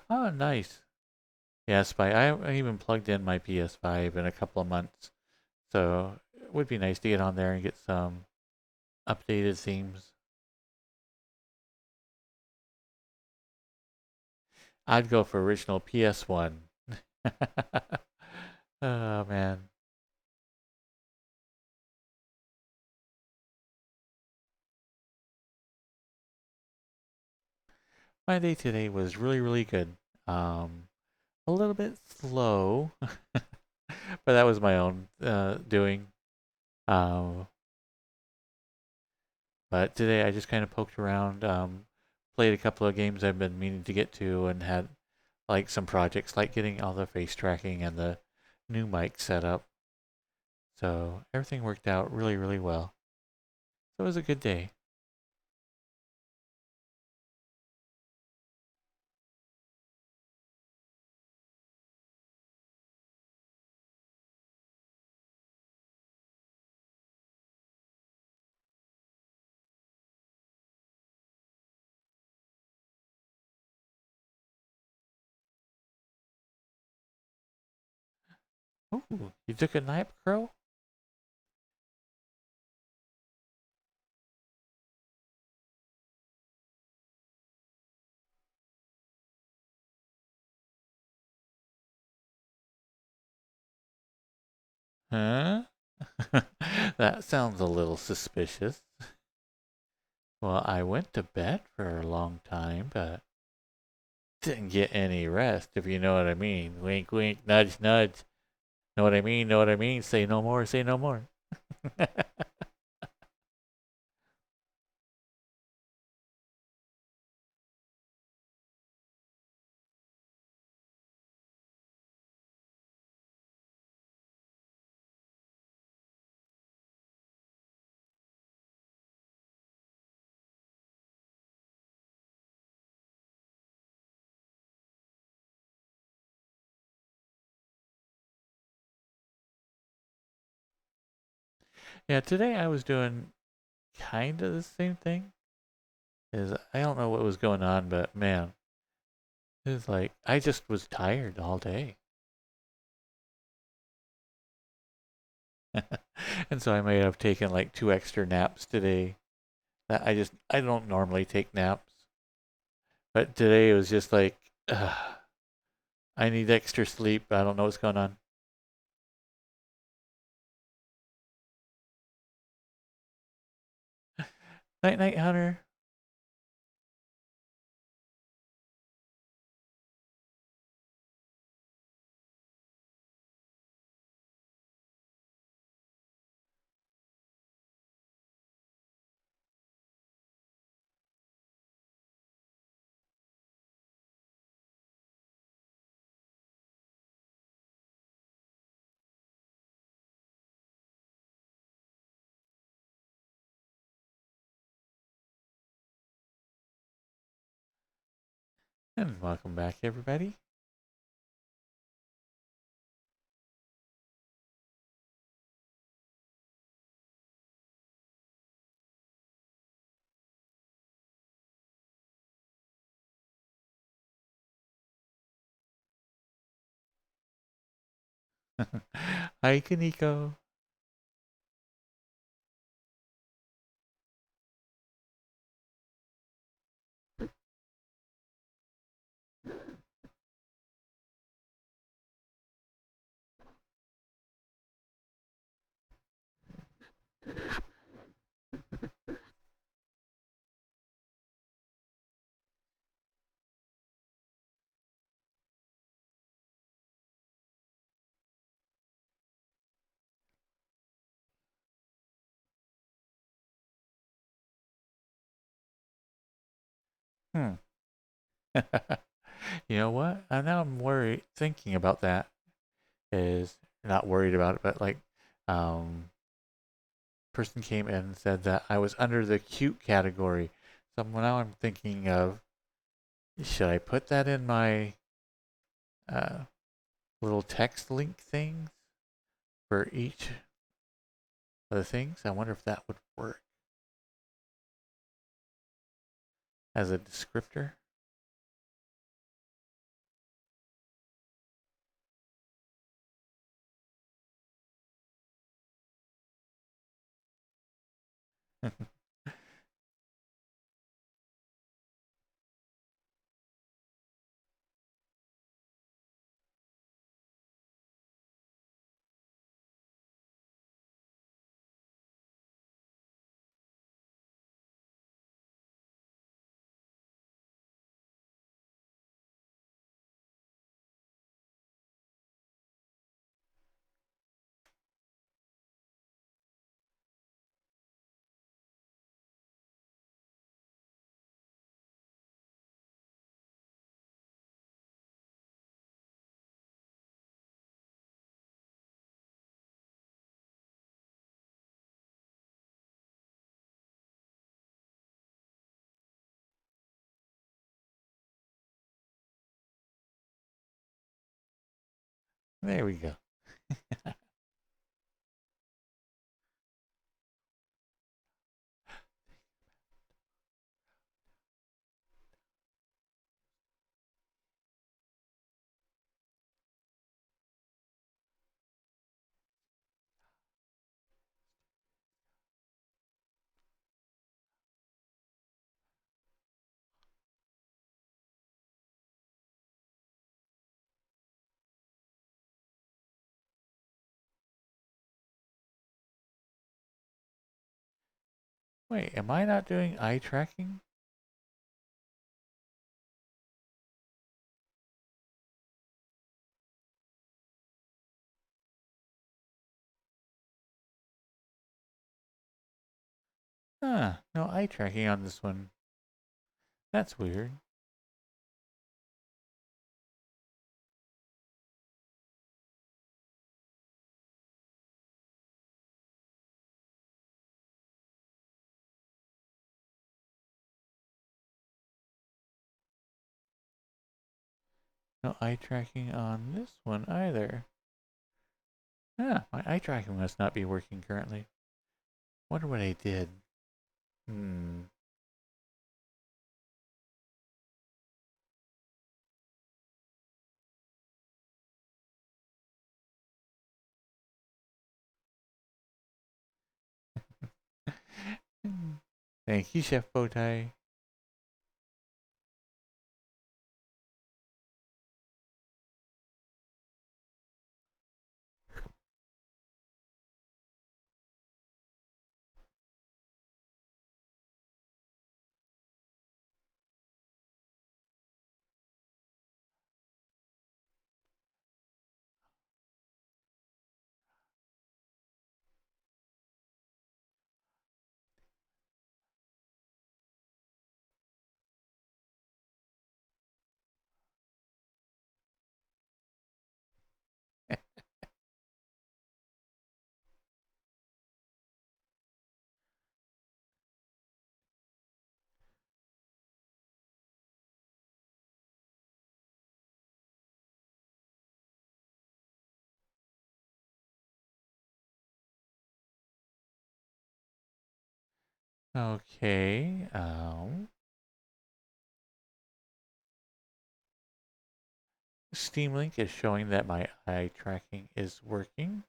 Oh, nice. Yeah, Spy. I haven't even plugged in my PS5 in a couple of months, so it would be nice to get on there and get some updated themes. I'd go for original PS1. Oh man, my day today was really really good. A little bit slow, but that was my own doing. Um, but today I just kind of poked around, played a couple of games I've been meaning to get to, and had like some projects like getting all the face tracking and the new mic set up. So everything worked out really, really well. So it was a good day. Ooh, you took a nap, Crow? Huh? That sounds a little suspicious. Well, I went to bed for a long time, but didn't get any rest, if you know what I mean. Wink, wink, nudge, nudge. Know what I mean? Know what I mean? Say no more, say no more. Yeah, today I was doing kind of the same thing. Is I don't know what was going on, but man, it was like I just was tired all day. And so I may have taken like 2 extra naps today. That I don't normally take naps, but today it was just like I need extra sleep. I don't know what's going on. Night night, Hunter. And welcome back, everybody. Hi, Kaniko. Hmm. You know what? Now I'm worried, thinking about that. Is not worried about it, but like, um, person came in and said that I was under the cute category. So now I'm thinking of, should I put that in my uh, little text link things for each of the things? I wonder if that would work as a descriptor. There we go. Wait, am I not doing eye tracking? Huh, no eye tracking on this one. That's weird. No eye tracking on this one either. Ah, my eye tracking must not be working currently. Wonder what I did. Hmm. Thank you, Chef Bowtie. Okay. Steam Link is showing that my eye tracking is working.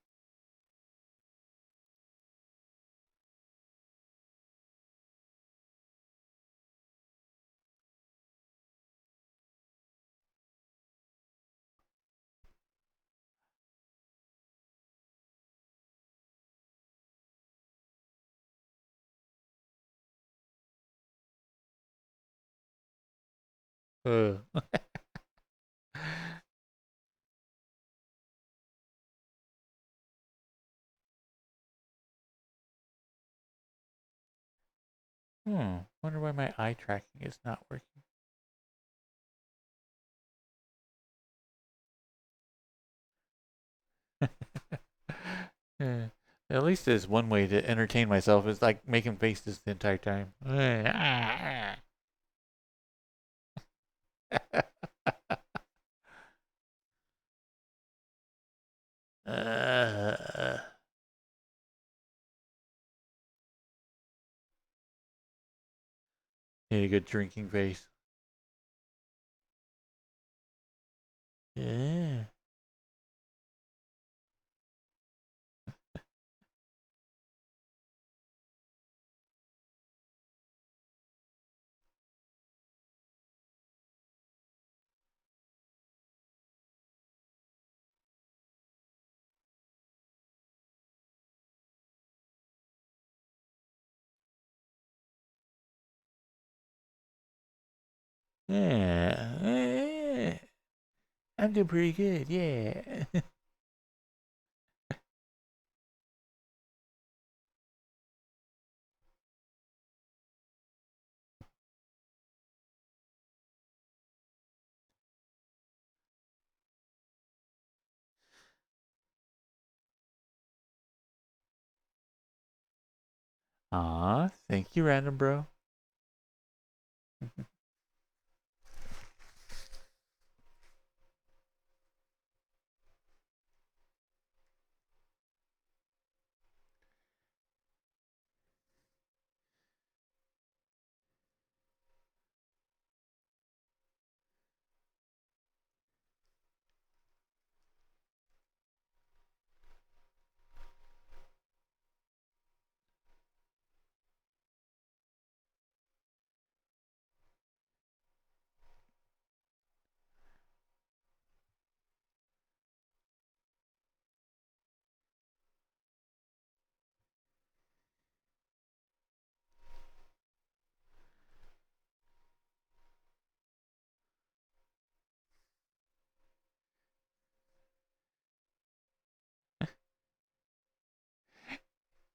Uh. Wonder why my eye tracking is not working. Yeah. At least there's one way to entertain myself is like making faces the entire time. uh, Need a good drinking face. Yeah. Yeah. I'm doing pretty good. Yeah. Aw, thank you, random bro.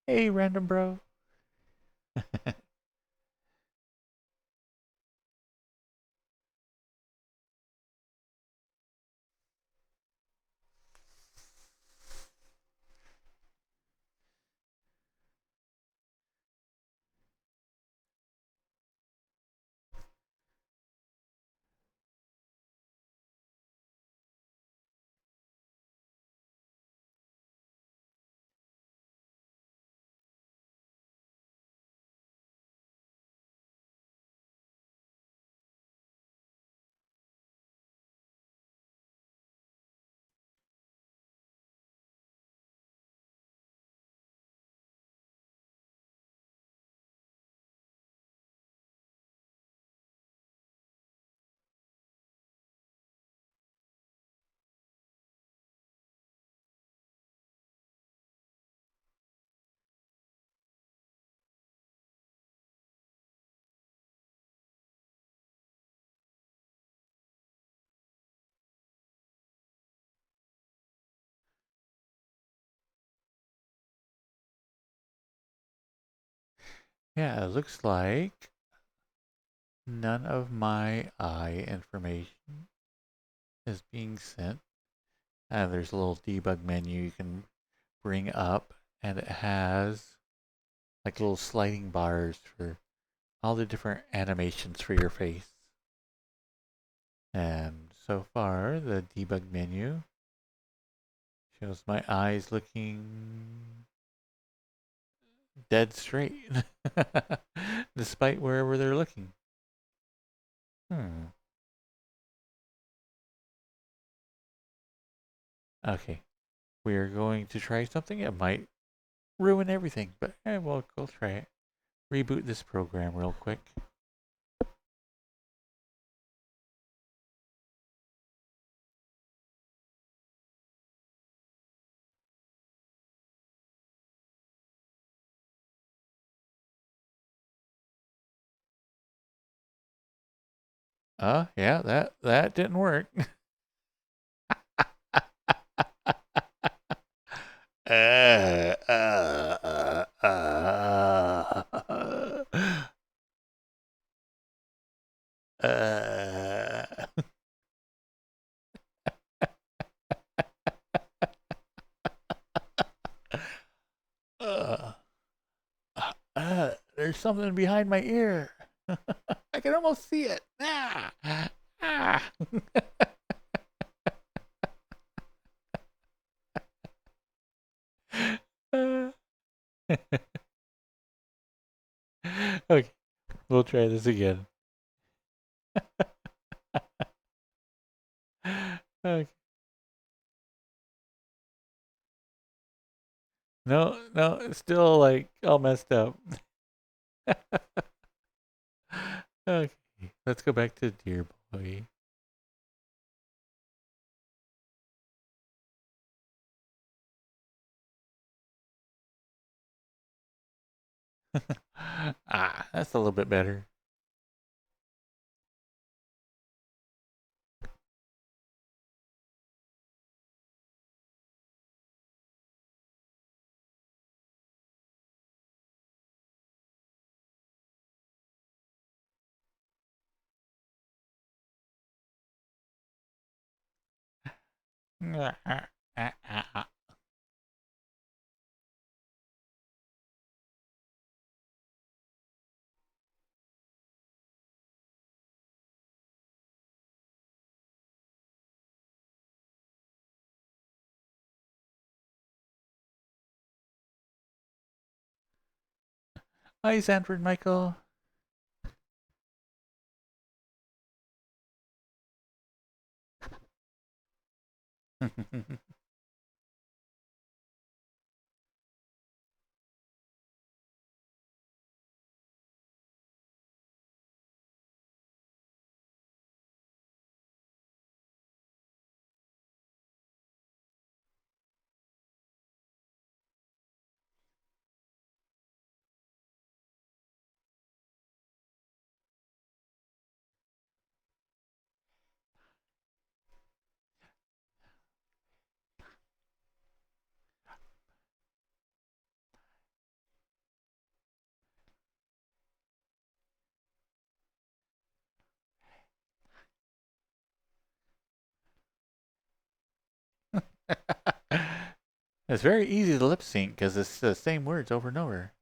Hey, random bro. Yeah, it looks like none of my eye information is being sent. There's a little debug menu you can bring up, and it has like little sliding bars for all the different animations for your face. And so far, the debug menu shows my eyes looking dead straight, despite wherever they're looking. Hmm. Okay, we are going to try something. It might ruin everything, but we'll try it. Reboot this program real quick. Yeah, that didn't work. uh, uh, uh, uh, uh, uh, there's something behind my ear. I can almost see it. Ah, ah. Okay, we'll try this again. Okay. No, no, it's still like all messed up. Okay, let's go back to Dear Boy. That's a little bit better. Hi, Sanford Michael. It's very easy to lip sync because it's the same words over and over.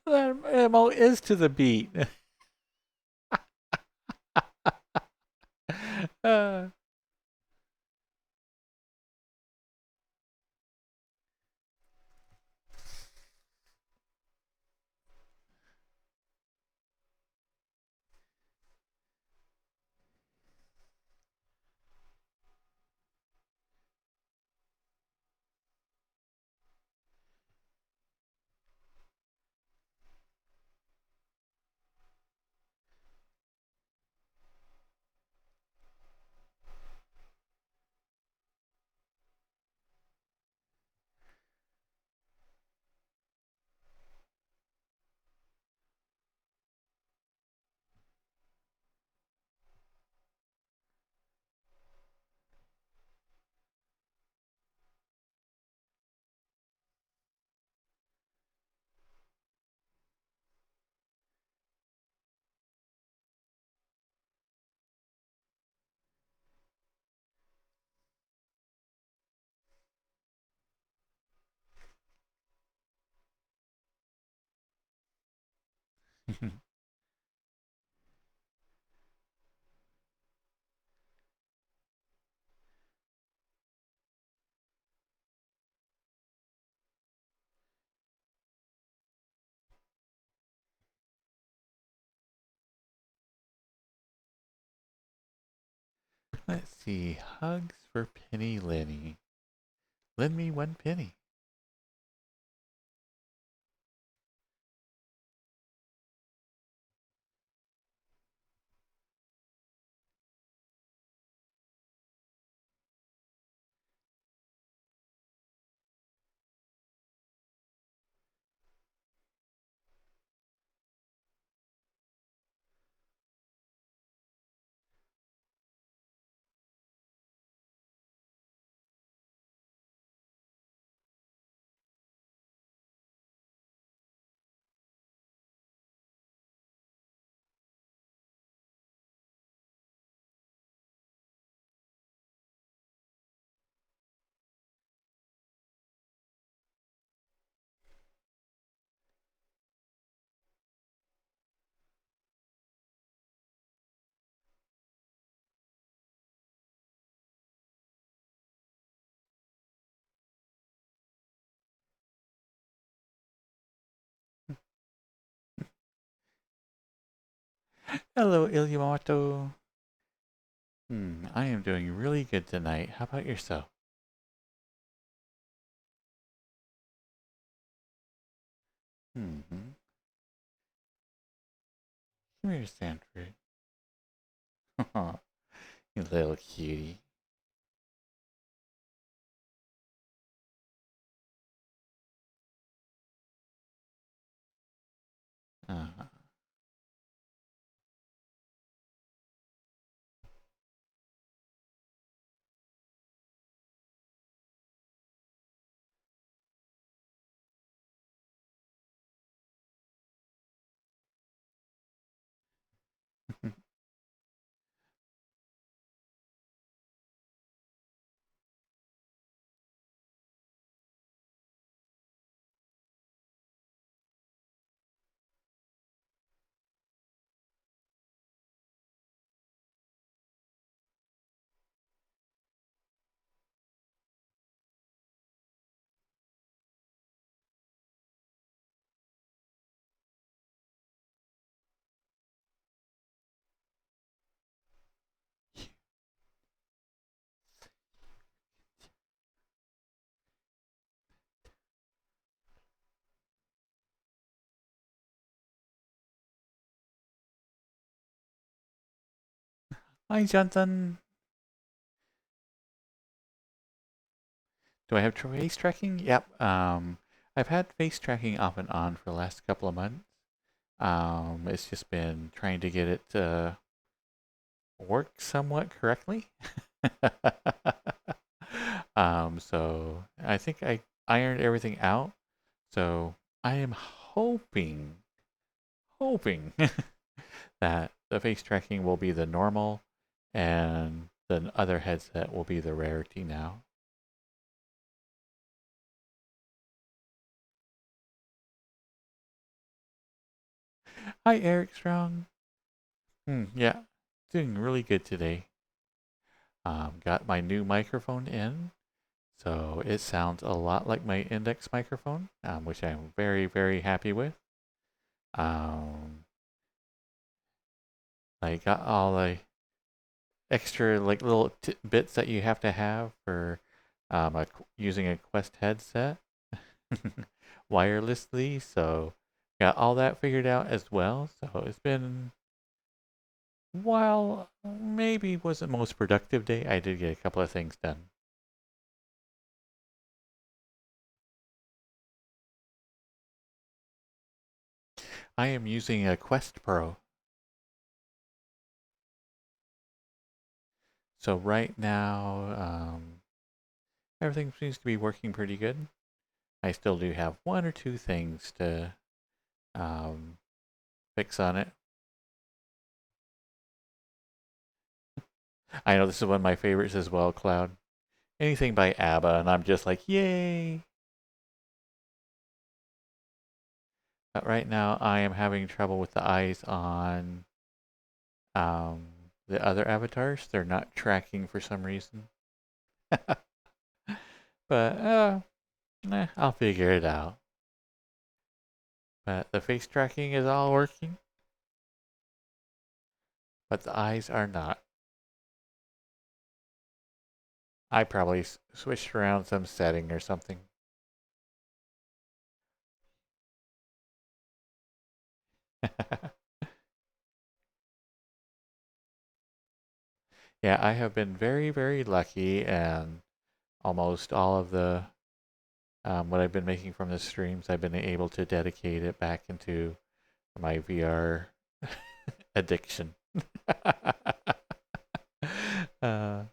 That MO is to the beat. uh, Let's see. Hugs for Penny Lenny. Lend me 1 penny. Hello, Ilyamoto. I am doing really good tonight. How about yourself? Mm-hmm. Come here, Sanford. You little cutie. Uh, Hi, Johnson. Do I have face tracking? Yep. I've had face tracking off and on for the last couple of months. It's just been trying to get it to work somewhat correctly. So I think I ironed everything out. So I am hoping that the face tracking will be the normal and the other headset will be the rarity now. Hi, Eric Strong. Yeah, doing really good today. Got my new microphone in, so it sounds a lot like my index microphone, which I'm very, very happy with. Um, I got all the extra like little bits that you have to have for using a Quest headset wirelessly. So got all that figured out as well. So it's been, while maybe wasn't most productive day, I did get a couple of things done. I am using a Quest Pro. So right now, everything seems to be working pretty good. I still do have one or two things to um, fix on it. I know this is one of my favorites as well, Cloud. Anything by ABBA, and I'm just like, yay! But right now, I am having trouble with the eyes on um, the other avatars. They're not tracking for some reason. But, I'll figure it out. But the face tracking is all working, but the eyes are not. I probably switched around some setting or something. Yeah, I have been very, very lucky, and almost all of the what I've been making from the streams, I've been able to dedicate it back into my VR addiction. uh,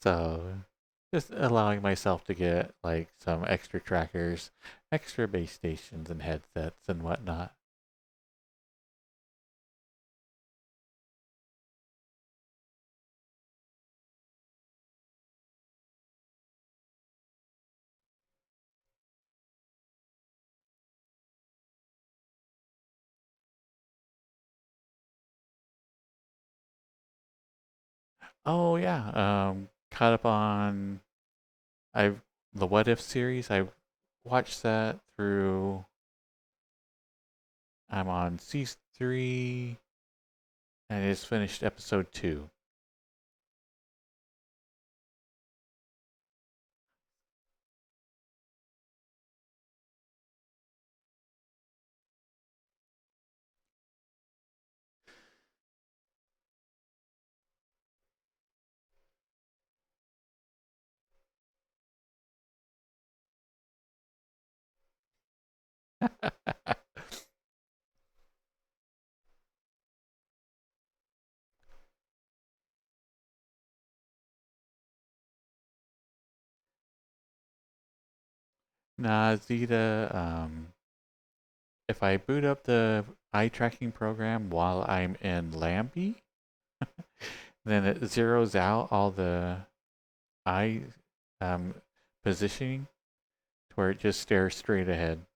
so just allowing myself to get like some extra trackers, extra base stations and headsets and whatnot. Oh yeah, caught up on I've the What If series. I watched that through. I'm on season 3 and I just finished episode 2. Nah, Zeta. If I boot up the eye tracking program while I'm in Lambie, then it zeroes out all the eye um, positioning to where it just stares straight ahead.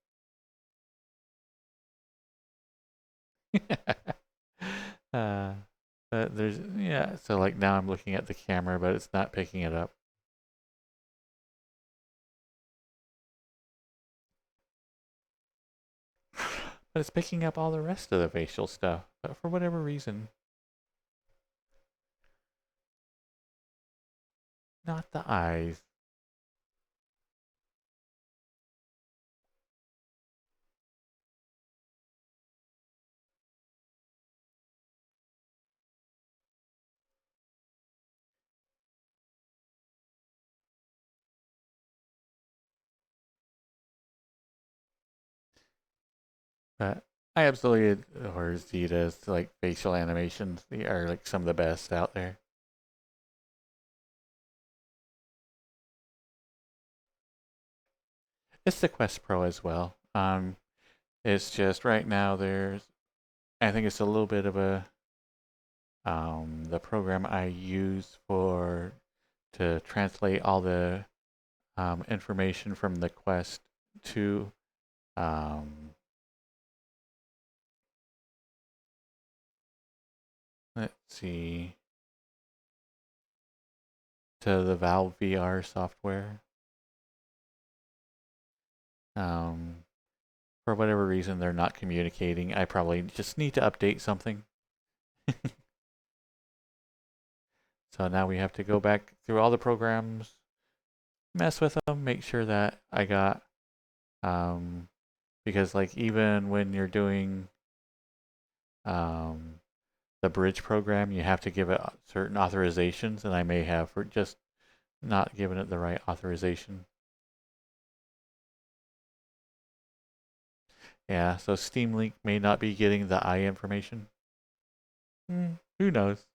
uh, but there's yeah, so like now I'm looking at the camera, but it's not picking it up. But it's picking up all the rest of the facial stuff. But for whatever reason, not the eyes. But I absolutely adore Zeta's like facial animations. They are like some of the best out there. It's the Quest Pro as well. It's just right now there's I think it's a little bit of a the program I use for to translate all the information from the Quest to um, let's see to the Valve VR software. Um, for whatever reason, they're not communicating. I probably just need to update something. So now we have to go back through all the programs, mess with them, make sure that I got um, because like even when you're doing um, the bridge program, you have to give it certain authorizations, and I may have for just not given it the right authorization. Yeah, so Steam Link may not be getting the I information. Who knows?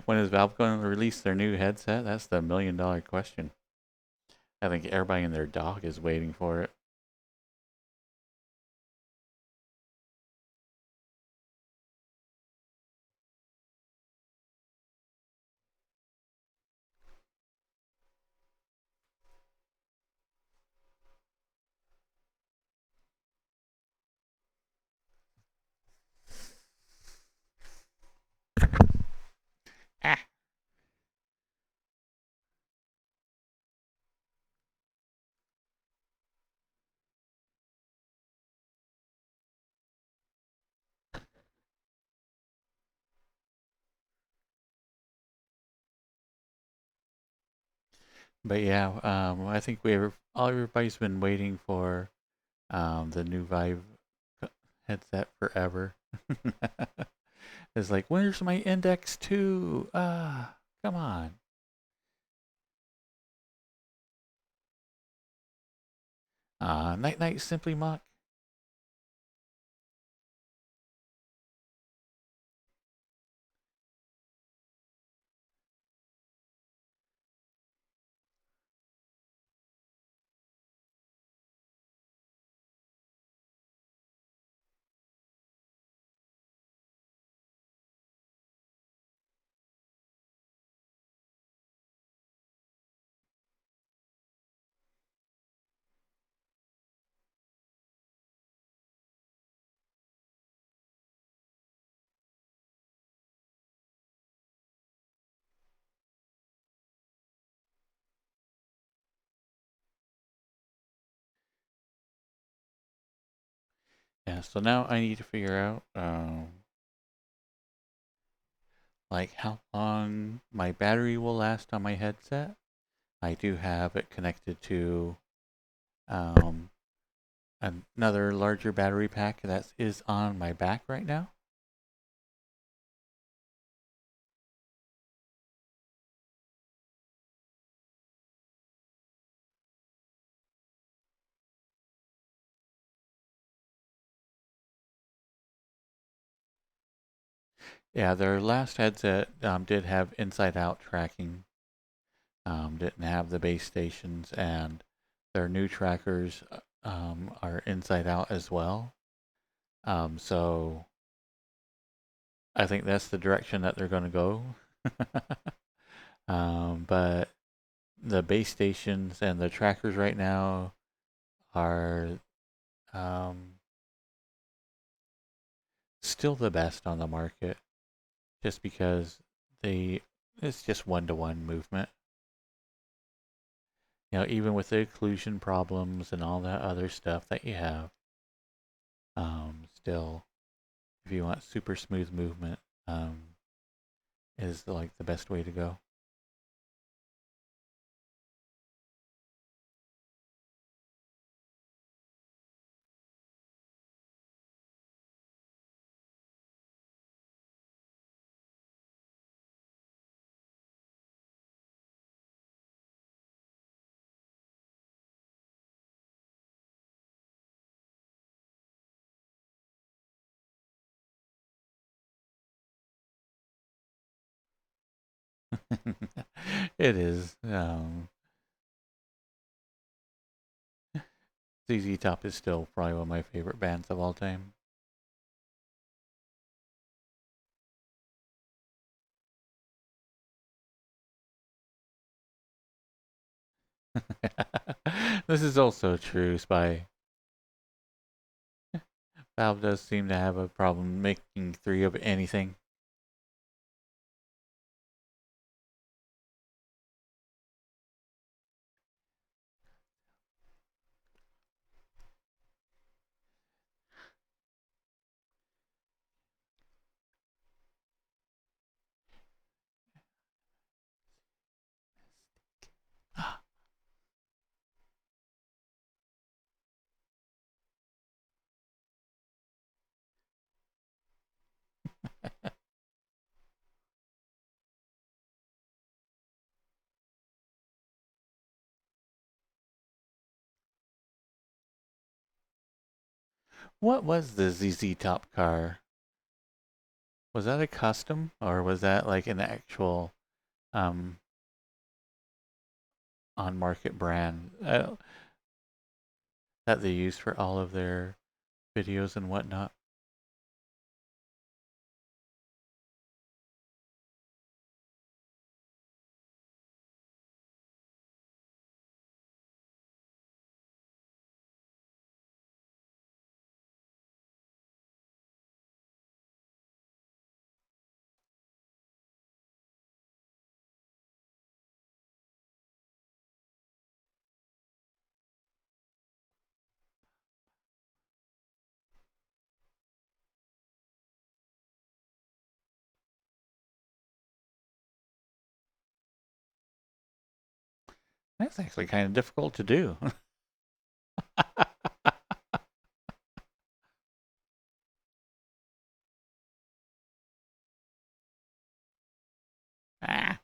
When is Valve going to release their new headset? That's the $1 million question. I think everybody and their dog is waiting for it. Ah. But yeah, I think everybody's been waiting for the new Vive headset forever. It's like, where's my Index 2? Ah, come on. Night Night Simply Muck. Yeah, so now I need to figure out like how long my battery will last on my headset. I do have it connected to um, another larger battery pack that is on my back right now. Yeah, their last headset did have inside-out tracking, didn't have the base stations, and their new trackers are inside-out as well. So I think that's the direction that they're going to go. But the base stations and the trackers right now are um, still the best on the market, just because they it's just one-to-one movement. Even with the occlusion problems and all that other stuff that you have, still, if you want super smooth movement, is like the best way to go. It is. ZZ Top is still probably one of my favorite bands of all time. This is also true. Spy Valve does seem to have a problem making three of anything. What was the ZZ Top car? Was that a custom or was that like an actual um, on market brand that they use for all of their videos and whatnot? That's actually kind of difficult to do. Ah,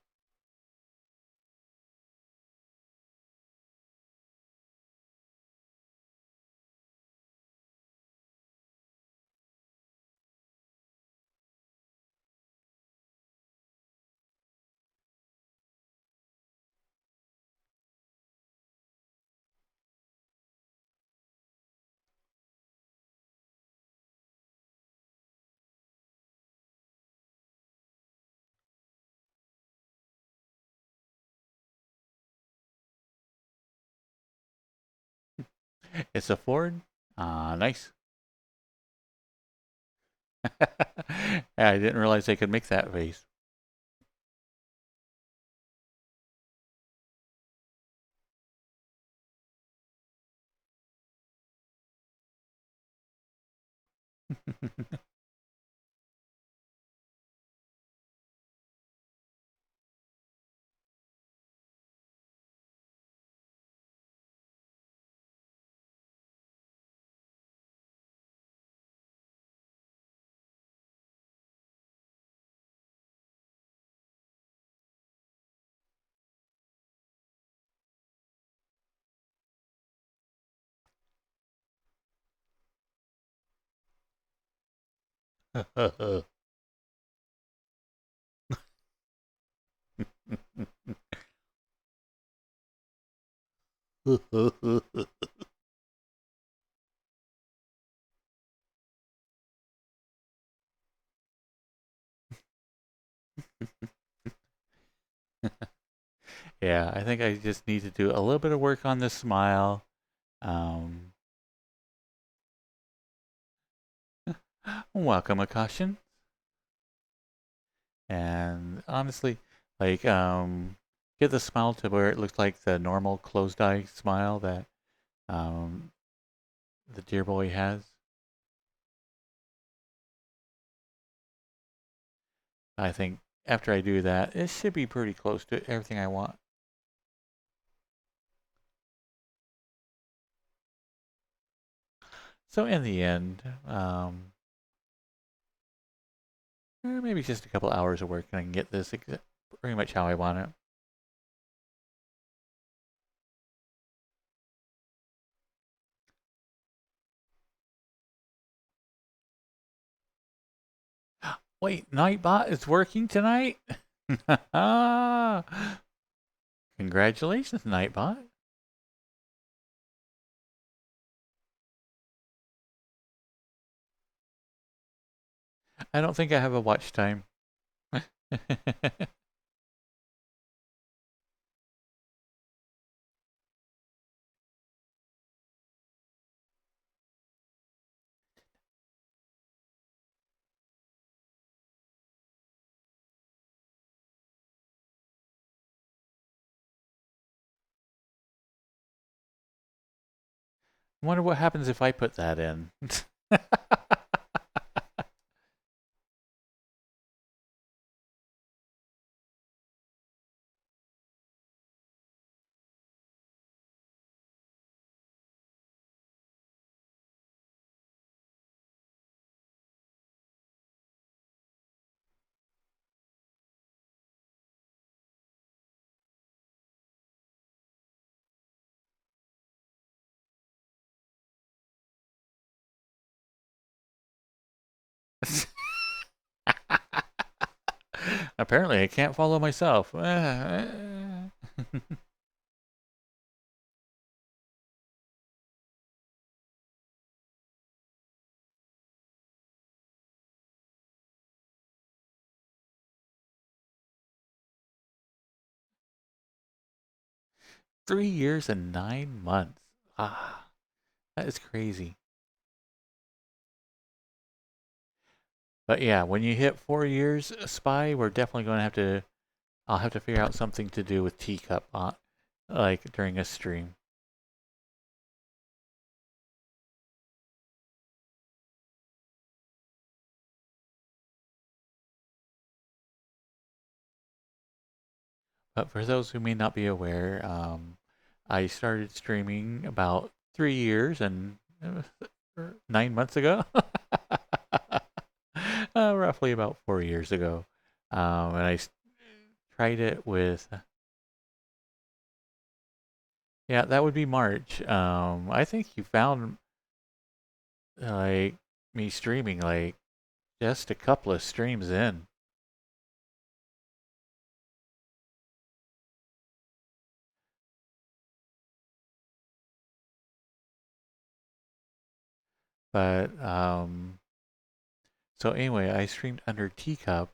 it's a Ford. Ah, nice. I didn't realize they could make that vase. Yeah, I think I just need to do a little bit of work on this smile. Um, welcome, Akashin. And honestly, like, get the smile to where it looks like the normal closed eye smile that um, the dear boy has. I think after I do that, it should be pretty close to everything I want. So in the end, maybe just a couple hours of work and I can get this pretty much how I want it. Wait, Nightbot is working tonight? Congratulations, Nightbot. I don't think I have a watch time. Wonder what happens if I put that in. Apparently, I can't follow myself. 3 years and 9 months. Ah, that is crazy. But yeah, when you hit 4 years, Spy, we're definitely going to have to. I'll have to figure out something to do with Teacup, like during a stream. But for those who may not be aware, I started streaming about 3 years and 9 months ago. Roughly about 4 years ago. And I tried it with, yeah, that would be March. I think you found like me streaming like just a couple of streams in. But so anyway, I streamed under Teacup,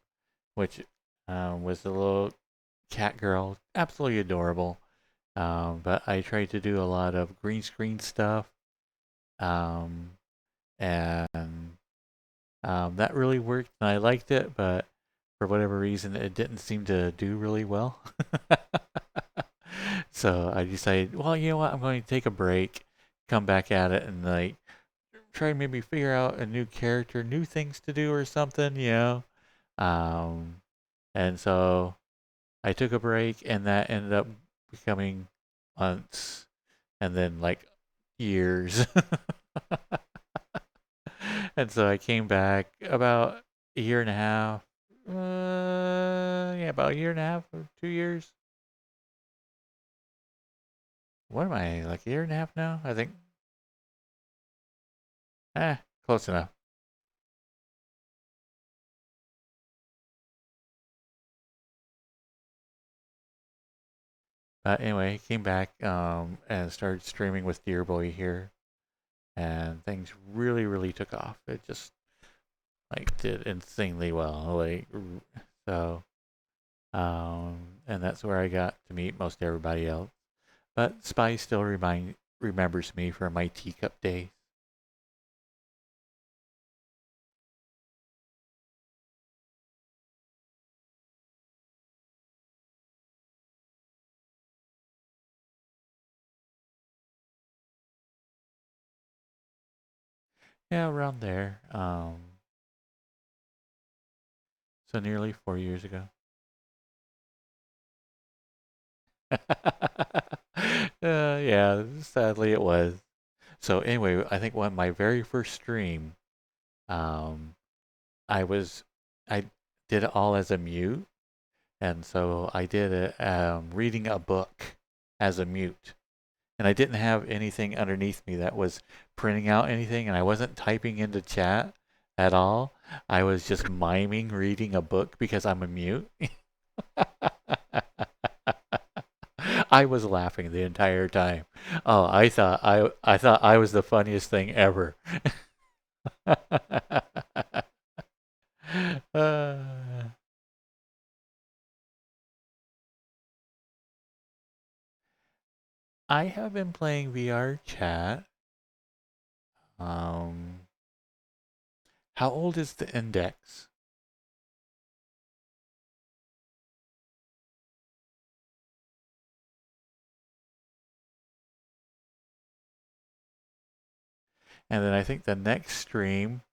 which was the little cat girl, absolutely adorable. But I tried to do a lot of green screen stuff, um, and that really worked, and I liked it. But for whatever reason, it didn't seem to do really well. So I decided, well, you know what? I'm going to take a break, come back at it, and like try and maybe figure out a new character, new things to do, or something. Um, and so I took a break, and that ended up becoming months, and then like years. And so I came back about a year and a half. Yeah, about a year and a half or 2 years. What am I, like a year and a half now? I think. Close enough. But anyway, came back and started streaming with Dearboy here, and things really, really took off. It just like did insanely well. So, and that's where I got to meet most everybody else. But Spy still remembers me from my teacup days. Yeah, around there. So nearly 4 years ago. Yeah, sadly it was. So anyway, I think one my very first stream, um, I was I did it all as a mute, and so I did it reading a book as a mute, and I didn't have anything underneath me that was printing out anything, and I wasn't typing into chat at all. I was just miming reading a book because I'm a mute. I was laughing the entire time. Oh, I thought I was the funniest thing ever. uh, I have been playing VRChat. Um, how old is the index? And then I think the next stream,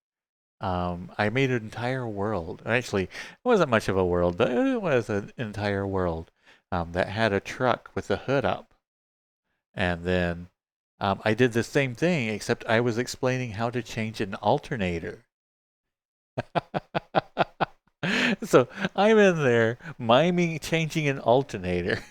I made an entire world. Actually, it wasn't much of a world, but it was an entire world that had a truck with the hood up. And then I did the same thing, except I was explaining how to change an alternator. So I'm in there miming changing an alternator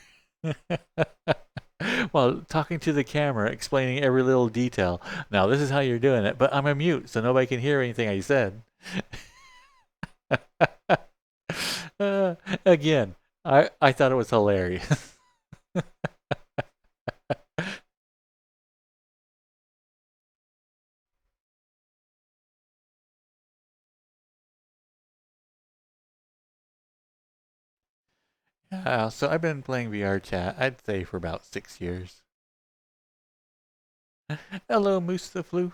while talking to the camera, explaining every little detail. Now, this is how you're doing it, but I'm a mute, so nobody can hear anything I said. Again, I thought it was hilarious. So I've been playing VRChat, I'd say for about 6 years. Hello, Moose the Flu.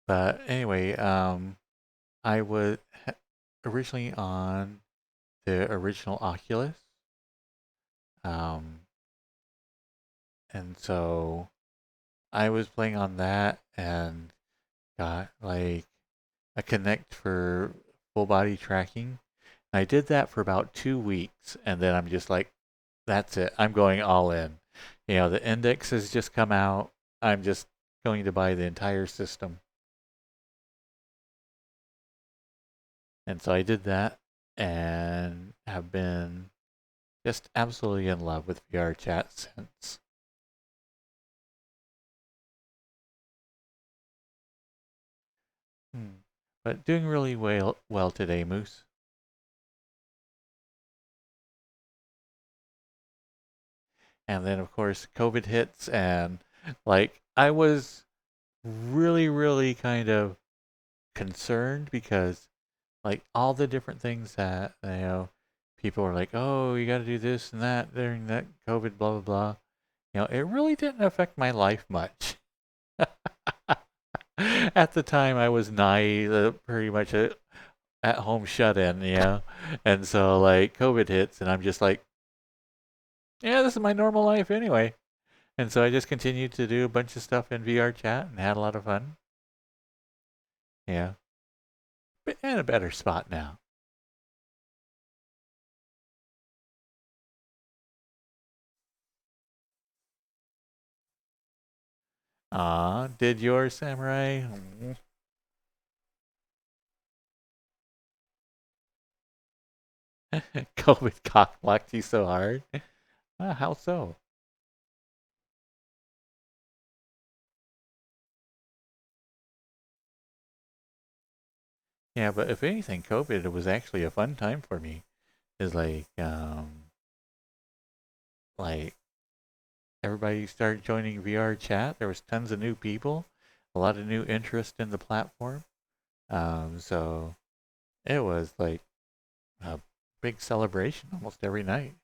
But anyway, I was originally on the original Oculus. Um, and so I was playing on that and got like a Connect for full body tracking. I did that for about 2 weeks, and then I'm just like, that's it. I'm going all in. The index has just come out. I'm just going to buy the entire system. And so I did that and have been just absolutely in love with VRChat since. Hmm. But doing really well today, Moose. And then of course COVID hits, and like I was really kind of concerned because like all the different things that people were like, oh, you got to do this and that during that COVID, blah blah blah. It really didn't affect my life much. At the time, I was naive, pretty much a at home shut in, and so like COVID hits, and I'm just like, yeah, this is my normal life anyway. And so I just continued to do a bunch of stuff in VRChat and had a lot of fun. Yeah, but in a better spot now. Did your samurai? COVID cock blocked you so hard? How so? Yeah, but if anything, COVID was actually a fun time for me. Is like everybody started joining VRChat. There was tons of new people, a lot of new interest in the platform. So it was like a big celebration almost every night.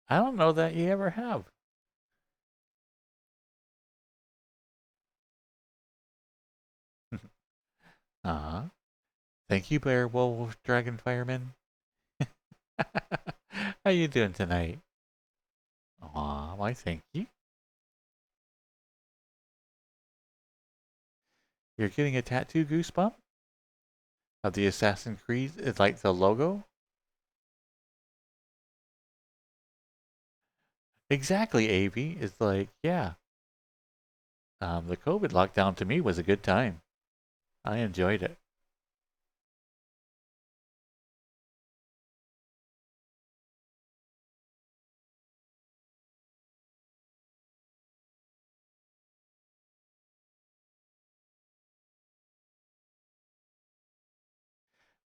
I don't know that you ever have. uh Thank you, Bear Wolf Dragon Fireman. How you doing tonight? Why thank you. You're getting a tattoo, Goosebump, of the Assassin's Creed. It's like the logo. Exactly, Avi. It's like, yeah. The COVID lockdown to me was a good time. I enjoyed it.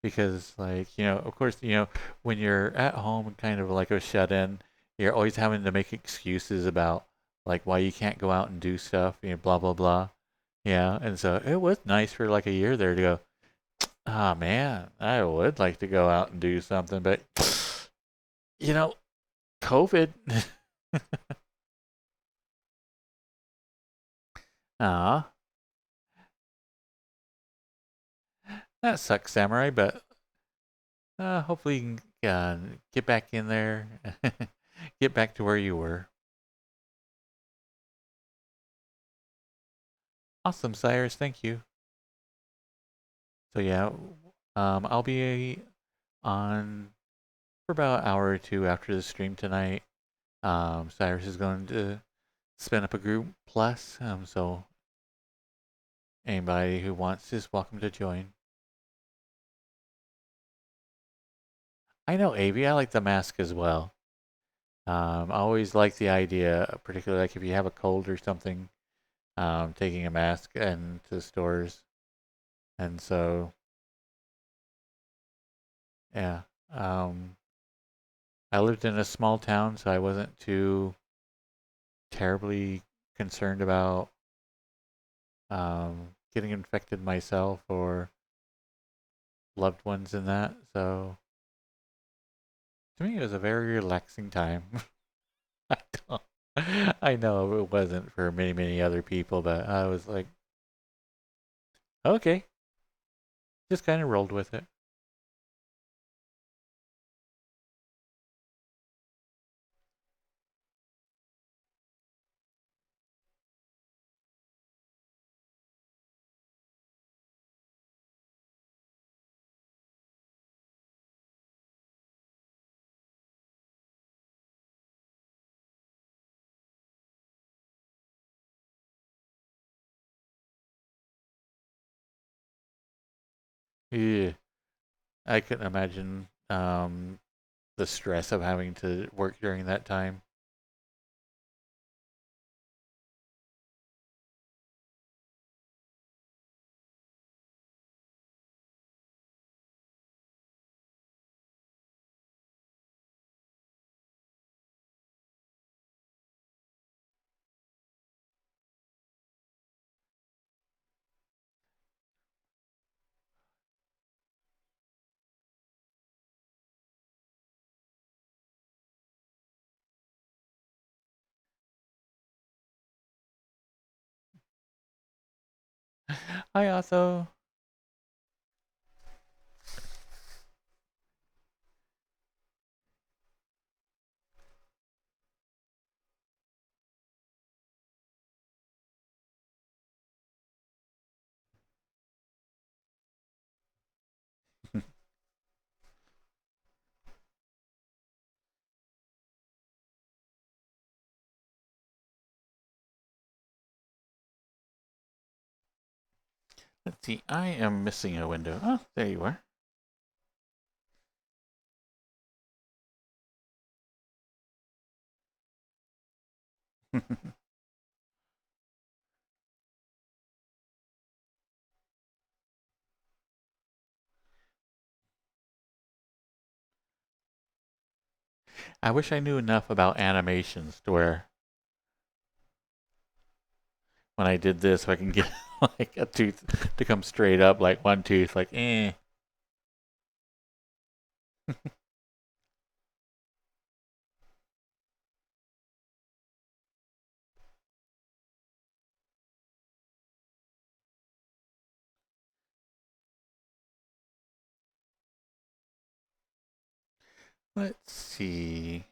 Because of course, when you're at home and kind of like a shut in, you're always having to make excuses about like why you can't go out and do stuff, blah blah blah. Yeah, and so it was nice for like a year there to go, ah man, I would like to go out and do something, but you know, COVID. Ah, that sucks, Samurai, but hopefully you can get back in there, get back to where you were. Awesome, Cyrus, thank you. So yeah, I'll be on for about an hour or two after the stream tonight. Cyrus is going to spin up a group plus, so anybody who wants is welcome to join. I know, Avi, I like the mask as well. I always like the idea, particularly like if you have a cold or something, taking a mask into stores. And so, yeah, um, I lived in a small town, so I wasn't too terribly concerned about getting infected myself or loved ones in that. So to me, it was a very relaxing time. I don't, I know it wasn't for many, many other people, but I was like, okay, just kind of rolled with it. Yeah, I couldn't imagine the stress of having to work during that time. I also, let's see, I am missing a window. Oh, there you are. I wish I knew enough about animations to where when I did this, I can get like a tooth to come straight up, like one tooth, like eh. Let's see.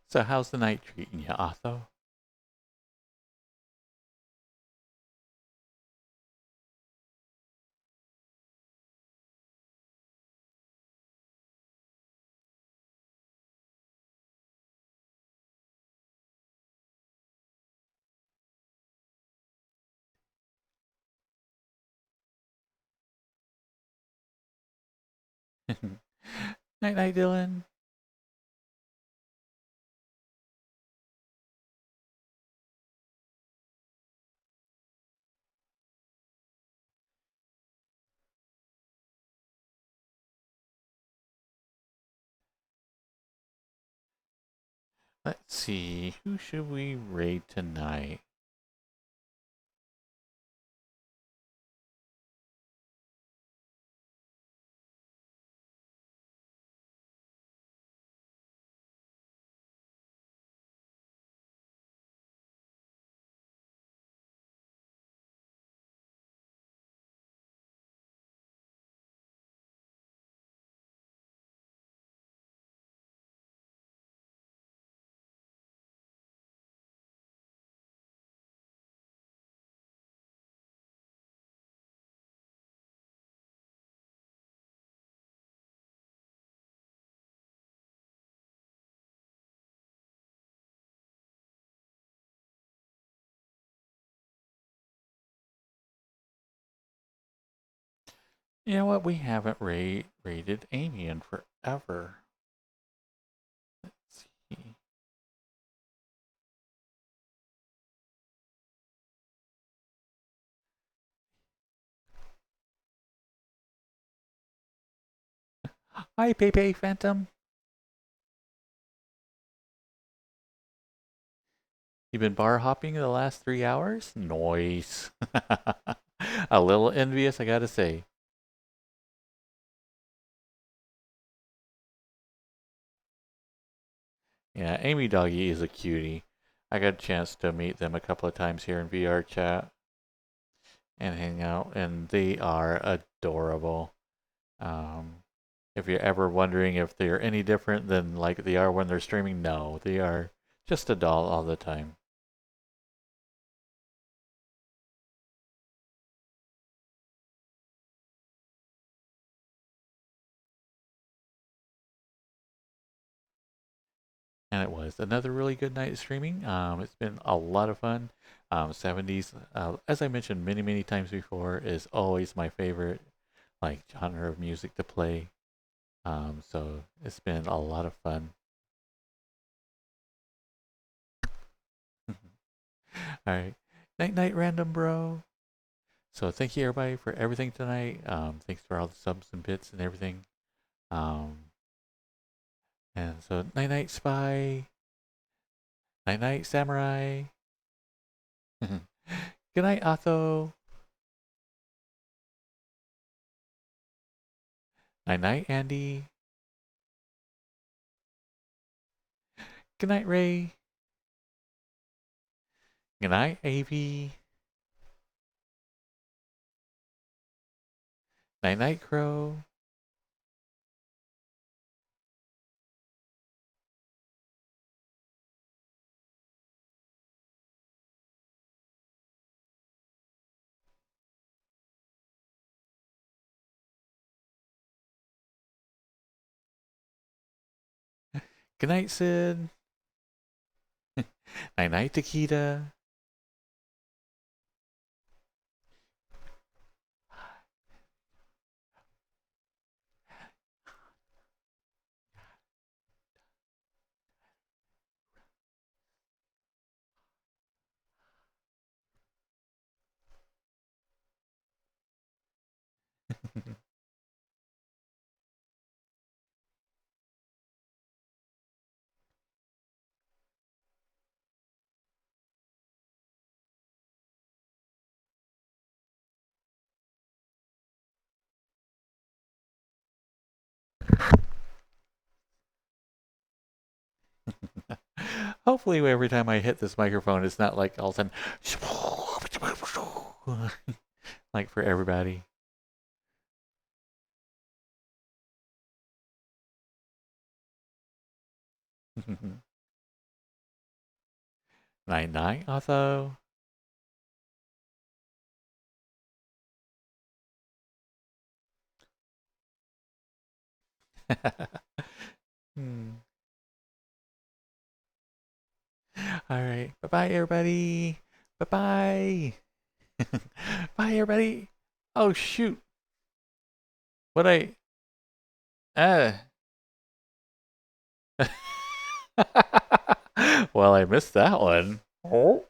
So how's the night treating you, Otho? Night night, Dylan. Let's see. Who should we raid tonight? You know what? We haven't rated Amy in forever. Let's see. Hi, Pepe Phantom. You been bar hopping the last 3 hours? Nice. A little envious, I gotta say. Yeah, Amy Doggy is a cutie. I got a chance to meet them a couple of times here in VRChat and hang out, and they are adorable. Um, if you're ever wondering if they're any different than like they are when they're streaming, no, they are just a doll all the time. And it was another really good night of streaming. It's been a lot of fun. 70s, as I mentioned many times before, is always my favorite like genre of music to play. So it's been a lot of fun. All right, night, random bro. So thank you everybody for everything tonight. Thanks for all the subs and bits and everything. Um, and so night, spy. Night, samurai. Good night, Otho. Night, Andy. Good night, Ray. Good night, Avi. Night, Crow. Good night, Sid. Night, Takita. Hopefully, every time I hit this microphone, it's not like all of a sudden, like for everybody. Night, Otho. Hmm. All right. Bye bye, everybody. Bye bye. Bye, everybody. Oh, shoot. What I. Uh. Well, I missed that one. Oh.